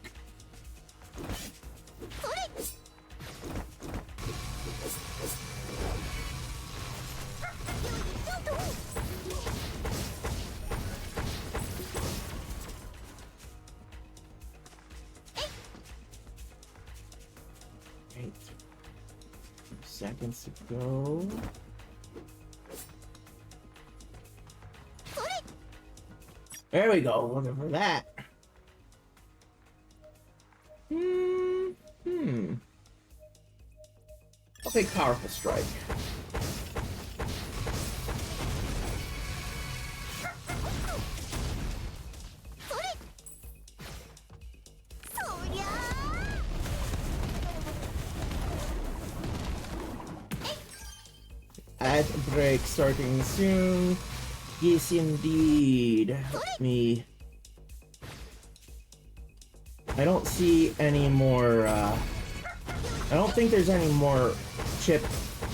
Seconds to go. There we go. Looking for that. I'll take Powerful Strike. Ad break starting soon. Yes, indeed. Let me I don't see any more, I don't think there's any more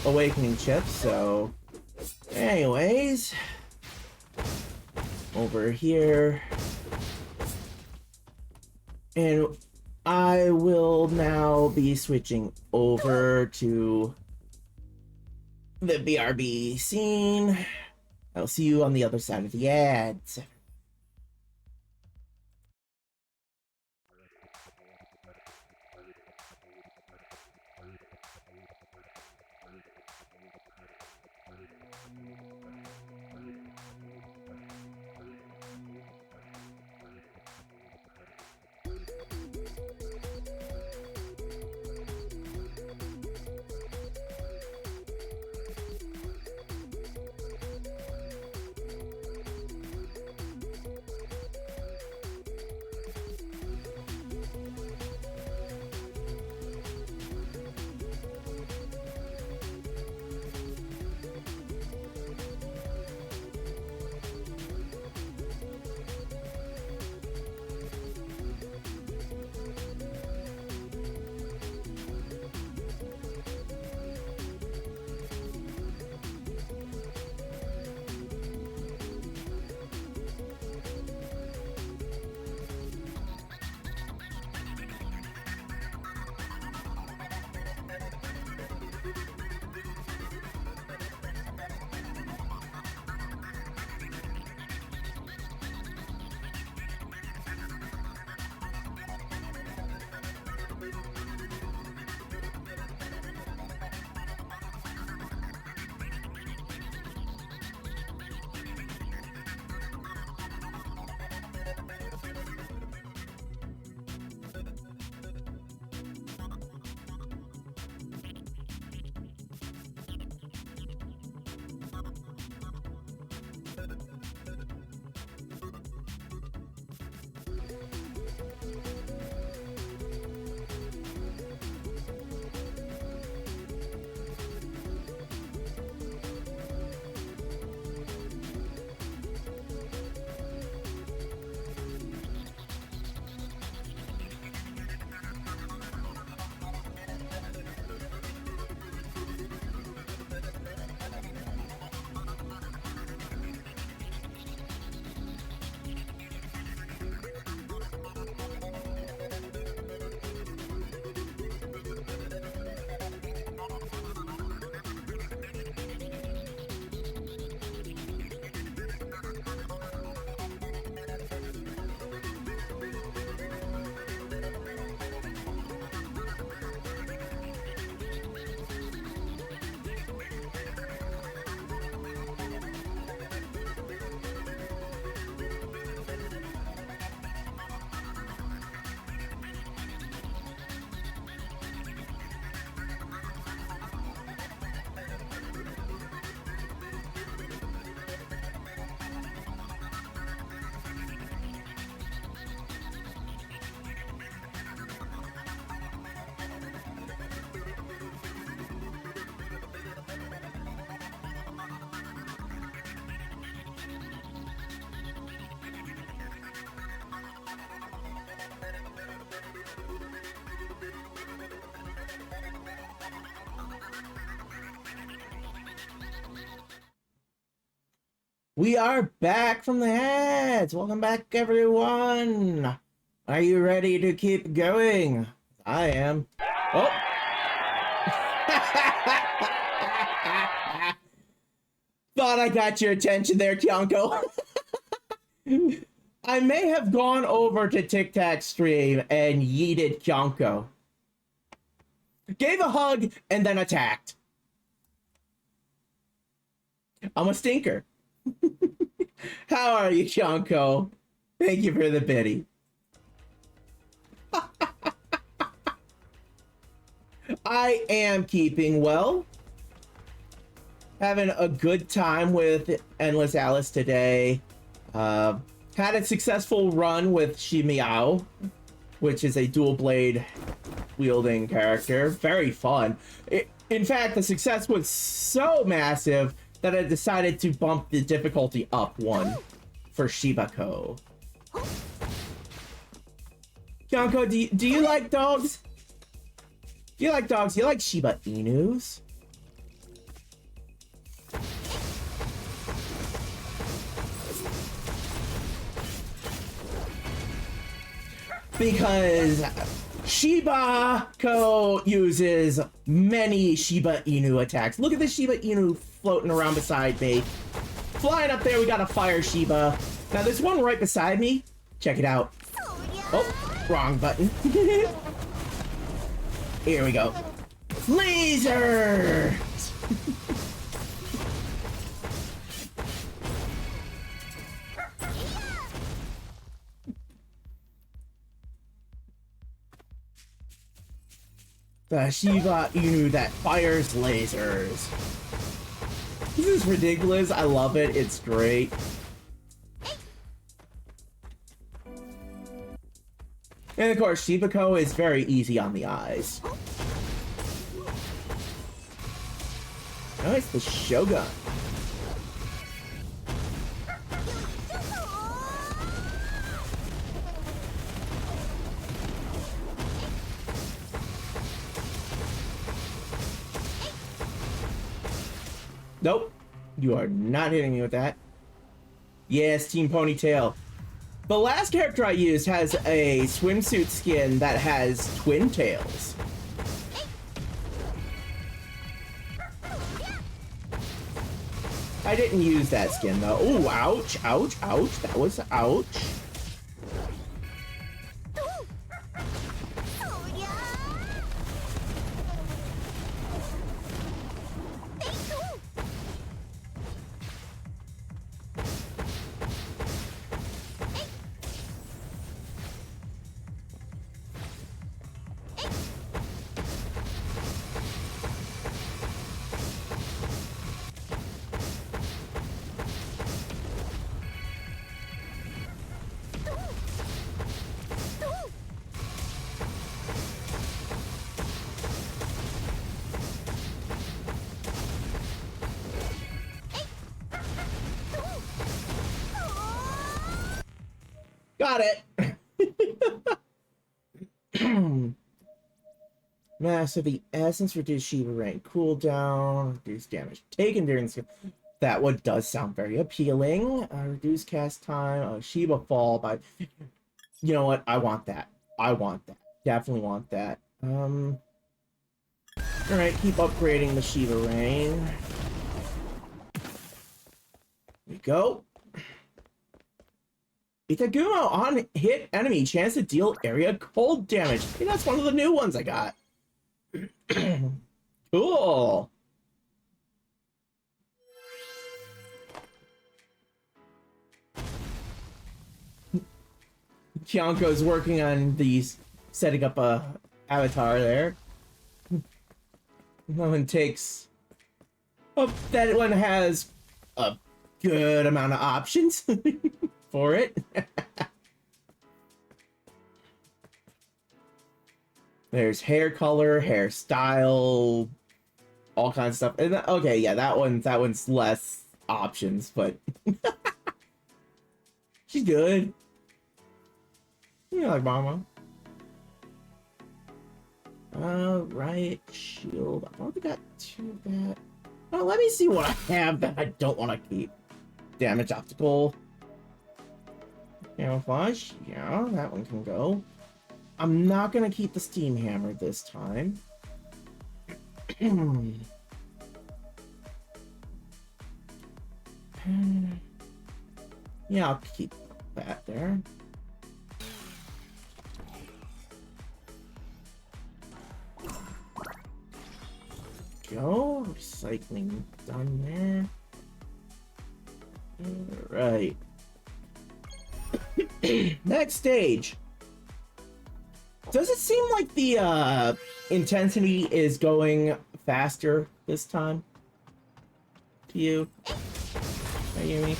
awakening chips, so... Anyways... Over here... And I will now be switching over to the BRB scene. I'll see you on the other side of the ads. We are back from the ads. Welcome back, everyone. Are you ready to keep going? I am. Oh. Thought I got your attention there, Kyonko. I may have gone over to Tic Tac stream and yeeted Kyonko. Gave a hug and then attacked. I'm a stinker. How are you, Kyonko? Thank you for the pity. I am keeping well. Having a good time with Endless Alice today. Had a successful run with Shimiao, which is a dual blade wielding character. Very fun. In fact, the success was so massive that I decided to bump the difficulty up one for Shibako. Yonko, do you like dogs? Do you like dogs? Do you like Shiba Inus? Because Shiba Ko uses many Shiba Inu attacks. Look at the Shiba Inu floating around beside me. Flying up there, we got a fire Shiba. Now there's one right beside me. Check it out. Oh, wrong button. Here we go. Laser! The Shiba Inu that fires lasers. This is ridiculous. I love it. It's great. And of course, Shiba-ko is very easy on the eyes. Oh, it's the Shogun. Nope. You are not hitting me with that. Yes, Team Ponytail. The last character I used has a swimsuit skin that has twin tails. I didn't use that skin though. Oh, ouch, ouch, ouch. That was ouch. Got it. Master the essence, reduce Shiba rank cooldown, reduce damage taken during the skill. That one does sound very appealing. Reduce cast time, Shiba fall by. You know what? I want that. I want that. Definitely want that. All right, keep upgrading the Shiba rain. There we go. Itagumo on hit enemy, chance to deal area cold damage. Hey, that's one of the new ones I got. Cool. Kyonko's working on these, setting up a avatar there. That one takes. Oh, that one has a good amount of options. For it. There's hair color, hairstyle, all kinds of stuff. And okay, yeah, that one's less options, but she's good. You like Mama. Right, shield. I've already got two of that. Oh, let me see what I have that I don't want to keep. Damage optical. Camouflage, yeah, that one can go. I'm not gonna keep the steam hammer this time. Yeah, I'll keep that there. Go, recycling done there. All right. Next stage. Does it seem like the intensity is going faster this time? To you? Ayumi?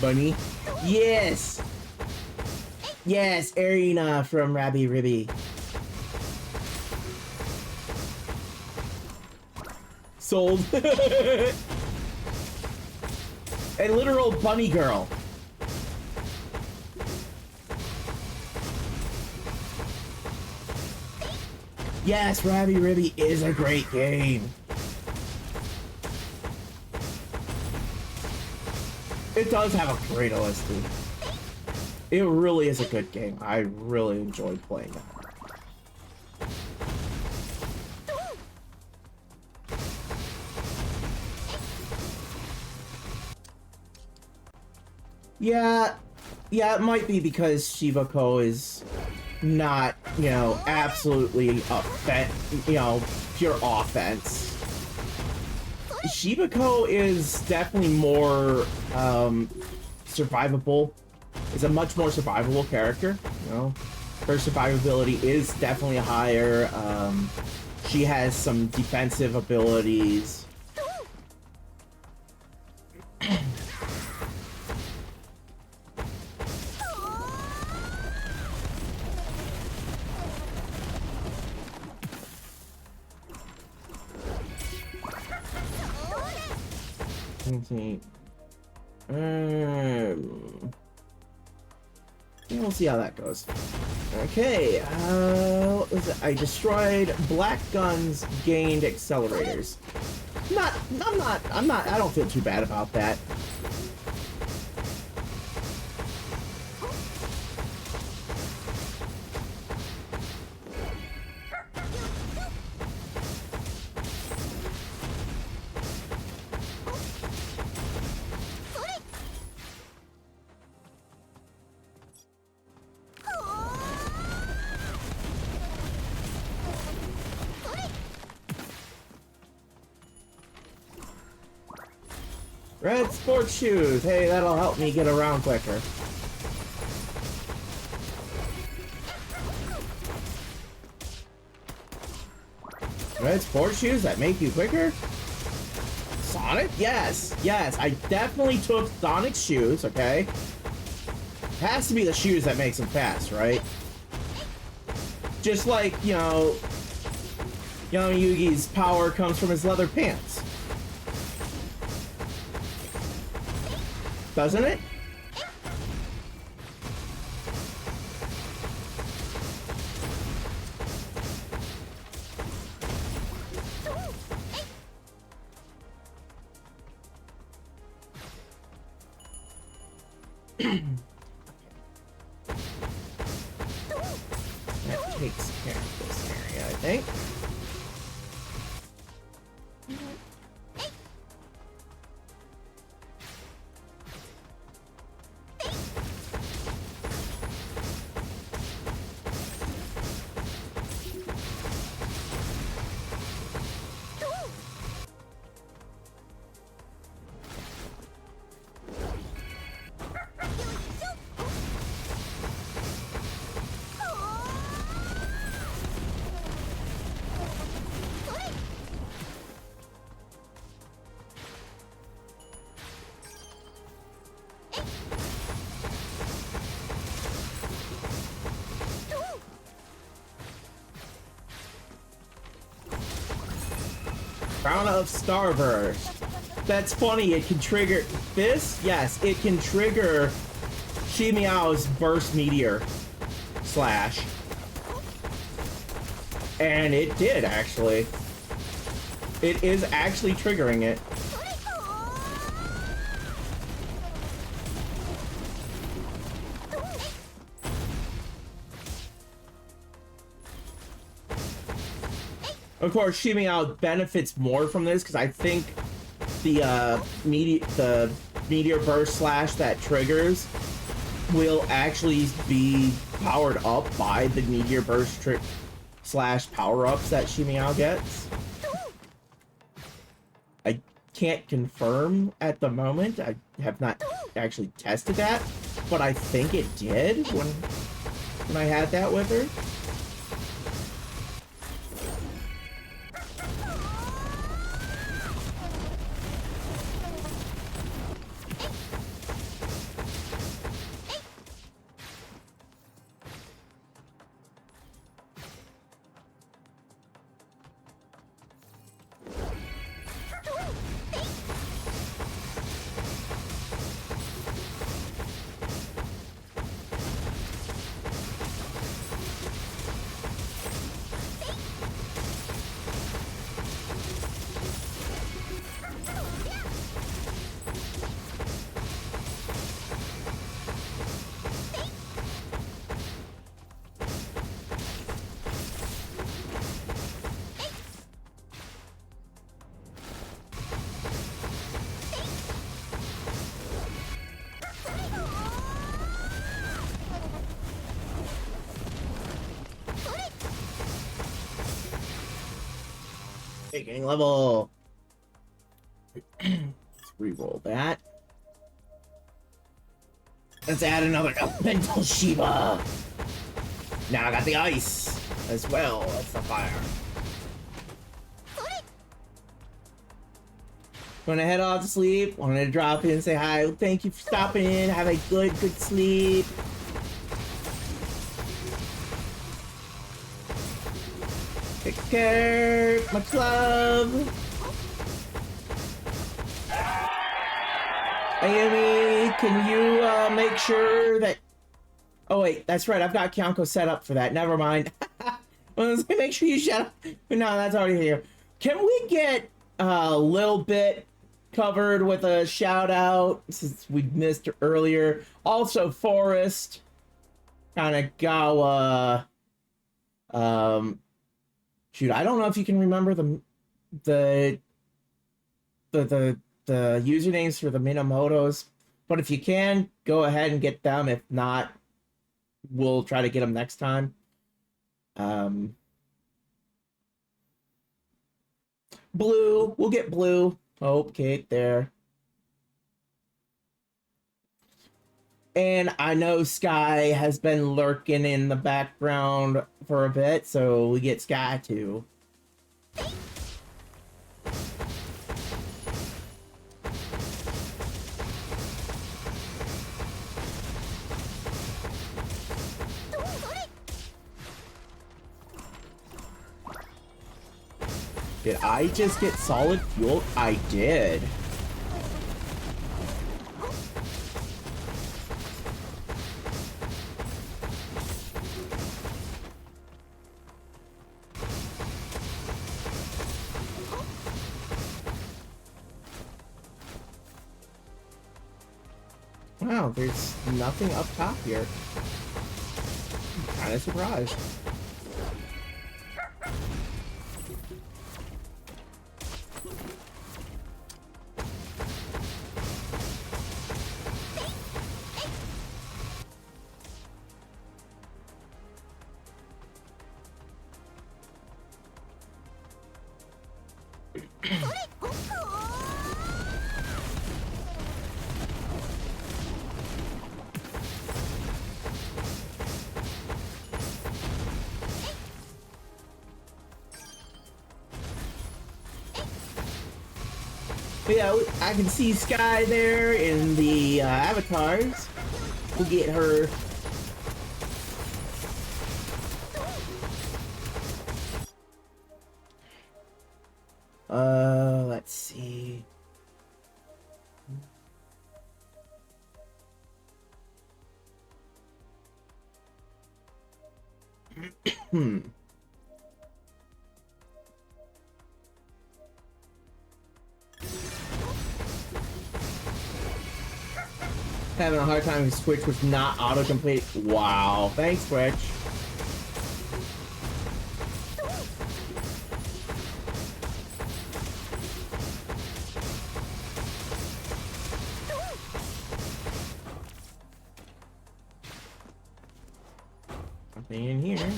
Bunny. Yes! Yes, Arena from Rabby Ribby. Sold. A literal bunny girl. Yes, Rabby Ribby is a great game. It does have a great OST. It really is a good game. I really enjoyed playing it. Yeah, it might be because SHIBA Co is not, you know, absolutely pure offense. SHIBA Co is definitely more survivable. Is a much more survivable character. You know, her survivability is definitely higher. She has some defensive abilities. We'll see how that goes. Okay, what was it? I destroyed black guns, gained accelerators. I don't feel too bad about that. Red sports shoes. Hey, that'll help me get around quicker. Red sports shoes that make you quicker? Sonic? Yes. I definitely took Sonic's shoes, okay? Has to be the shoes that makes him fast, right? Just like, Young Yugi's power comes from his leather pants. Doesn't it? That takes care of this area, I think. Crown of Starburst. That's funny, it can trigger this? Yes, it can trigger Shimiao's Burst Meteor Slash. And it did, actually. It is actually triggering it. Of course, Shimiao benefits more from this because I think the meteor burst slash that triggers will actually be powered up by the meteor burst slash power-ups that Shimiao gets. I can't confirm at the moment. I have not actually tested that, but I think it did when I had that with her. Taking level. Let's reroll that. Let's add another elemental SHIBA. Now I got the ice as well as the fire. Gonna head off to sleep. Wanted to drop in and say hi. Thank you for stopping in. Have a good sleep. Take care, much love. Amy, can you make sure that... Oh wait, that's right. I've got Kyonko set up for that. Never mind. Well, make sure you shut up. No, that's already here. Can we get a little bit covered with a shout out since we missed earlier? Also, Forest, Kanagawa. Shoot, I don't know if you can remember the usernames for the Minamotos, but if you can, go ahead and get them. If not, we'll try to get them next time. Blue, we'll get Blue. Okay, there. And I know Sky has been lurking in the background for a bit, so we get Sky too. Did I just get solid fuel? I did. Wow, there's nothing up top here. I'm kind of surprised. But yeah, I can see Sky there in the avatars. We'll get her. Let's see. Having a hard time with Switch was not autocomplete. Wow. Thanks, Switch. Nothing in here.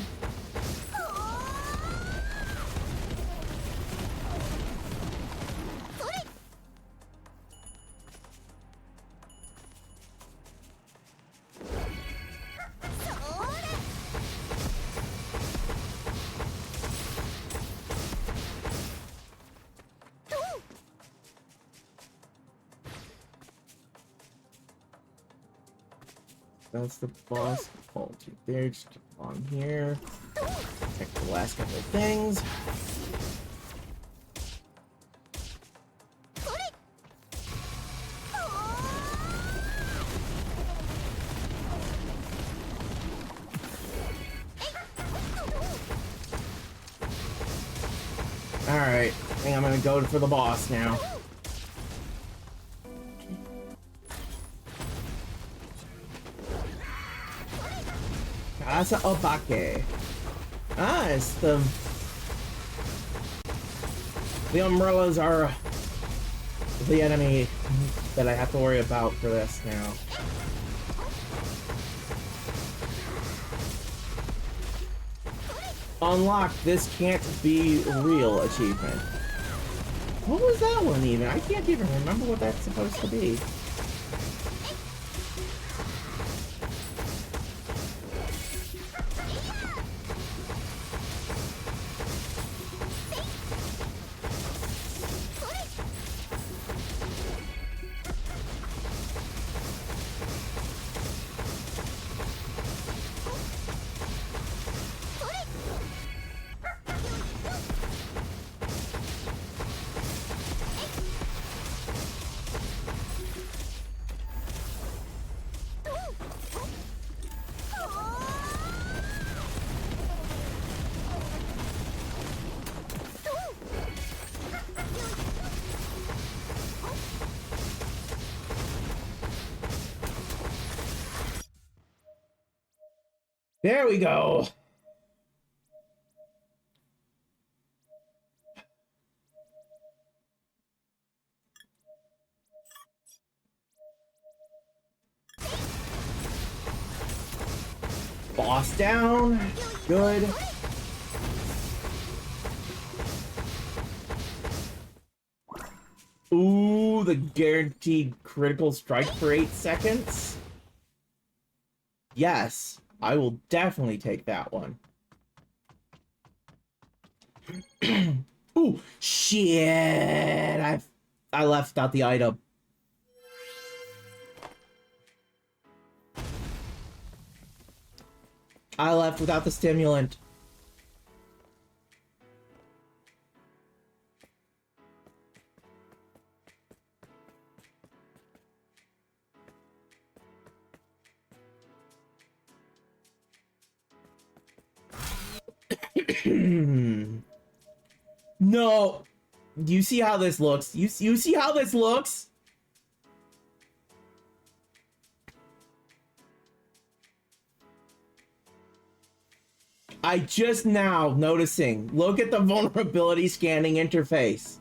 That's the boss. Hold you there, just keep on here. Check the last couple of things. Alright, I think I'm gonna go for the boss now. Asa Obake. Ah, it's the umbrellas are the enemy that I have to worry about for this now. Unlock this can't be real achievement. What was that one even? I can't even remember what that's supposed to be. There we go. Boss down. Good. Ooh, the guaranteed critical strike for 8 seconds. Yes, I will definitely take that one. Ooh, shit! I left out the item. I left without the stimulant. No. Do you see how this looks? You see how this looks? I just now noticing. Look at the vulnerability scanning interface.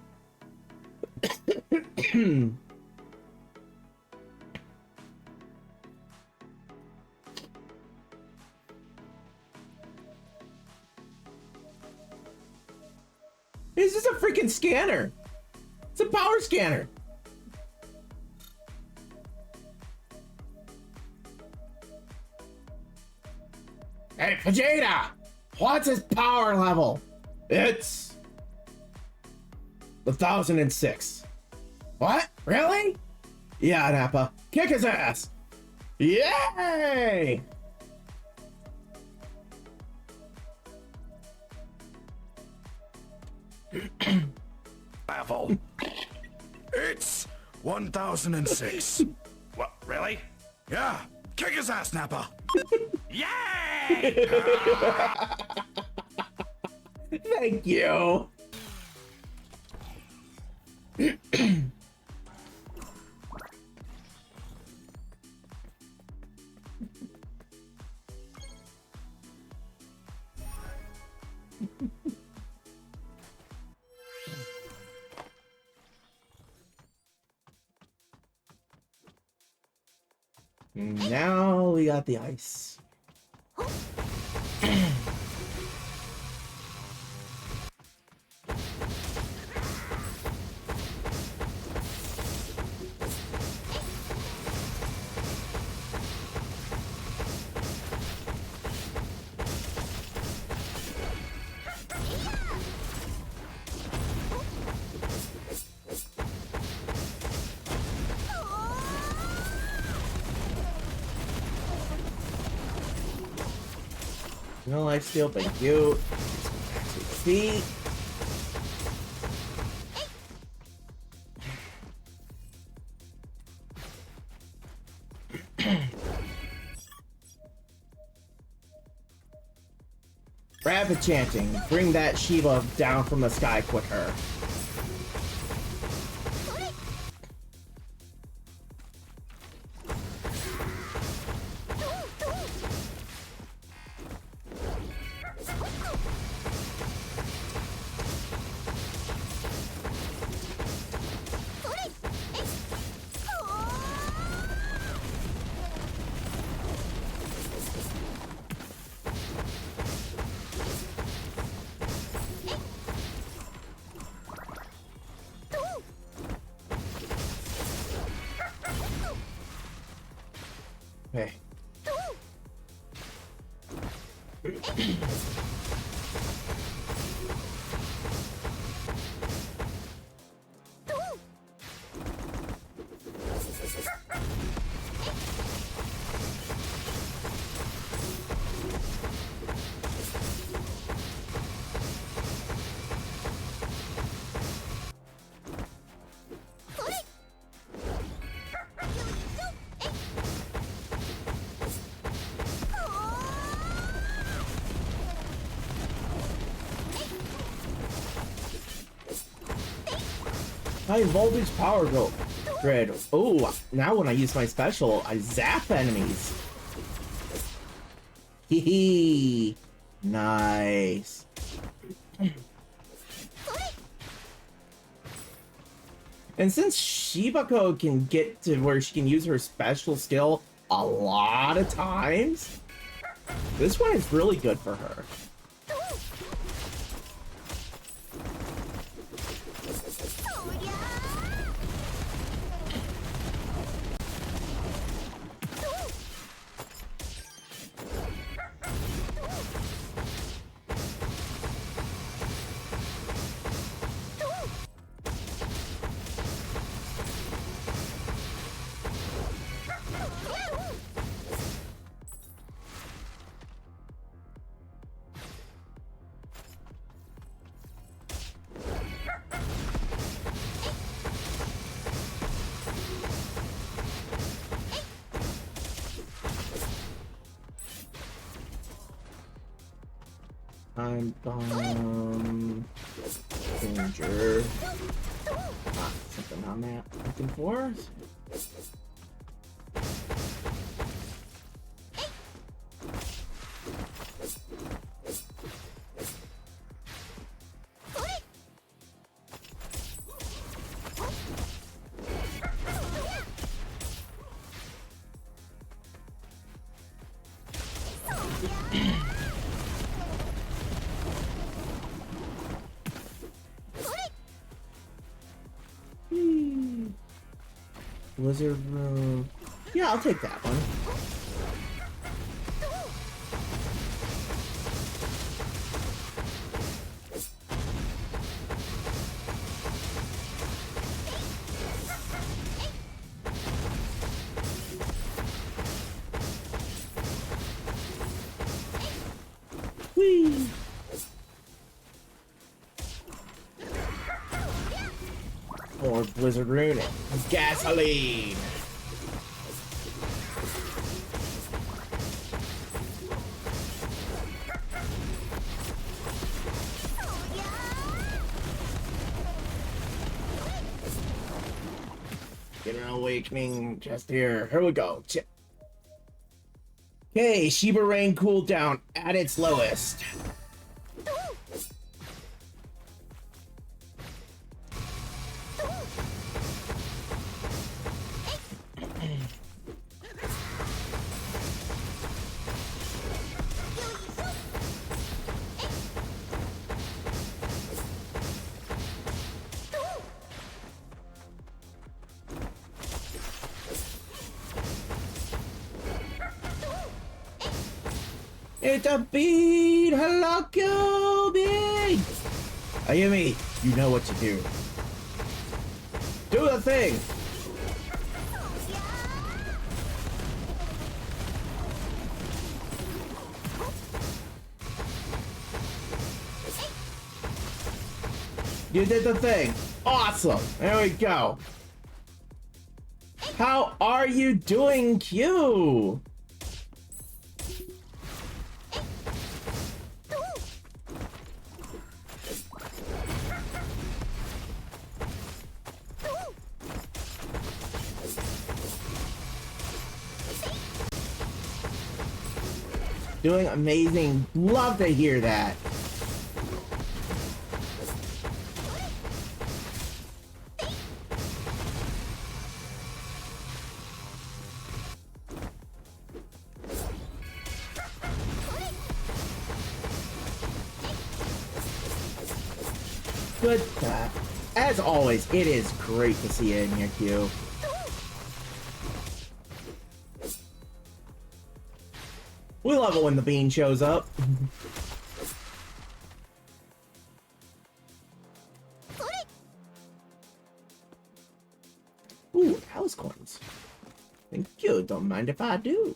It's just a freaking scanner. It's a power scanner. Hey, Vegeta! What's his power level? It's 1006. What? Really? Yeah, Nappa. Kick his ass. Yay! Level. It's 1006. What, really? Yeah. Kick his ass, Nappa. Yay! Thank you. Now we got the ice. No life steal, thank you. Feet. Rapid chanting. Bring that SHIBA down from the sky quicker. Okay. High voltage power grid. Oh, now when I use my special, I zap enemies. Hee hee. Nice. And since Shibako can get to where she can use her special skill a lot of times, this one is really good for her. Time bomb. Danger. Ah, something on that. Looking for. Blizzard Road. Yeah, I'll take that one. Whee! More Blizzard Rune. Gasoline! Get an awakening just here. Here we go. Okay, SHIBA Rain cooldown at its lowest. It's a beat! Hello, Kobe! Ayumi, you know what to do. Do the thing! You did the thing! Awesome! There we go! How are you doing, Q? Doing amazing. Love to hear that. Good stuff. As always, it is great to see you in here, Q. We love it when the bean shows up. Ooh, house coins. Thank you. Don't mind if I do.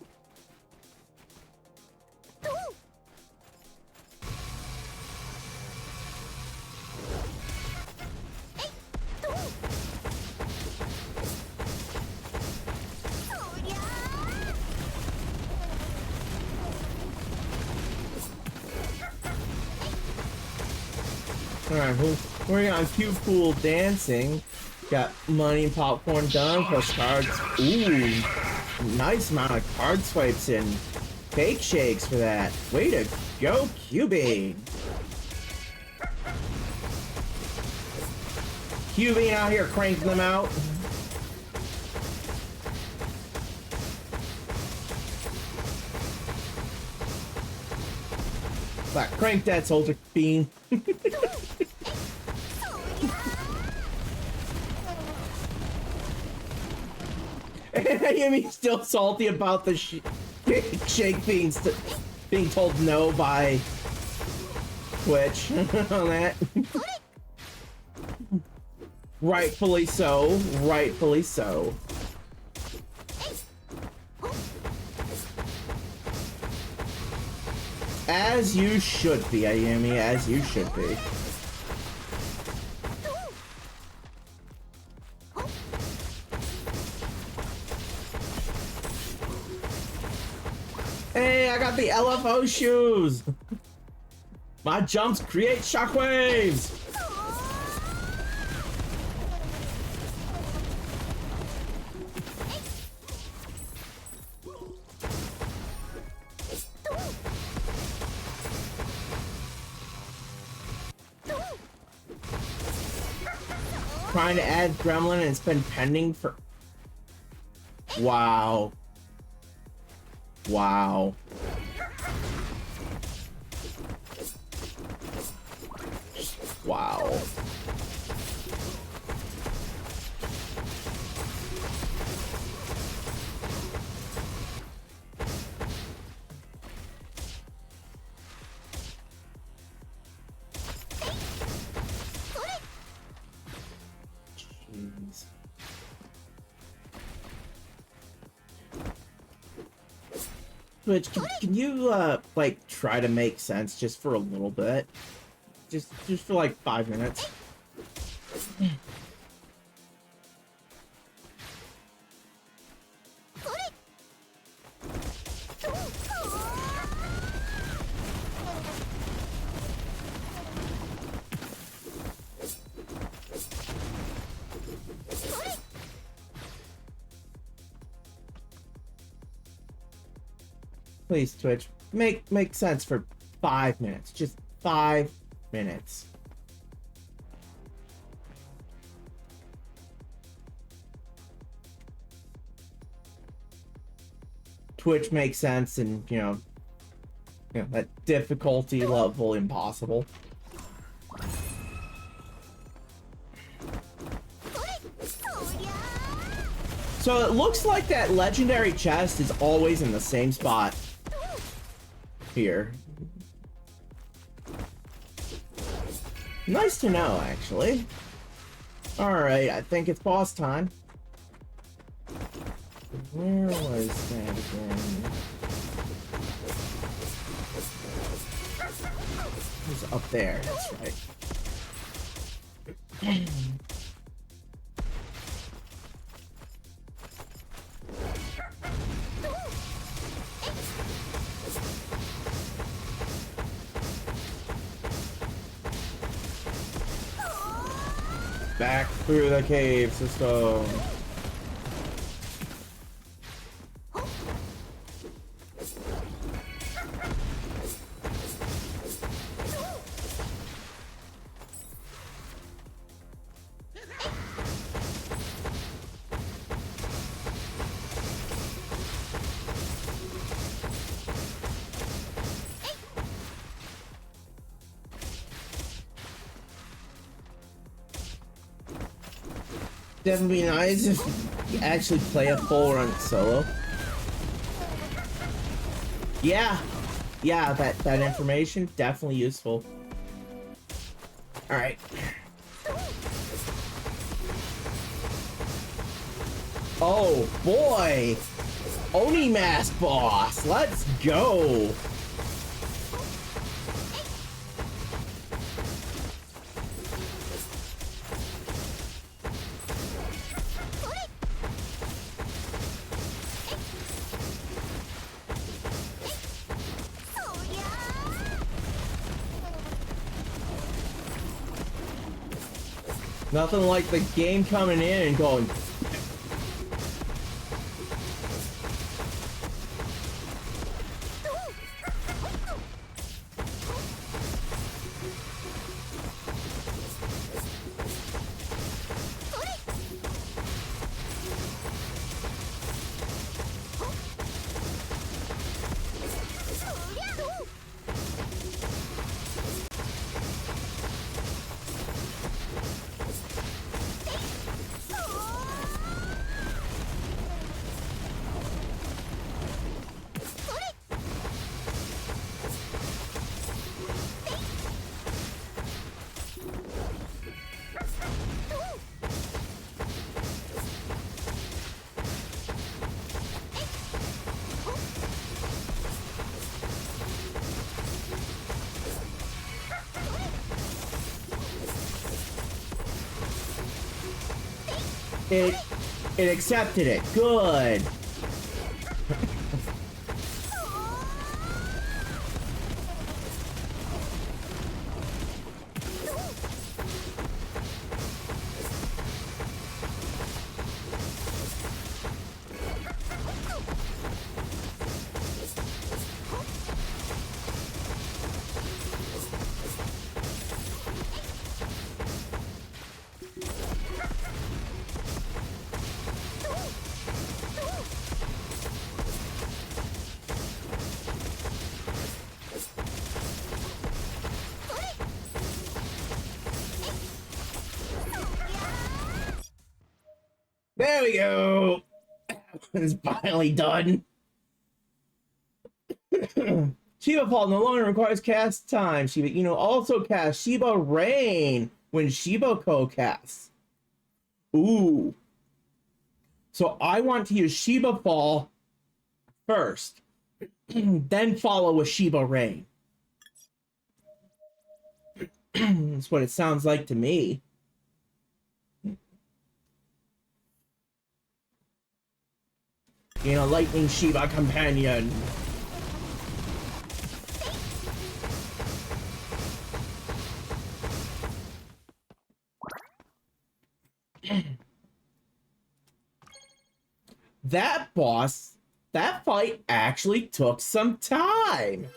Alright, we're on Cube Pool dancing. Got money and popcorn done, plus cards. Ooh, nice amount of card swipes and cake shakes for that. Way to go, Cubing. Cubing out here cranking them out. Like, crank that soldier bean. Amy's still salty about the shake being told no by Twitch on that. Rightfully so. Rightfully so. As you should be, Ayumi, as you should be. Hey, I got the LFO shoes! My jumps create shockwaves! Trying to add Gremlin and it's been pending for... Wow. Wow. Wow. Jeez. Twitch, can you like try to make sense just for a little bit? Just for like 5 minutes. Please, Twitch, make sense for 5 minutes. Just 5 minutes. Twitch makes sense, and you know that difficulty level impossible. So it looks like that legendary chest is always in the same spot here. Nice to know, actually. Alright, I think it's boss time. Where was that again? It was up there, that's right. Back through the cave system. Definitely be nice if you actually play a full run solo. Yeah. Yeah, that information, definitely useful. Alright. Oh, boy! Oni Mask boss! Let's go! Nothing like the game coming in and going... It accepted it. Good. There we go. It's finally done. Shiba Paul no longer requires cast time. Shiba Inu also casts Shiba Rain when Shiba co-casts. Ooh. So I want to use Shiba Fall first, then follow with Shiba Rain. That's what it sounds like to me. You know, Lightning Shiba Companion. That boss, that fight actually took some time.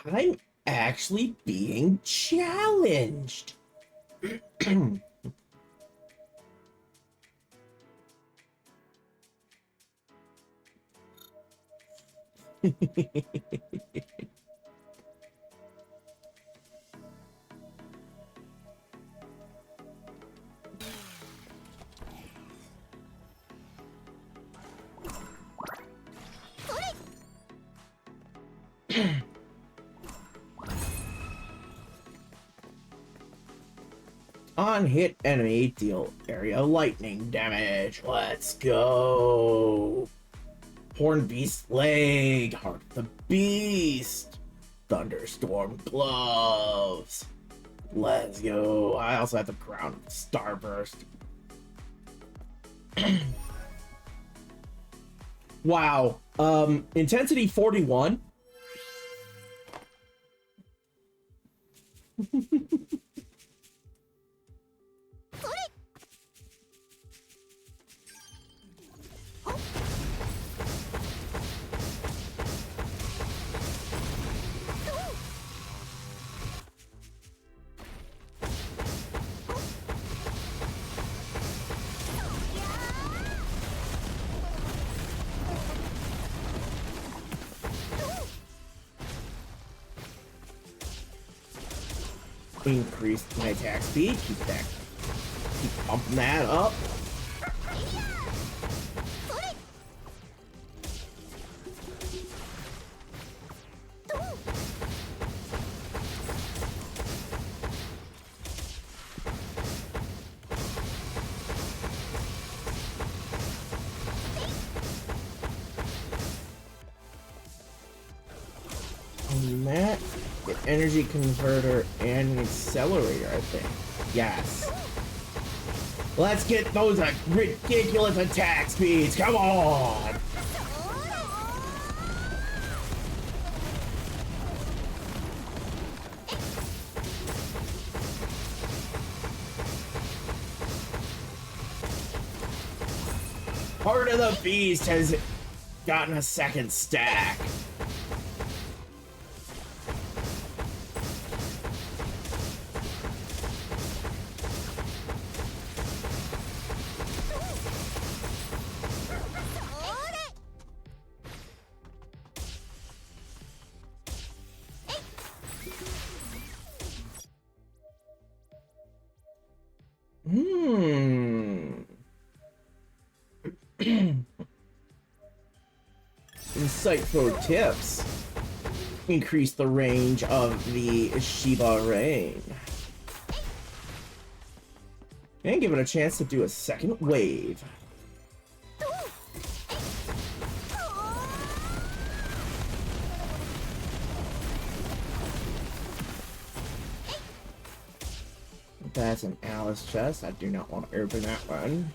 I'm actually being challenged. On hit enemy, deal area lightning damage. Let's go. Horn Beast Leg, Heart of the Beast, Thunderstorm Gloves. Let's go. I also have the Crown of Starburst. Wow. Intensity 41. Increase my attack speed. Keep pumping that up. And that, get energy converter and an accelerator, I think. Yes. Let's get those ridiculous attack speeds. Come on. Heart of the Beast has gotten a second stack. Insightful tips. Increase the range of the SHIBA ring. And give it a chance to do a second wave. That's an Alice chest. I do not want to open that one.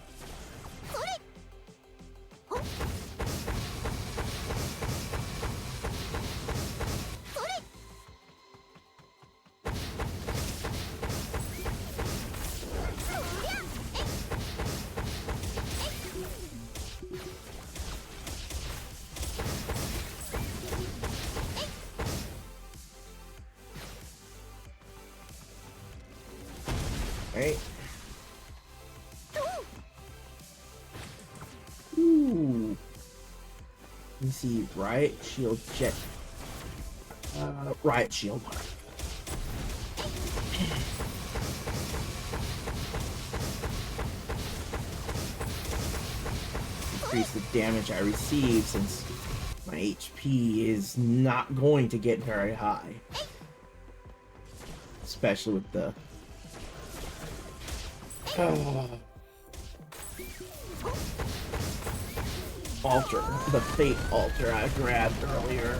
Right. Ooh. Let me see. Riot shield jet. Riot shield. Increase the damage I receive since my HP is not going to get very high. Especially with the altar, the fate altar I grabbed earlier.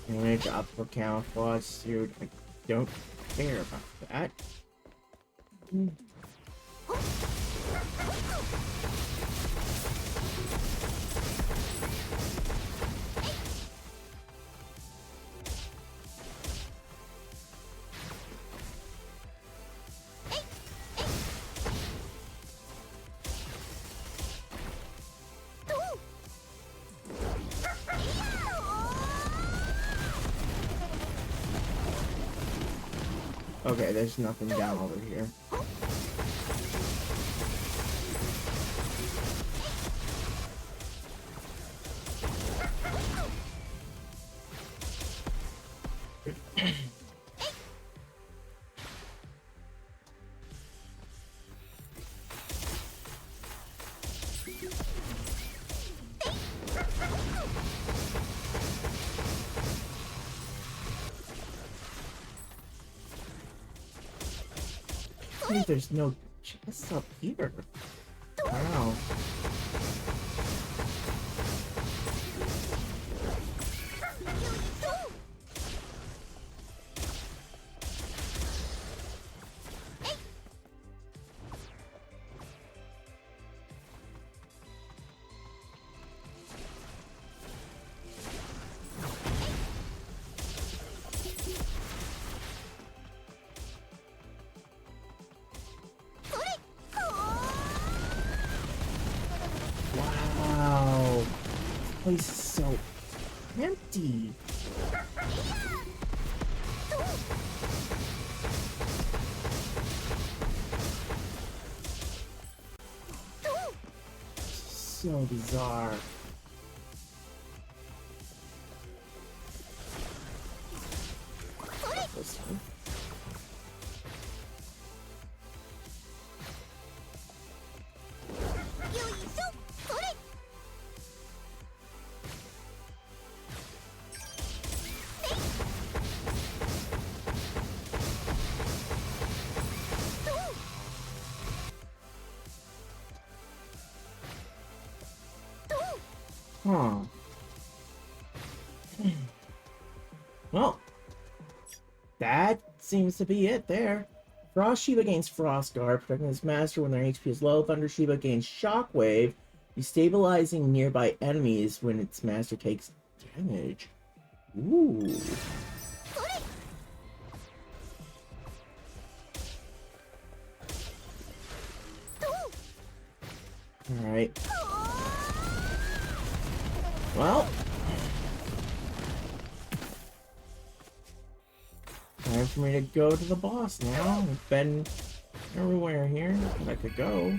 Damage up for camouflage suit. I don't care about that. Okay, there's nothing down over here. believe there's no chests up here. Wow. Wow. This place is so empty. So bizarre. This one. Huh. Well, that seems to be it there. Frost Shiba gains Frost Guard, protecting his master when their HP is low. Thunder Shiba gains Shockwave, destabilizing nearby enemies when its master takes damage. Ooh. Alright. Well. Time for me to go to the boss now. I've been everywhere here that I could go.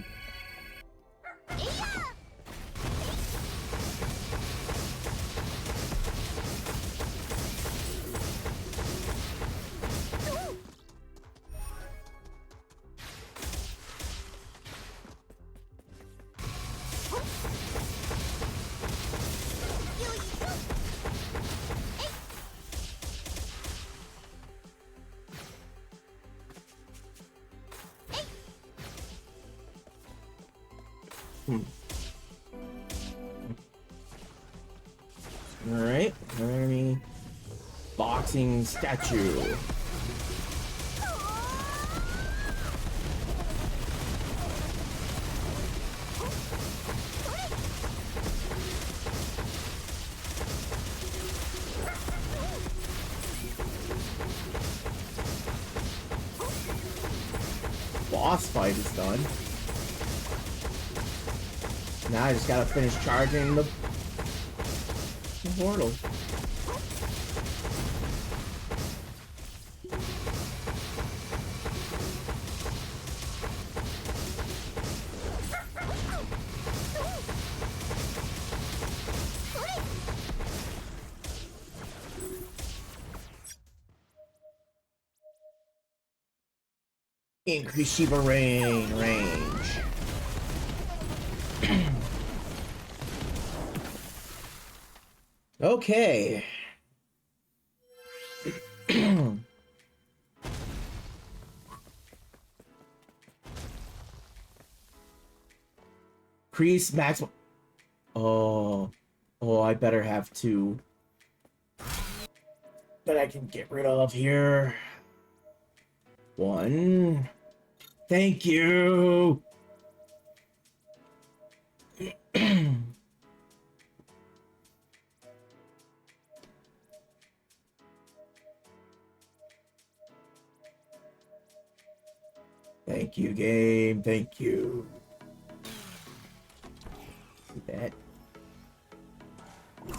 Alright, enemy boxing statue. Boss fight is done. Now I just gotta finish charging the portal. Increase Shiba range. Okay. Increase maximum. Oh, I better have two that I can get rid of here. One. Thank you. Thank you, game. Thank you.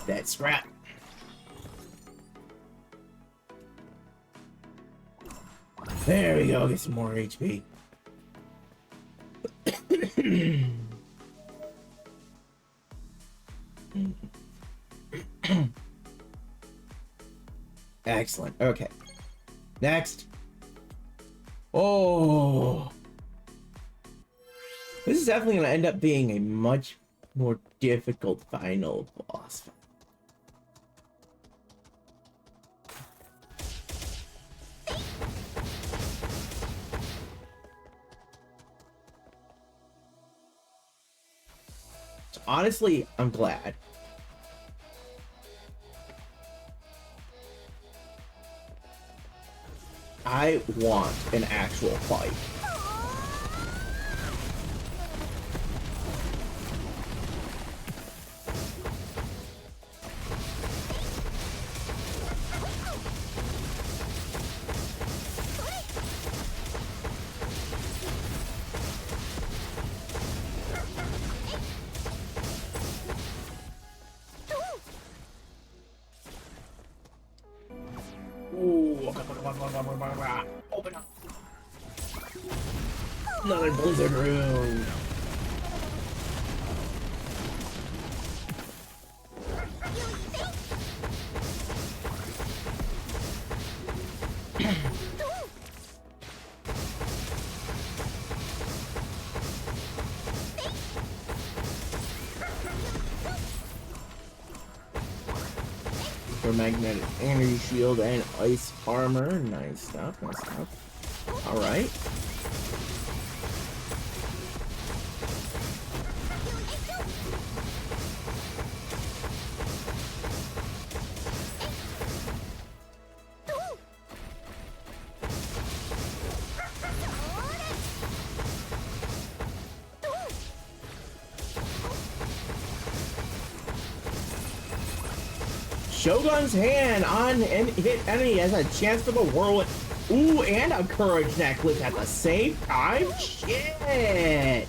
That scrap. There we go. Get some more HP. Excellent. Okay. Next. Oh. This is definitely going to end up being a much more difficult final boss fight. Honestly, I'm glad. I want an actual fight. Open up. Another blizzard rune. For magnetic energy shield and ice armor. Nice stuff, nice stuff. Alright. Shogun's hand on and hit enemy has a chance for the whirlwind. Ooh, and a courage necklace at the same time? Shit!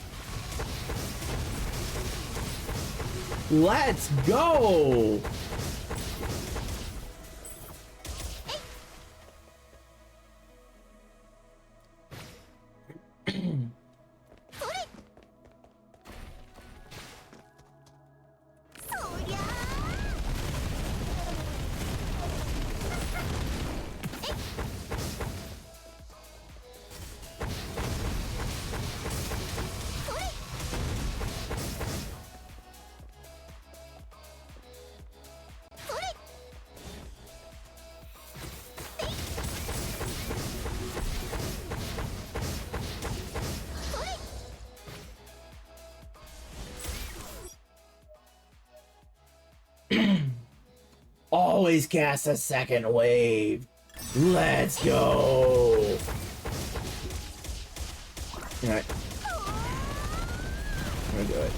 Let's go! Always cast a second wave. Let's go. Alright. I'm gonna do it.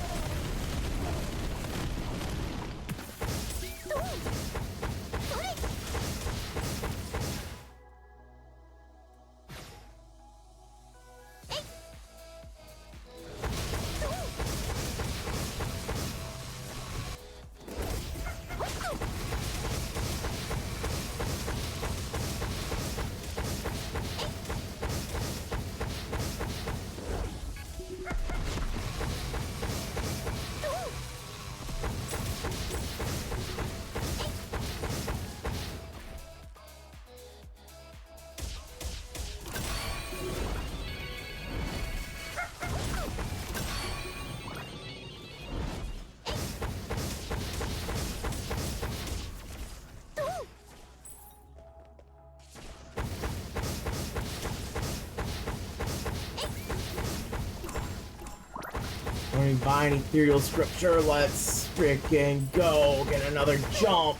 Divine ethereal scripture, let's freaking go get another jump.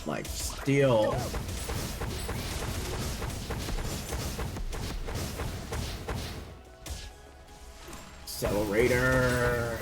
Life steal. Accelerator.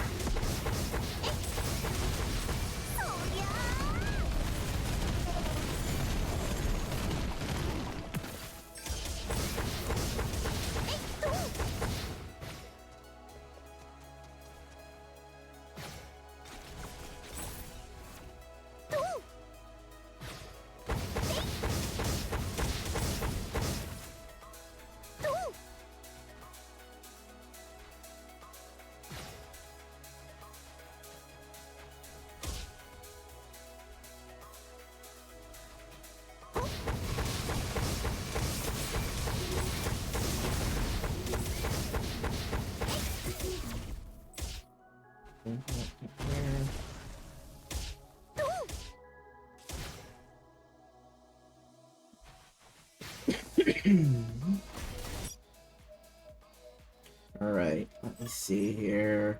Alright, let me see here.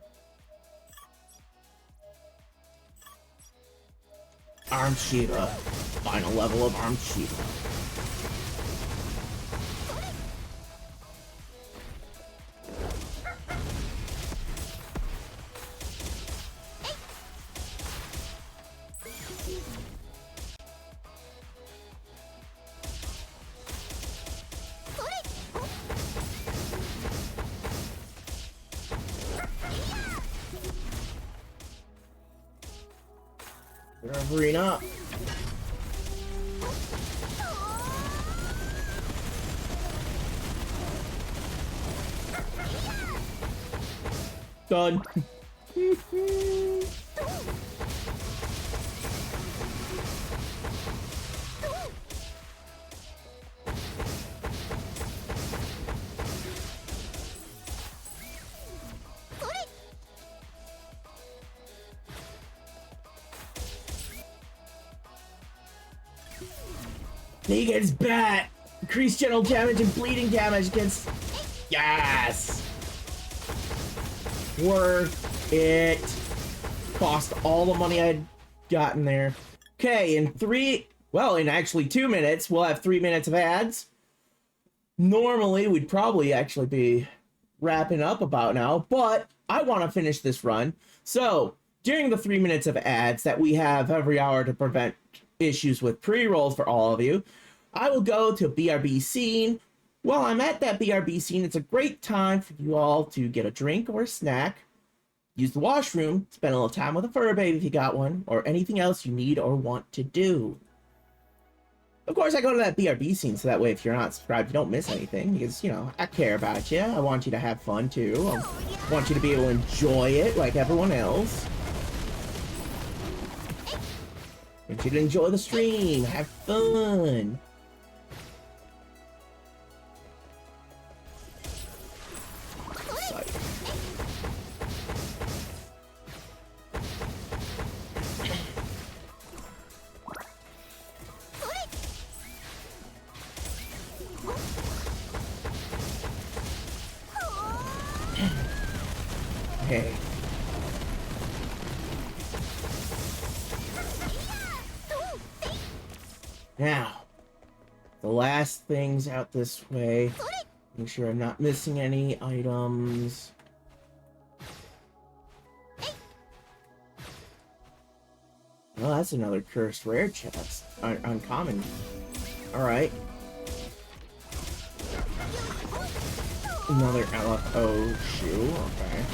Armed SHIBA. Final level of Armed SHIBA. Arena. Done. He gets bat. Increased general damage and bleeding damage against. Yes. Worth it. Cost all the money I'd gotten there. Okay, in actually 2 minutes, we'll have 3 minutes of ads. Normally, we'd probably actually be wrapping up about now, but I want to finish this run. So, during the 3 minutes of ads that we have every hour to prevent issues with pre-rolls for all of you, I will go to BRB scene. While I'm at that BRB scene, it's a great time for you all to get a drink or a snack, use the washroom, spend a little time with a fur baby if you got one, or anything else you need or want to do. Of course, I go to that BRB scene so that way if you're not subscribed, you don't miss anything, because, you know, I care about you. I want you to have fun, too. I want you to be able to enjoy it like everyone else. I want you to enjoy the stream, have fun. Okay. Now, the last things out this way. Make sure I'm not missing any items. Well, that's another cursed rare chest. Uncommon. Alright. Another LFO shoe. Okay.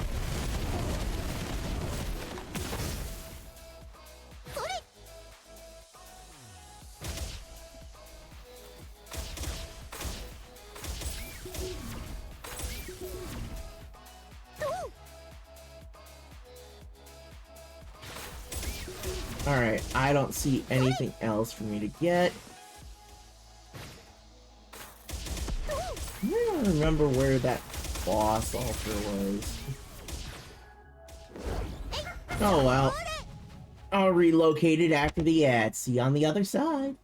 Alright, I don't see anything else for me to get. I don't remember where that boss altar was. Oh well. I'll relocate it after the ad. See you on the other side.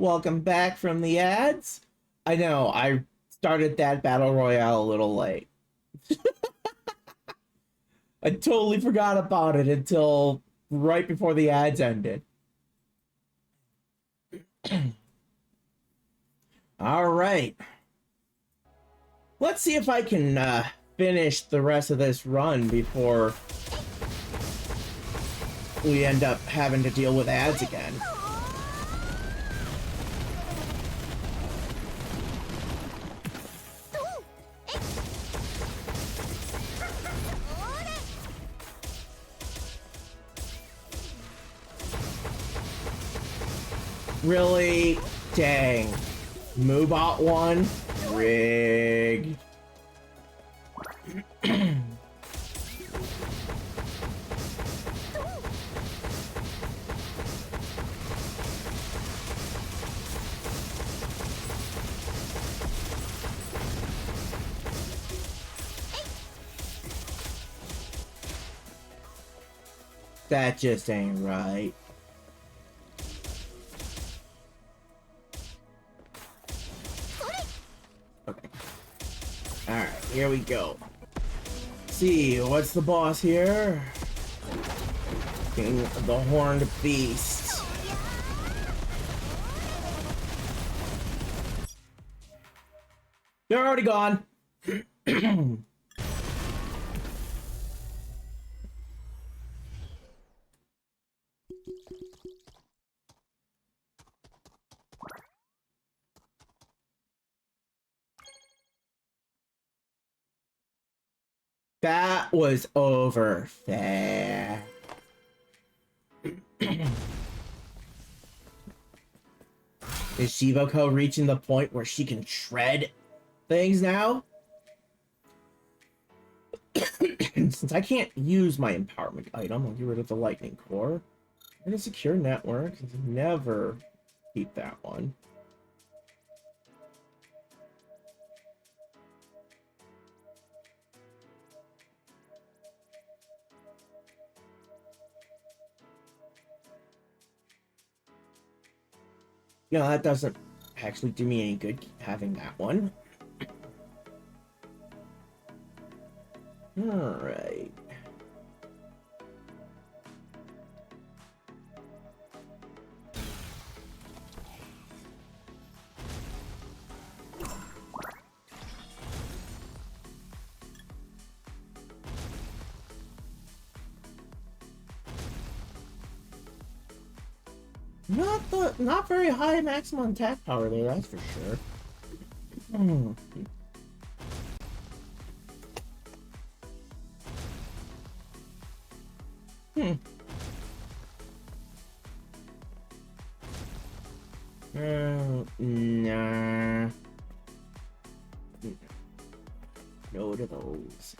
Welcome back from the ads. I know, I started that battle royale a little late. I totally forgot about it until right before the ads ended. All right. Let's see if I can finish the rest of this run before we end up having to deal with ads again. Really? Dang. Moobot 1? Rig. That just ain't right. Okay. Alright, here we go. See, what's the boss here? King of the Horned Beast. You're already gone. That was over fast. Is Shivako reaching the point where she can shred things now? Since I can't use my empowerment item, I'll get rid of the lightning core. And a secure network. Never keep that one. You know, that doesn't actually do me any good having that one. Alright. Not very high maximum attack power there, that's for sure. Nah. No to those.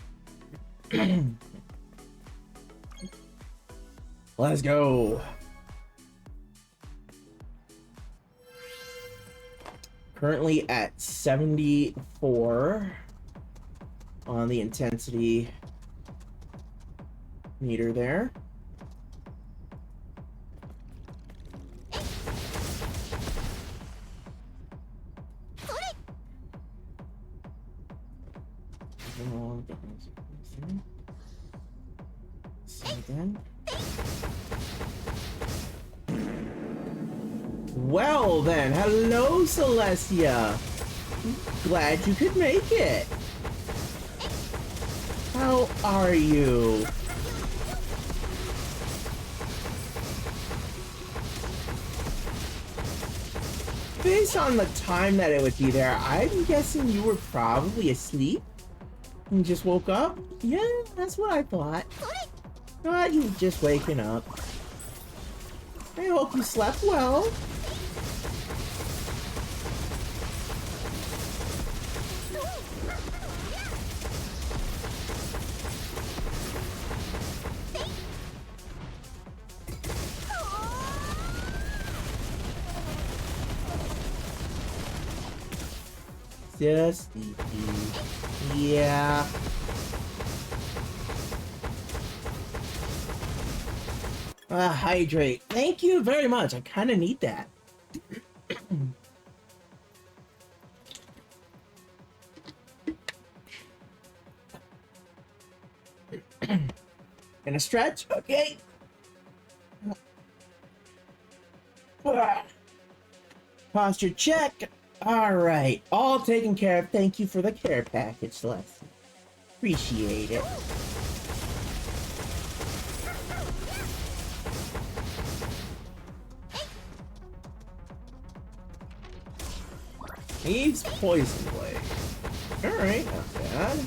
Let's go. Currently at 74 on the intensity meter there. Well then, hello Celestia. Glad you could make it. How are you? Based on the time that it would be there, I'm guessing you were probably asleep and just woke up. Yeah, that's what I thought. Thought you were just waking up. I hope you slept well. Just yeah. Hydrate. Thank you very much. I kind of need that. And a stretch, okay. Posture check. All right, all taken care of. Thank you for the care package, Celeste. Appreciate it. Needs poison blade. All right, not bad.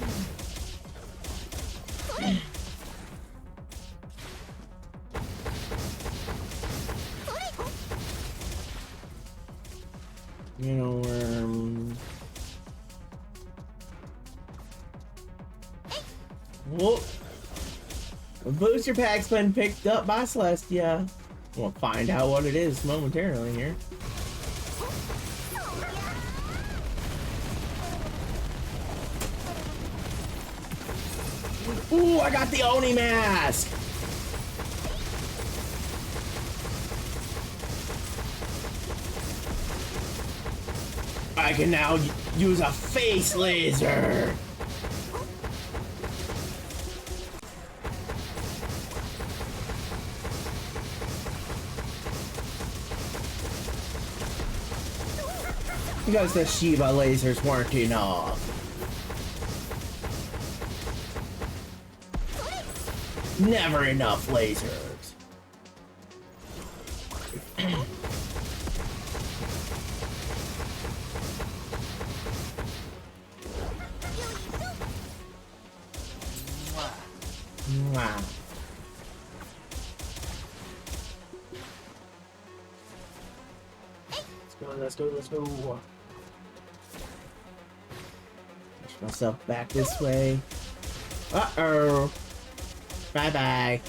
You know, whoop. The booster pack's been picked up by Celestia. We'll find out what it is momentarily here. Ooh, I got the Oni mask! I can now use a face laser! Because the SHIBA lasers weren't enough. Never enough lasers. Wow. Let's go. Push myself back this way. Uh-oh. Bye-bye.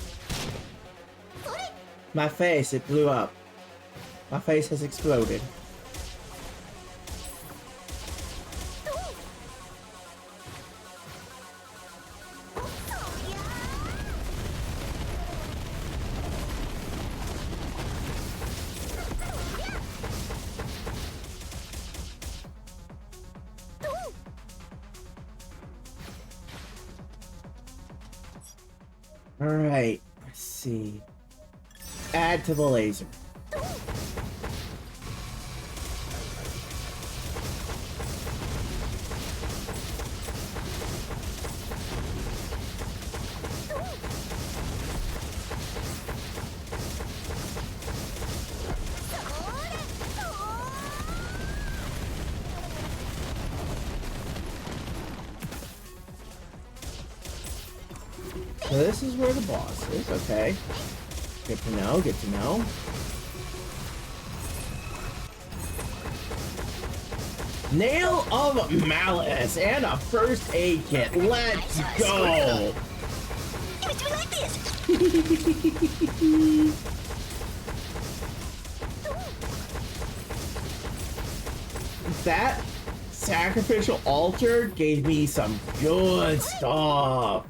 My face, it blew up. My face has exploded. Alright, let's see. Add to the laser. So this is where the boss is, okay. Good to know, good to know. Nail of Malice and a first aid kit. Let's go! Give it to me like this! That sacrificial altar gave me some good stuff.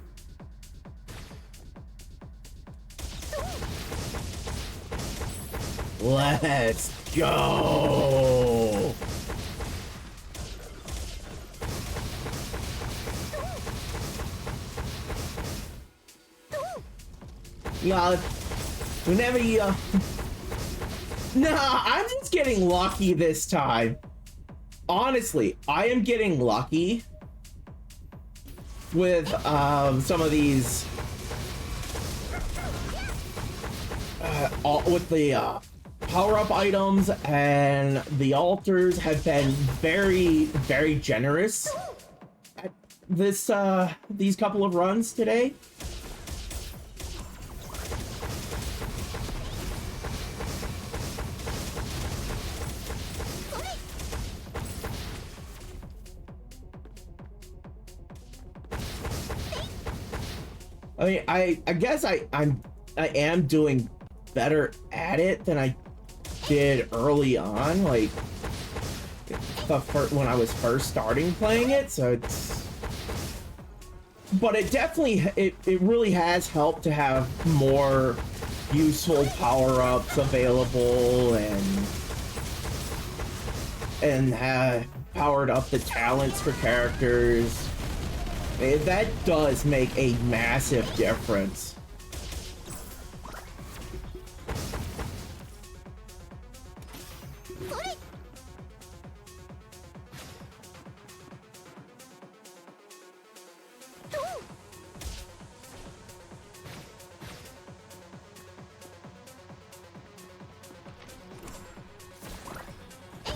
Let's go! Yeah, whenever you... Nah, I'm just getting lucky this time. Honestly, I am getting lucky with some of these... with the power-up items, and the altars have been very, very generous at this these couple of runs today. I mean, I guess I am doing better at it than I did early on, like when I was first starting playing it. So it's, but it definitely it really has helped to have more useful power-ups available and have powered up the talents for characters. That does make a massive difference.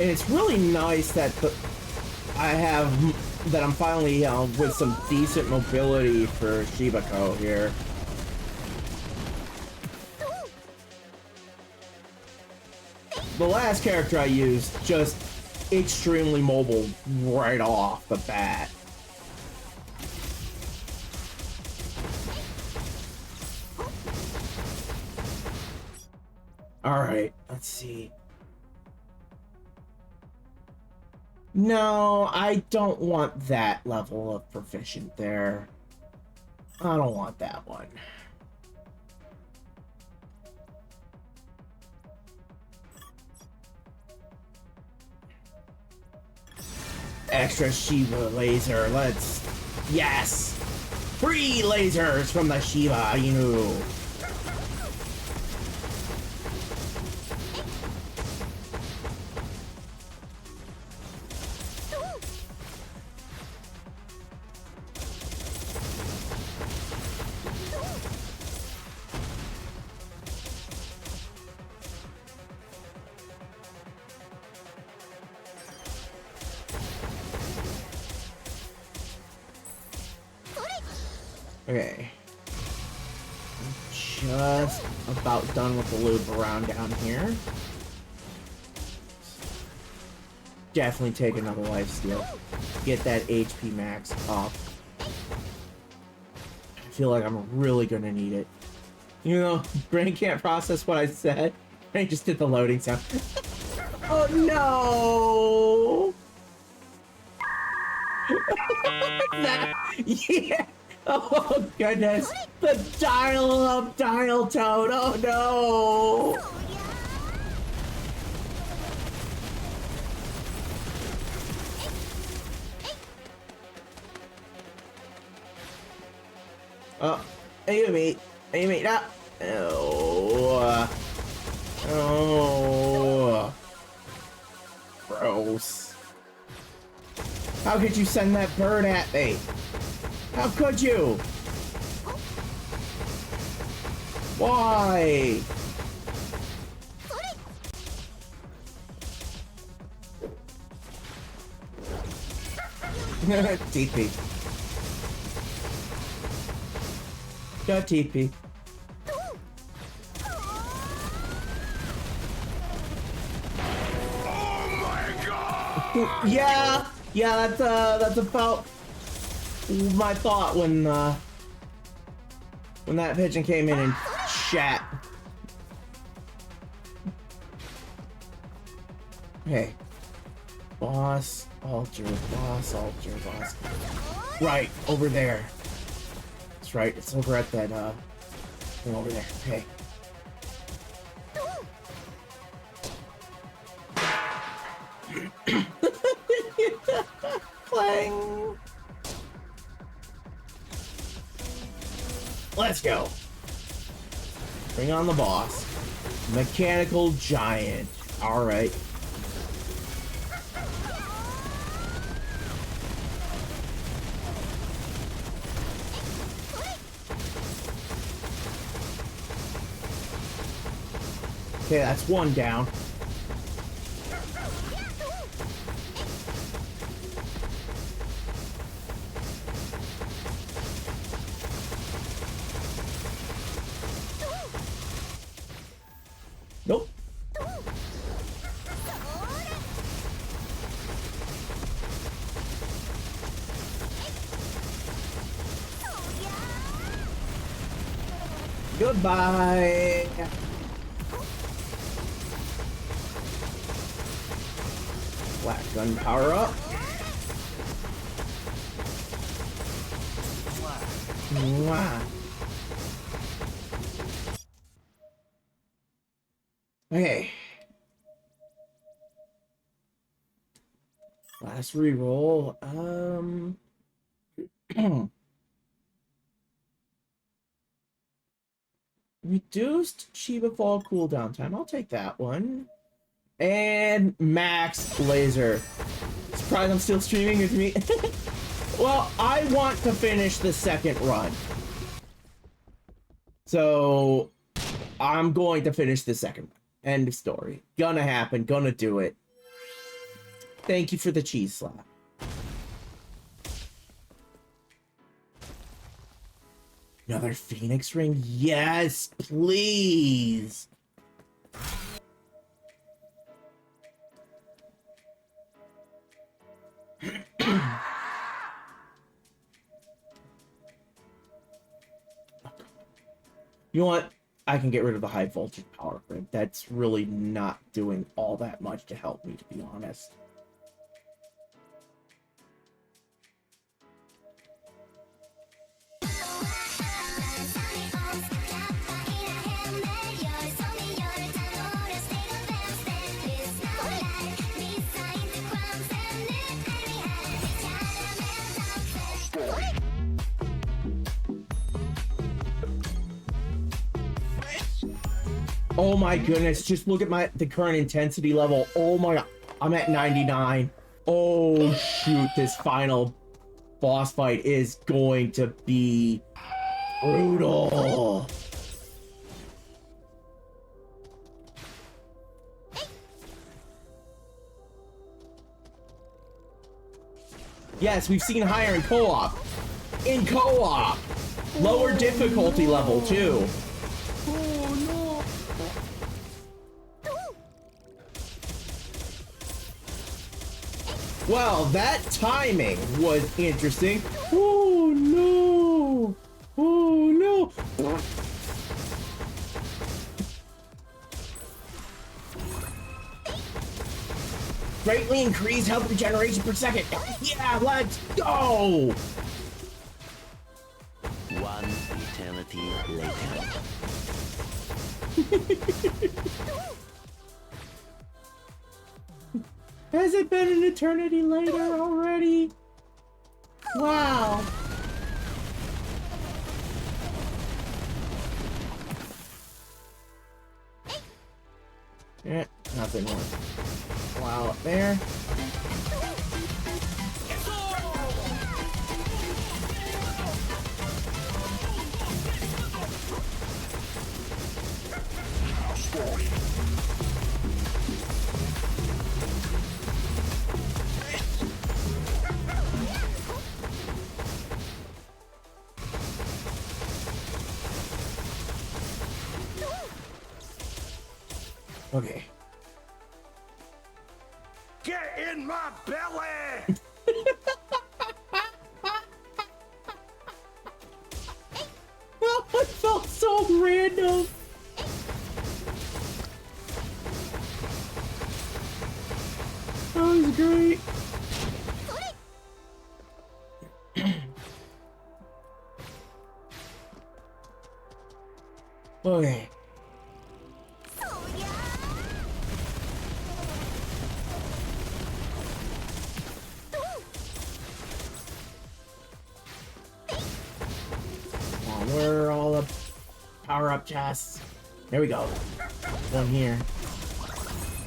And it's really nice that I'm finally with some decent mobility for SHIBA here. The last character I used, just extremely mobile right off the bat. Alright, let's see. No, I don't want that level of proficient there. I don't want that one. Extra SHIBA laser, let's... Yes! Free lasers from the SHIBA INUS! Okay. I'm just about done with the loop around down here. Definitely take another lifesteal. Get that HP max up. I feel like I'm really gonna need it. You know, brain can't process what I said. Brain just did the loading sound. Oh no! Yeah! Oh goodness! The dial-up dial tone! Oh no! Oh, Ayumi! Ayumi, no! Oh. Oh. Gross. How could you send that bird at me? How could you? Why? TP. Got TP. Yeah, that's about my thought when that pigeon came in and shat. Okay. Boss, altar, boss, altar, boss. Right, over there. That's right, it's over at that thing over there. Okay. Clang. Let's go. Bring on the boss. Mechanical giant. All right. Okay, that's one down. Nope. Goodbye. Black gun power up. Wow. Okay. Last reroll. Reduced SHIBA fall cooldown time. I'll take that one. And max laser. Surprised I'm still streaming with me. Well, I want to finish the second run. So I'm going to finish the second run. End of story. Gonna happen. Gonna do it. Thank you for the cheese slap. Another Phoenix ring? Yes, please. You know what? I can get rid of the high voltage power grid. That's really not doing all that much to help me, to be honest. Oh my goodness, just look at the current intensity level. Oh my god, I'm at 99. Oh shoot, this final boss fight is going to be brutal. Yes, we've seen higher in co-op. In co-op! Lower difficulty level too. Well, that timing was interesting. Oh no! Oh no! Greatly increased health regeneration per second. Yeah, let's go! One eternity later. Has it been an eternity later already? Wow. Yeah, nothing more. Wow, up there. Okay. Get in my belly! Well, it felt so random. That was great. Okay. Where are all the power-up chests? There we go. One here.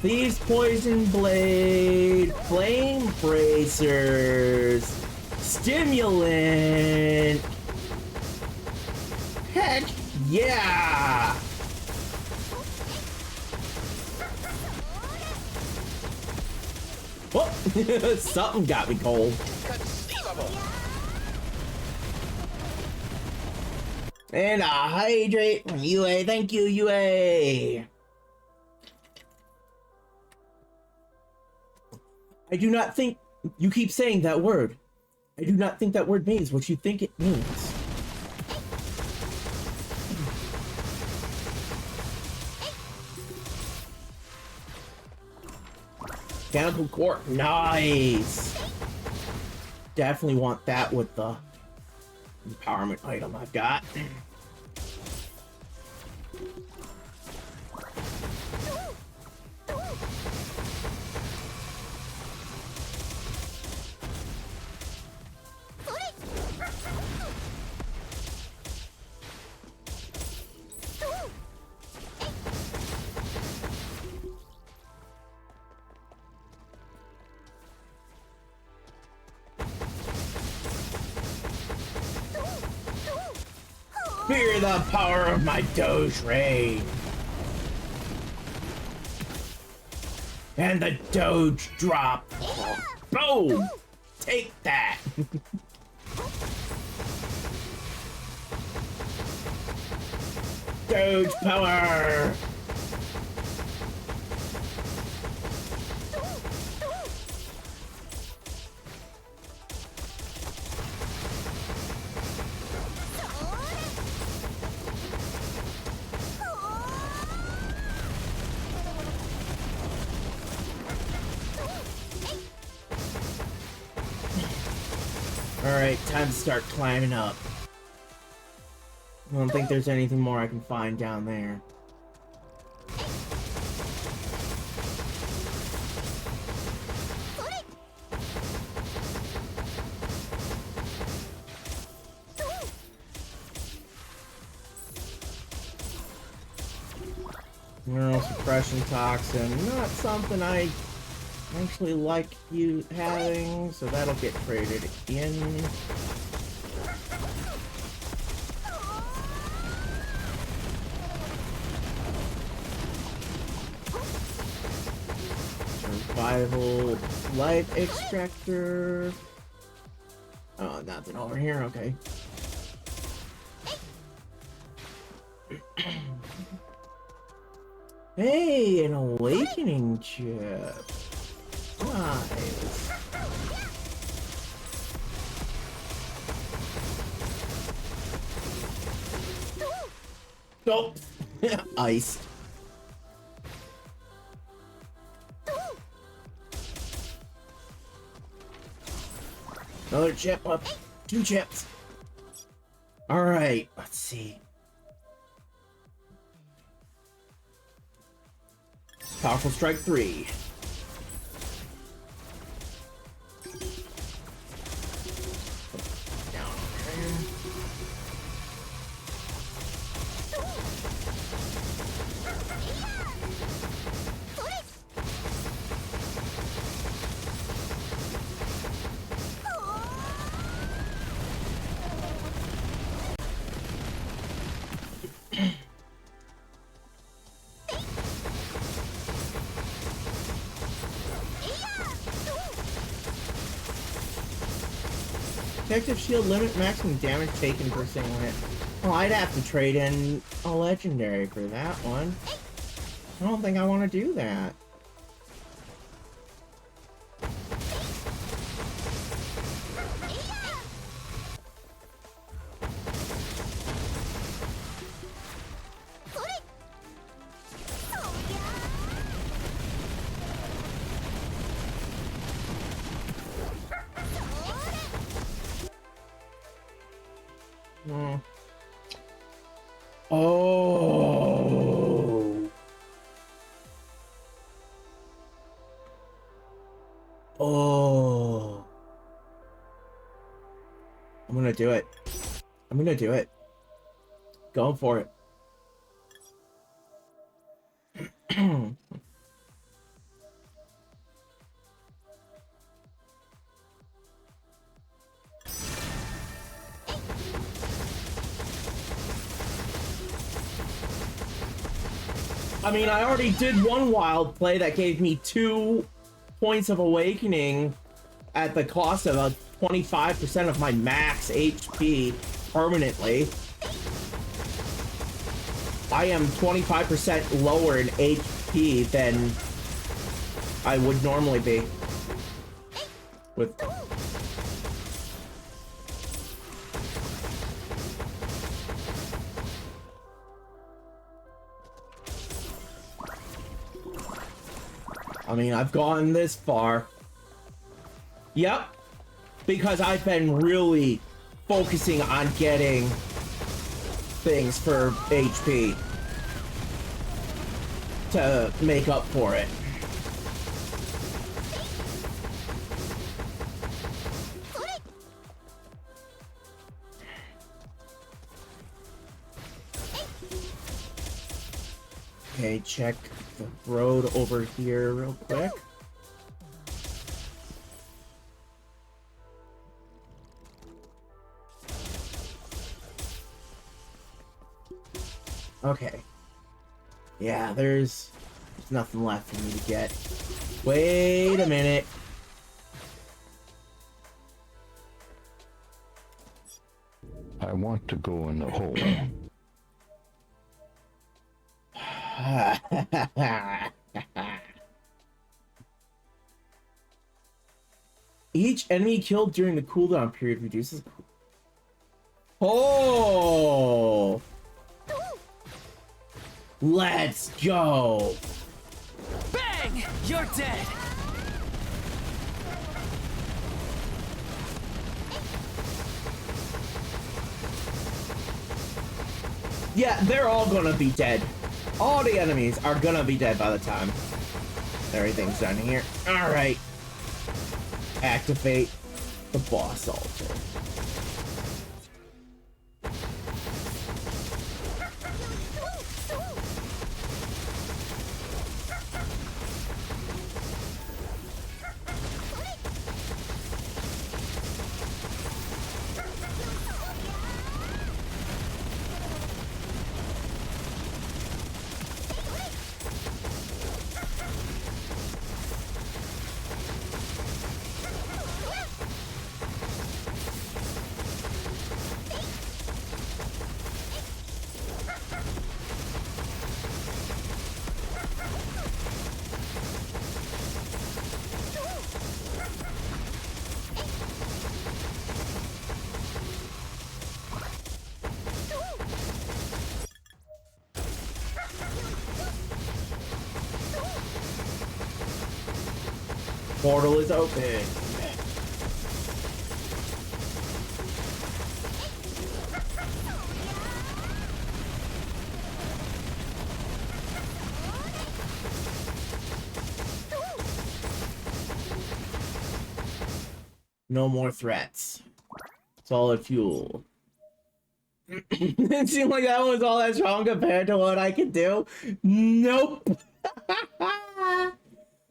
These poison blade, flame bracers, stimulant. Heck yeah! Oh, something got me cold. And a hydrate from UA. Thank you, UA. I do not think you keep saying that word. I do not think that word means what you think it means. Mechanical core. Nice. Definitely want that with the empowerment item I've got. Fear the power of my Doge Ray. And the Doge drop. Boom! Take that! Doge power! Alright, time to start climbing up. I don't think there's anything more I can find down there. Neural suppression toxin, not something I actually like you having, so that'll get traded in. Survival life extractor. Oh, nothing over here, okay. Hey, an awakening chip. Nice. Oh, iced. Another chip up. 2 chips. All right, let's see. Powerful Strike 3. Down there. Protective shield limit maximum damage taken per single hit. Well, I'd have to trade in a legendary for that one. I don't think I want to do that. Oh. Oh. I'm gonna do it. I'm gonna do it. Going for it. I mean, I already did one wild play that gave me 2 points of awakening at the cost of a 25% of my max HP permanently. I am 25% lower in HP than I would normally be. With... I mean, I've gone this far. Yep. Because I've been really focusing on getting things for HP to make up for it. Okay, check the road over here real quick. Okay. Yeah, there's nothing left for me to get. Wait a minute. I want to go in the hole. Each enemy killed during the cooldown period reduces. Oh! Let's go! Bang! You're dead. Yeah, they're all gonna be dead. All the enemies are gonna be dead by the time everything's done here. Alright. Activate the boss altar. Portal is open. No more threats. Solid fuel. It seemed like that was all that strong compared to what I could do. Nope.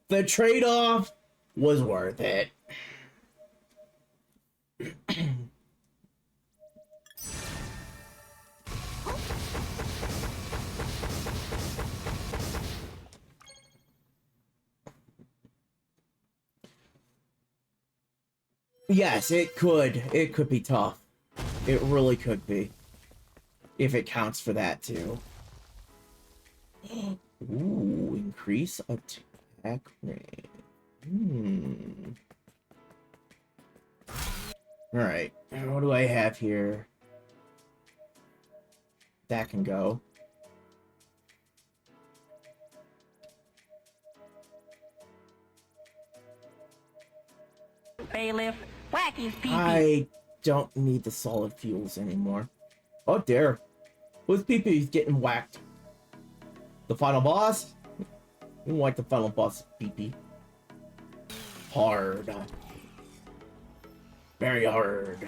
The trade-off was worth it. Yes, it could. It could be tough. It really could be. If it counts for that too. Ooh, increase attack range. Alright, what do I have here? That can go. Bailiff, whack his pee-pee. I don't need the solid fuels anymore. Oh dear. Whose pee-pee's getting whacked? The final boss? You don't like the final boss pee-pee. Hard. Very hard.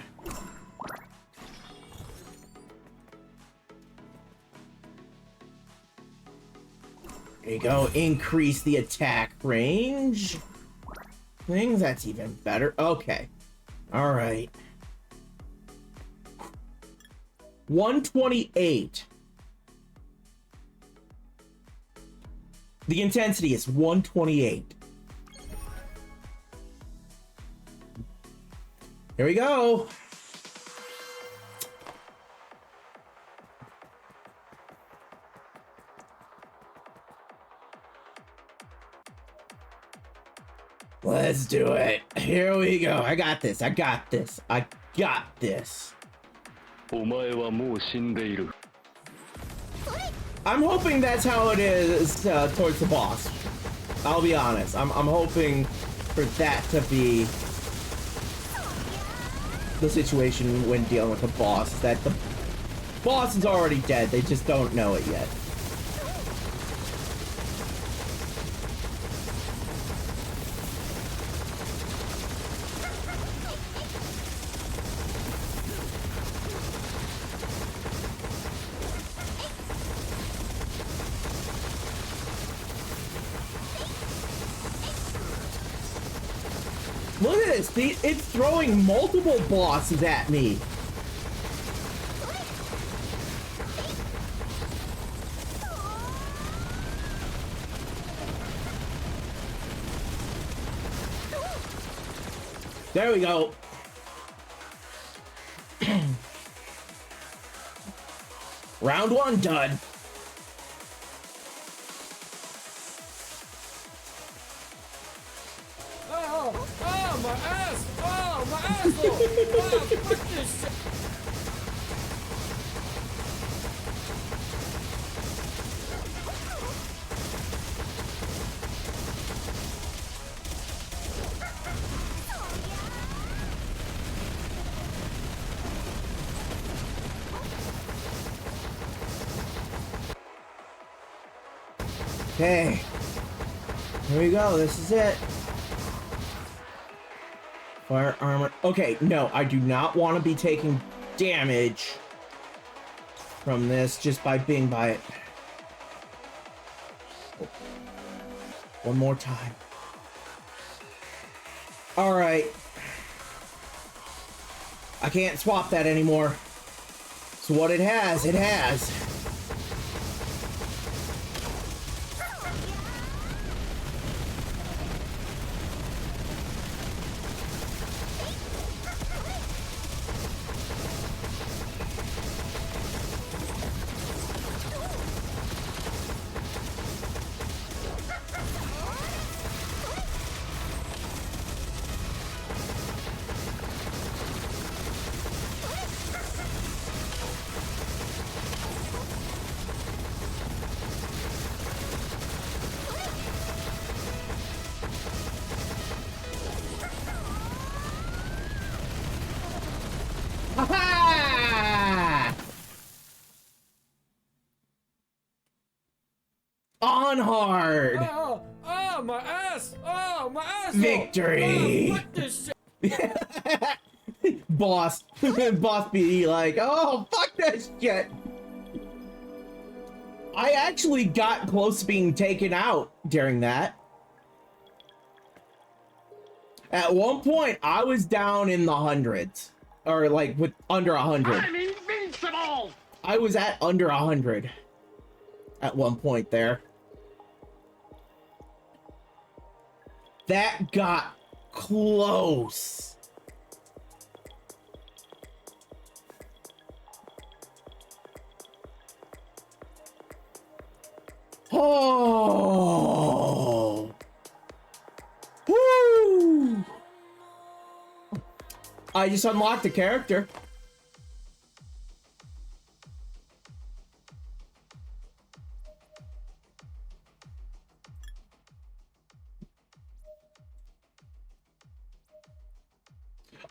There you go. Increase the attack range. Things, that's even better. Okay. Alright. 128. The intensity is 128. Here we go. Let's do it. Here we go. I got this. I got this. I got this. お前はもう死んでいる。 I'm hoping that's how it is towards the boss. I'll be honest. I'm hoping for that to be the situation when dealing with the boss. That the boss is already dead. They just don't know it yet. Look at this, it's throwing multiple bosses at me. There we go. Round one done. Oh, my ass! Oh, my asshole! Oh, fuck this shit! Okay. Here we go. This is it. Fire armor. Okay, no, I do not want to be taking damage from this just by being by it. One more time. Alright. I can't swap that anymore. So what it has, it has. On hard. Oh, my ass! Oh, my asshole! Victory. Oh, fuck this shit! Boss be like, oh, fuck that shit. I actually got close to being taken out during that. At one point, I was down in the hundreds. Or like with under 100. I'm invincible! I was at under 100 at one point there. That got close. Oh. Woo. I just unlocked the character.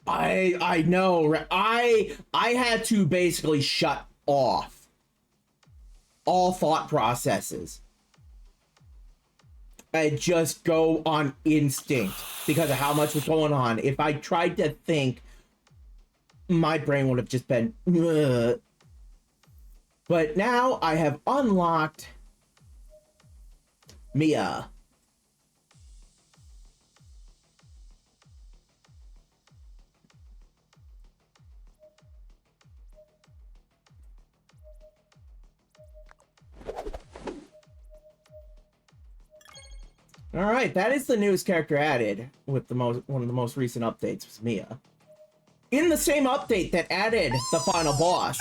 I know. I had to basically shut off all thought processes and just go on instinct because of how much was going on. If I tried to think, my brain would have just been ugh. But now I have unlocked Mia. All right, that is the newest character added with the one of the most recent updates was Mia. In the same update that added the final boss.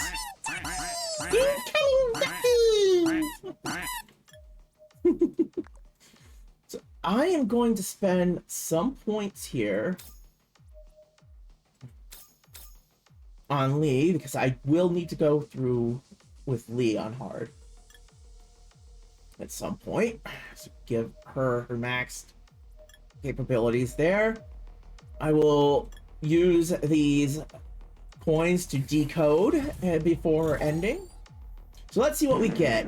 So I am going to spend some points here on Lee because I will need to go through with Lee on hard at some point. So give her maxed capabilities there. I will use these coins to decode before ending. So let's see what we get.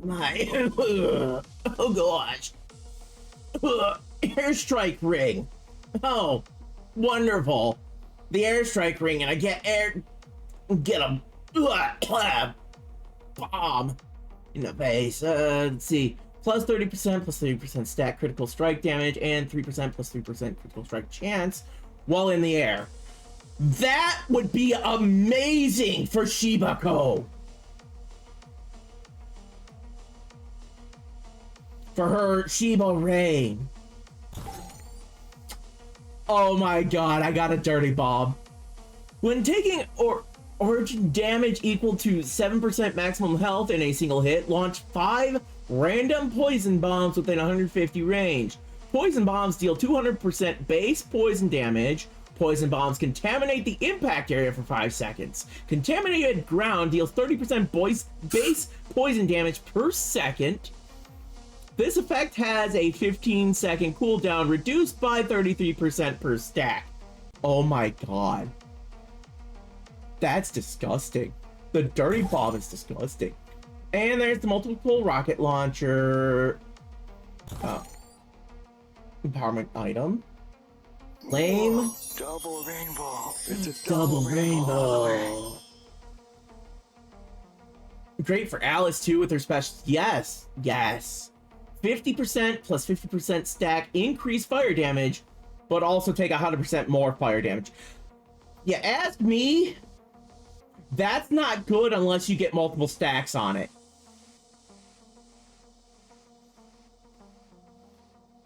My oh gosh. Airstrike ring. Oh, wonderful. The airstrike ring, and I get a bomb in the face. Let's see. Plus 30%, plus 30% stat critical strike damage, and 3% plus 3% critical strike chance while in the air. That would be amazing for Shibako. For her Shiba reign. Oh my god, I got a dirty bomb. When taking origin damage equal to 7% maximum health in a single hit, launch 5 random poison bombs within 150 range. Poison bombs deal 200% base poison damage. Poison bombs contaminate the impact area for 5 seconds. Contaminated ground deals 30% base poison damage per second. This effect has a 15-second cooldown, reduced by 33% per stack. Oh my god. That's disgusting. The dirty bomb is disgusting. And there's the multiple rocket launcher. Empowerment item. Lame. Double rainbow. It's a Double rainbow. Great for Alice too with her special. Yes. 50% plus 50% stack increase fire damage, but also take 100% more fire damage. You ask me, that's not good unless you get multiple stacks on it.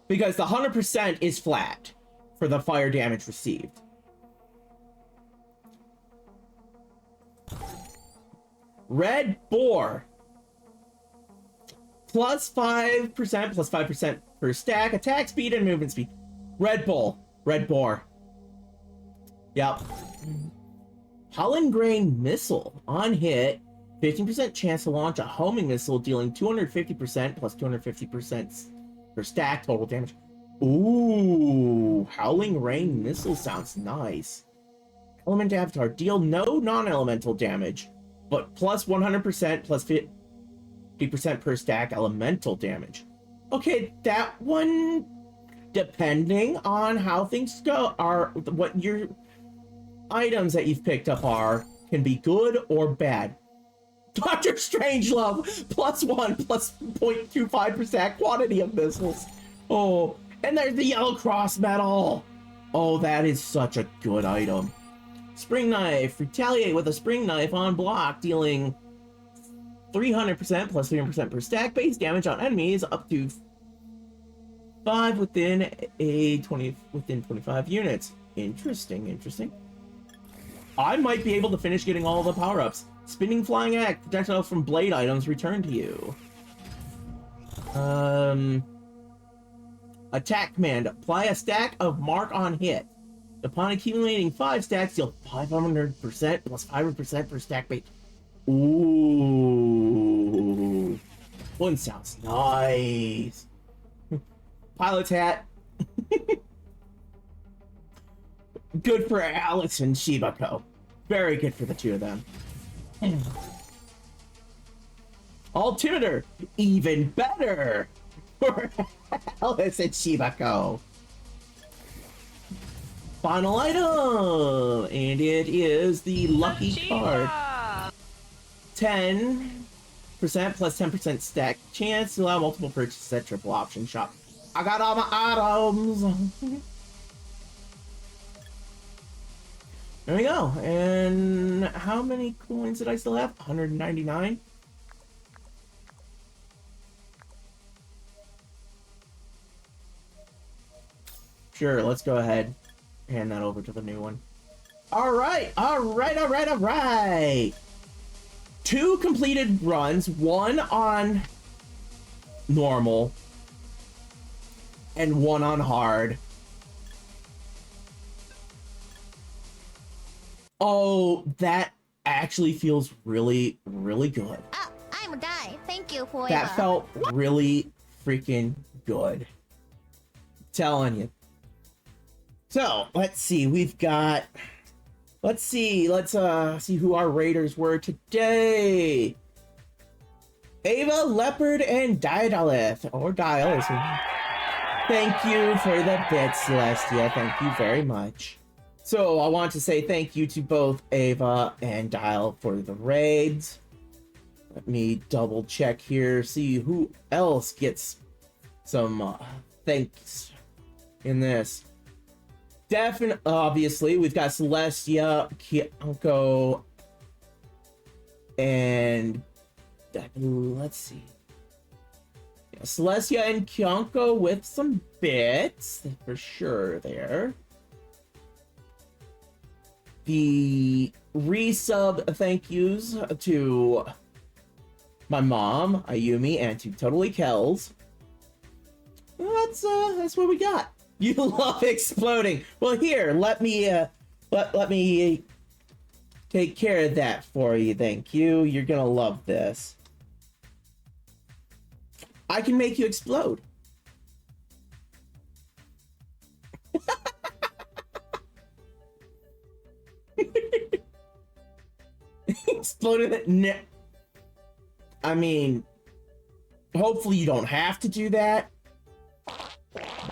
Because the 100% is flat for the fire damage received. Red Boar. Plus 5%, plus 5% per stack, attack speed and movement speed. Red Boar. Yep. Holland Grain Missile. On hit, 15% chance to launch a homing missile, dealing 250% plus 250% per stack total damage. Ooh, Howling Rain Missile sounds nice. Element Avatar. Deal no non-elemental damage, but plus 100% plus 50% per stack elemental damage. Okay, that one, depending on how things go, are what your items that you've picked up are, can be good or bad. Dr. Strangelove, plus 1, plus 0.25% quantity of missiles. Oh, and there's the Yellow Cross Medal. Oh, that is such a good item. Spring Knife. Retaliate with a Spring Knife on block, dealing 300% plus 300% per stack base damage on enemies up to 5 within 25 units. Interesting. I might be able to finish getting all the power-ups. Spinning Flying Axe. Projectiles from blade items return to you. Attack command. Apply a stack of mark on hit. Upon accumulating 5 stacks, deal 500% plus 500% per stack base. Ooh. One sounds nice. Pilot's hat. Good for Alex and SHIBA Co. Very good for the two of them. Altimeter. Even better for Alex and SHIBA Co. Final item, and it is the lucky card. 10% plus 10% stack chance to allow multiple purchases at triple option shop. I got all my items. There we go. And how many coins did I still have? 199. Sure, let's go ahead. Hand that over to the new one. All right. 2 completed runs, 1 on normal and 1 on hard. Oh, that actually feels really, really good. Oh, I'm a guy. Thank you for That felt really freaking good. Telling you. So, let's see. We've got... Let's see who our raiders were today. Ava, Leopard, and Daedalus. Or Dial. Thank you for the bits, Celestia. Thank you very much. So, I want to say thank you to both Ava and Dial for the raids. Let me double check here, see who else gets some thanks in this. Definitely, obviously, we've got Celestia, Kyanko, and let's see. Yeah, Celestia and Kyanko with some bits for sure there. the resub thank yous to my mom, Ayumi, and to Totally Kells. That's what we got. You love exploding. Well, here, let me take care of that for you. Thank you. You're gonna love this. I can make you explode. Exploded it. I mean, hopefully you don't have to do that.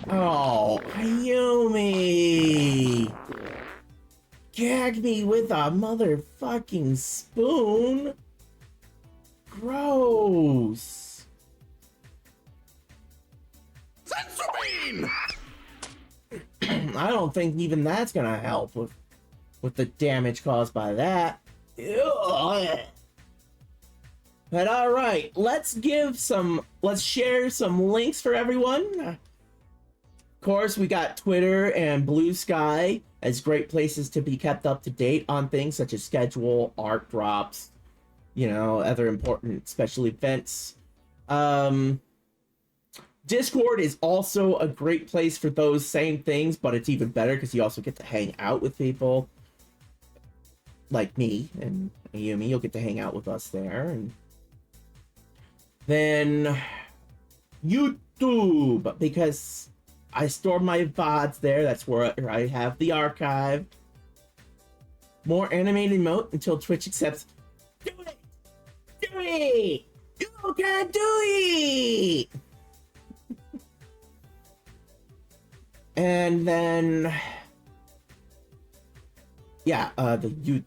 Oh, Ayumi! Gag me with a motherfucking spoon? Gross! I don't think even that's gonna help with the damage caused by that. Ugh. But alright, let's share some links for everyone. Of course, we got Twitter and Blue Sky as great places to be kept up to date on things such as schedule, art drops, you know, other important special events. Discord is also a great place for those same things, but it's even better because you also get to hang out with people like me and Ayumi. You'll get to hang out with us there. And then YouTube, because I store my VODs there. That's where I have the archive. More animated emote until Twitch accepts. Do it! Do it! You can do it! And then, yeah, the YouTube.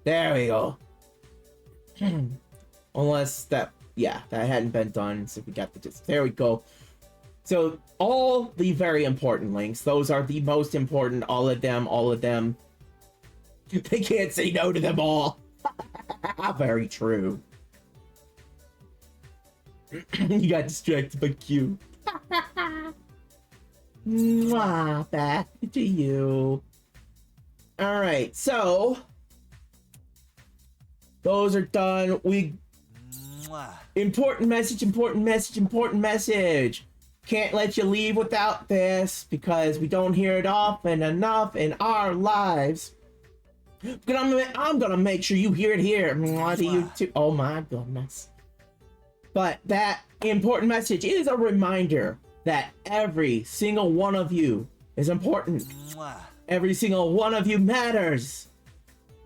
There we go. Unless that, yeah, that hadn't been done, so we got the just. There we go. So all the very important links, those are the most important. All of them. They can't say no to them all. Very true. You got distracted by Q. Mwah, back to you. All right, so those are done. Important message. Can't let you leave without this because we don't hear it often enough in our lives. But I'm gonna make sure you hear it here. To you too. Oh my goodness. But that important message is a reminder that every single one of you is important. Every single one of you matters.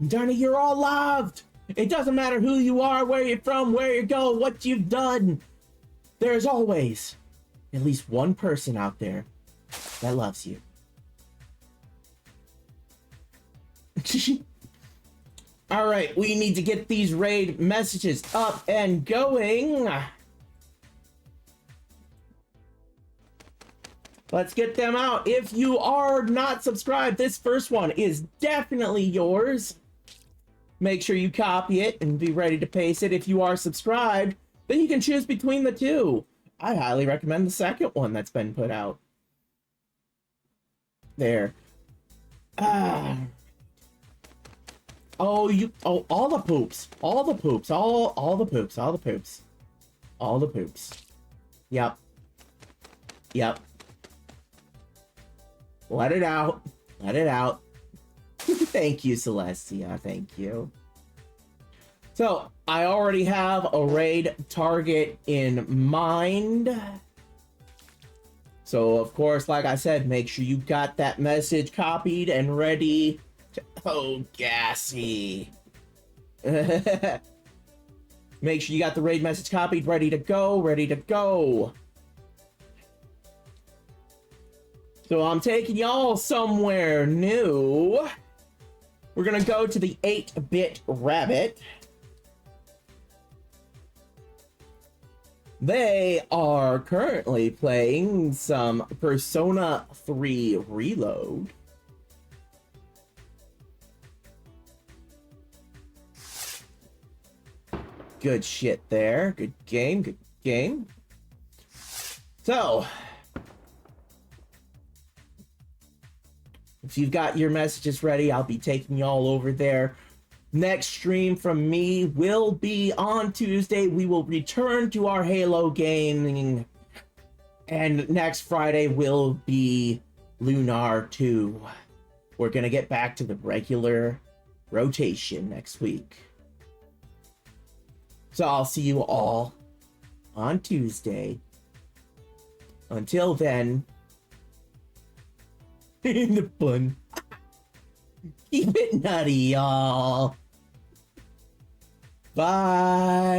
Darn it, you're all loved. It doesn't matter who you are, where you're from, where you go, what you've done. There's always at least one person out there that loves you. All right, we need to get these raid messages up and going. Let's get them out. If you are not subscribed, this first one is definitely yours. Make sure you copy it and be ready to paste it. If you are subscribed, then you can choose between the two. I highly recommend the second one that's been put out. There. All the poops. All the poops. All the poops. All the poops. All the poops. Yep. Let it out. Let it out. Thank you, Celestia. Thank you. So, I already have a raid target in mind. So, of course, like I said, make sure you got that message copied and ready to... Oh, gassy. Make sure you got the raid message copied, ready to go, ready to go. So I'm taking y'all somewhere new. We're gonna go to the 8-Bit Rabbit. They are currently playing some Persona 3 Reload. Good shit there. Good game, good game. So, if you've got your messages ready, I'll be taking y'all over there. Next stream from me will be on Tuesday. We will return to our Halo gaming. And next Friday will be Lunar 2. We're going to get back to the regular rotation next week. So I'll see you all on Tuesday. Until then, in the fun. Keep it nutty, y'all. Bye.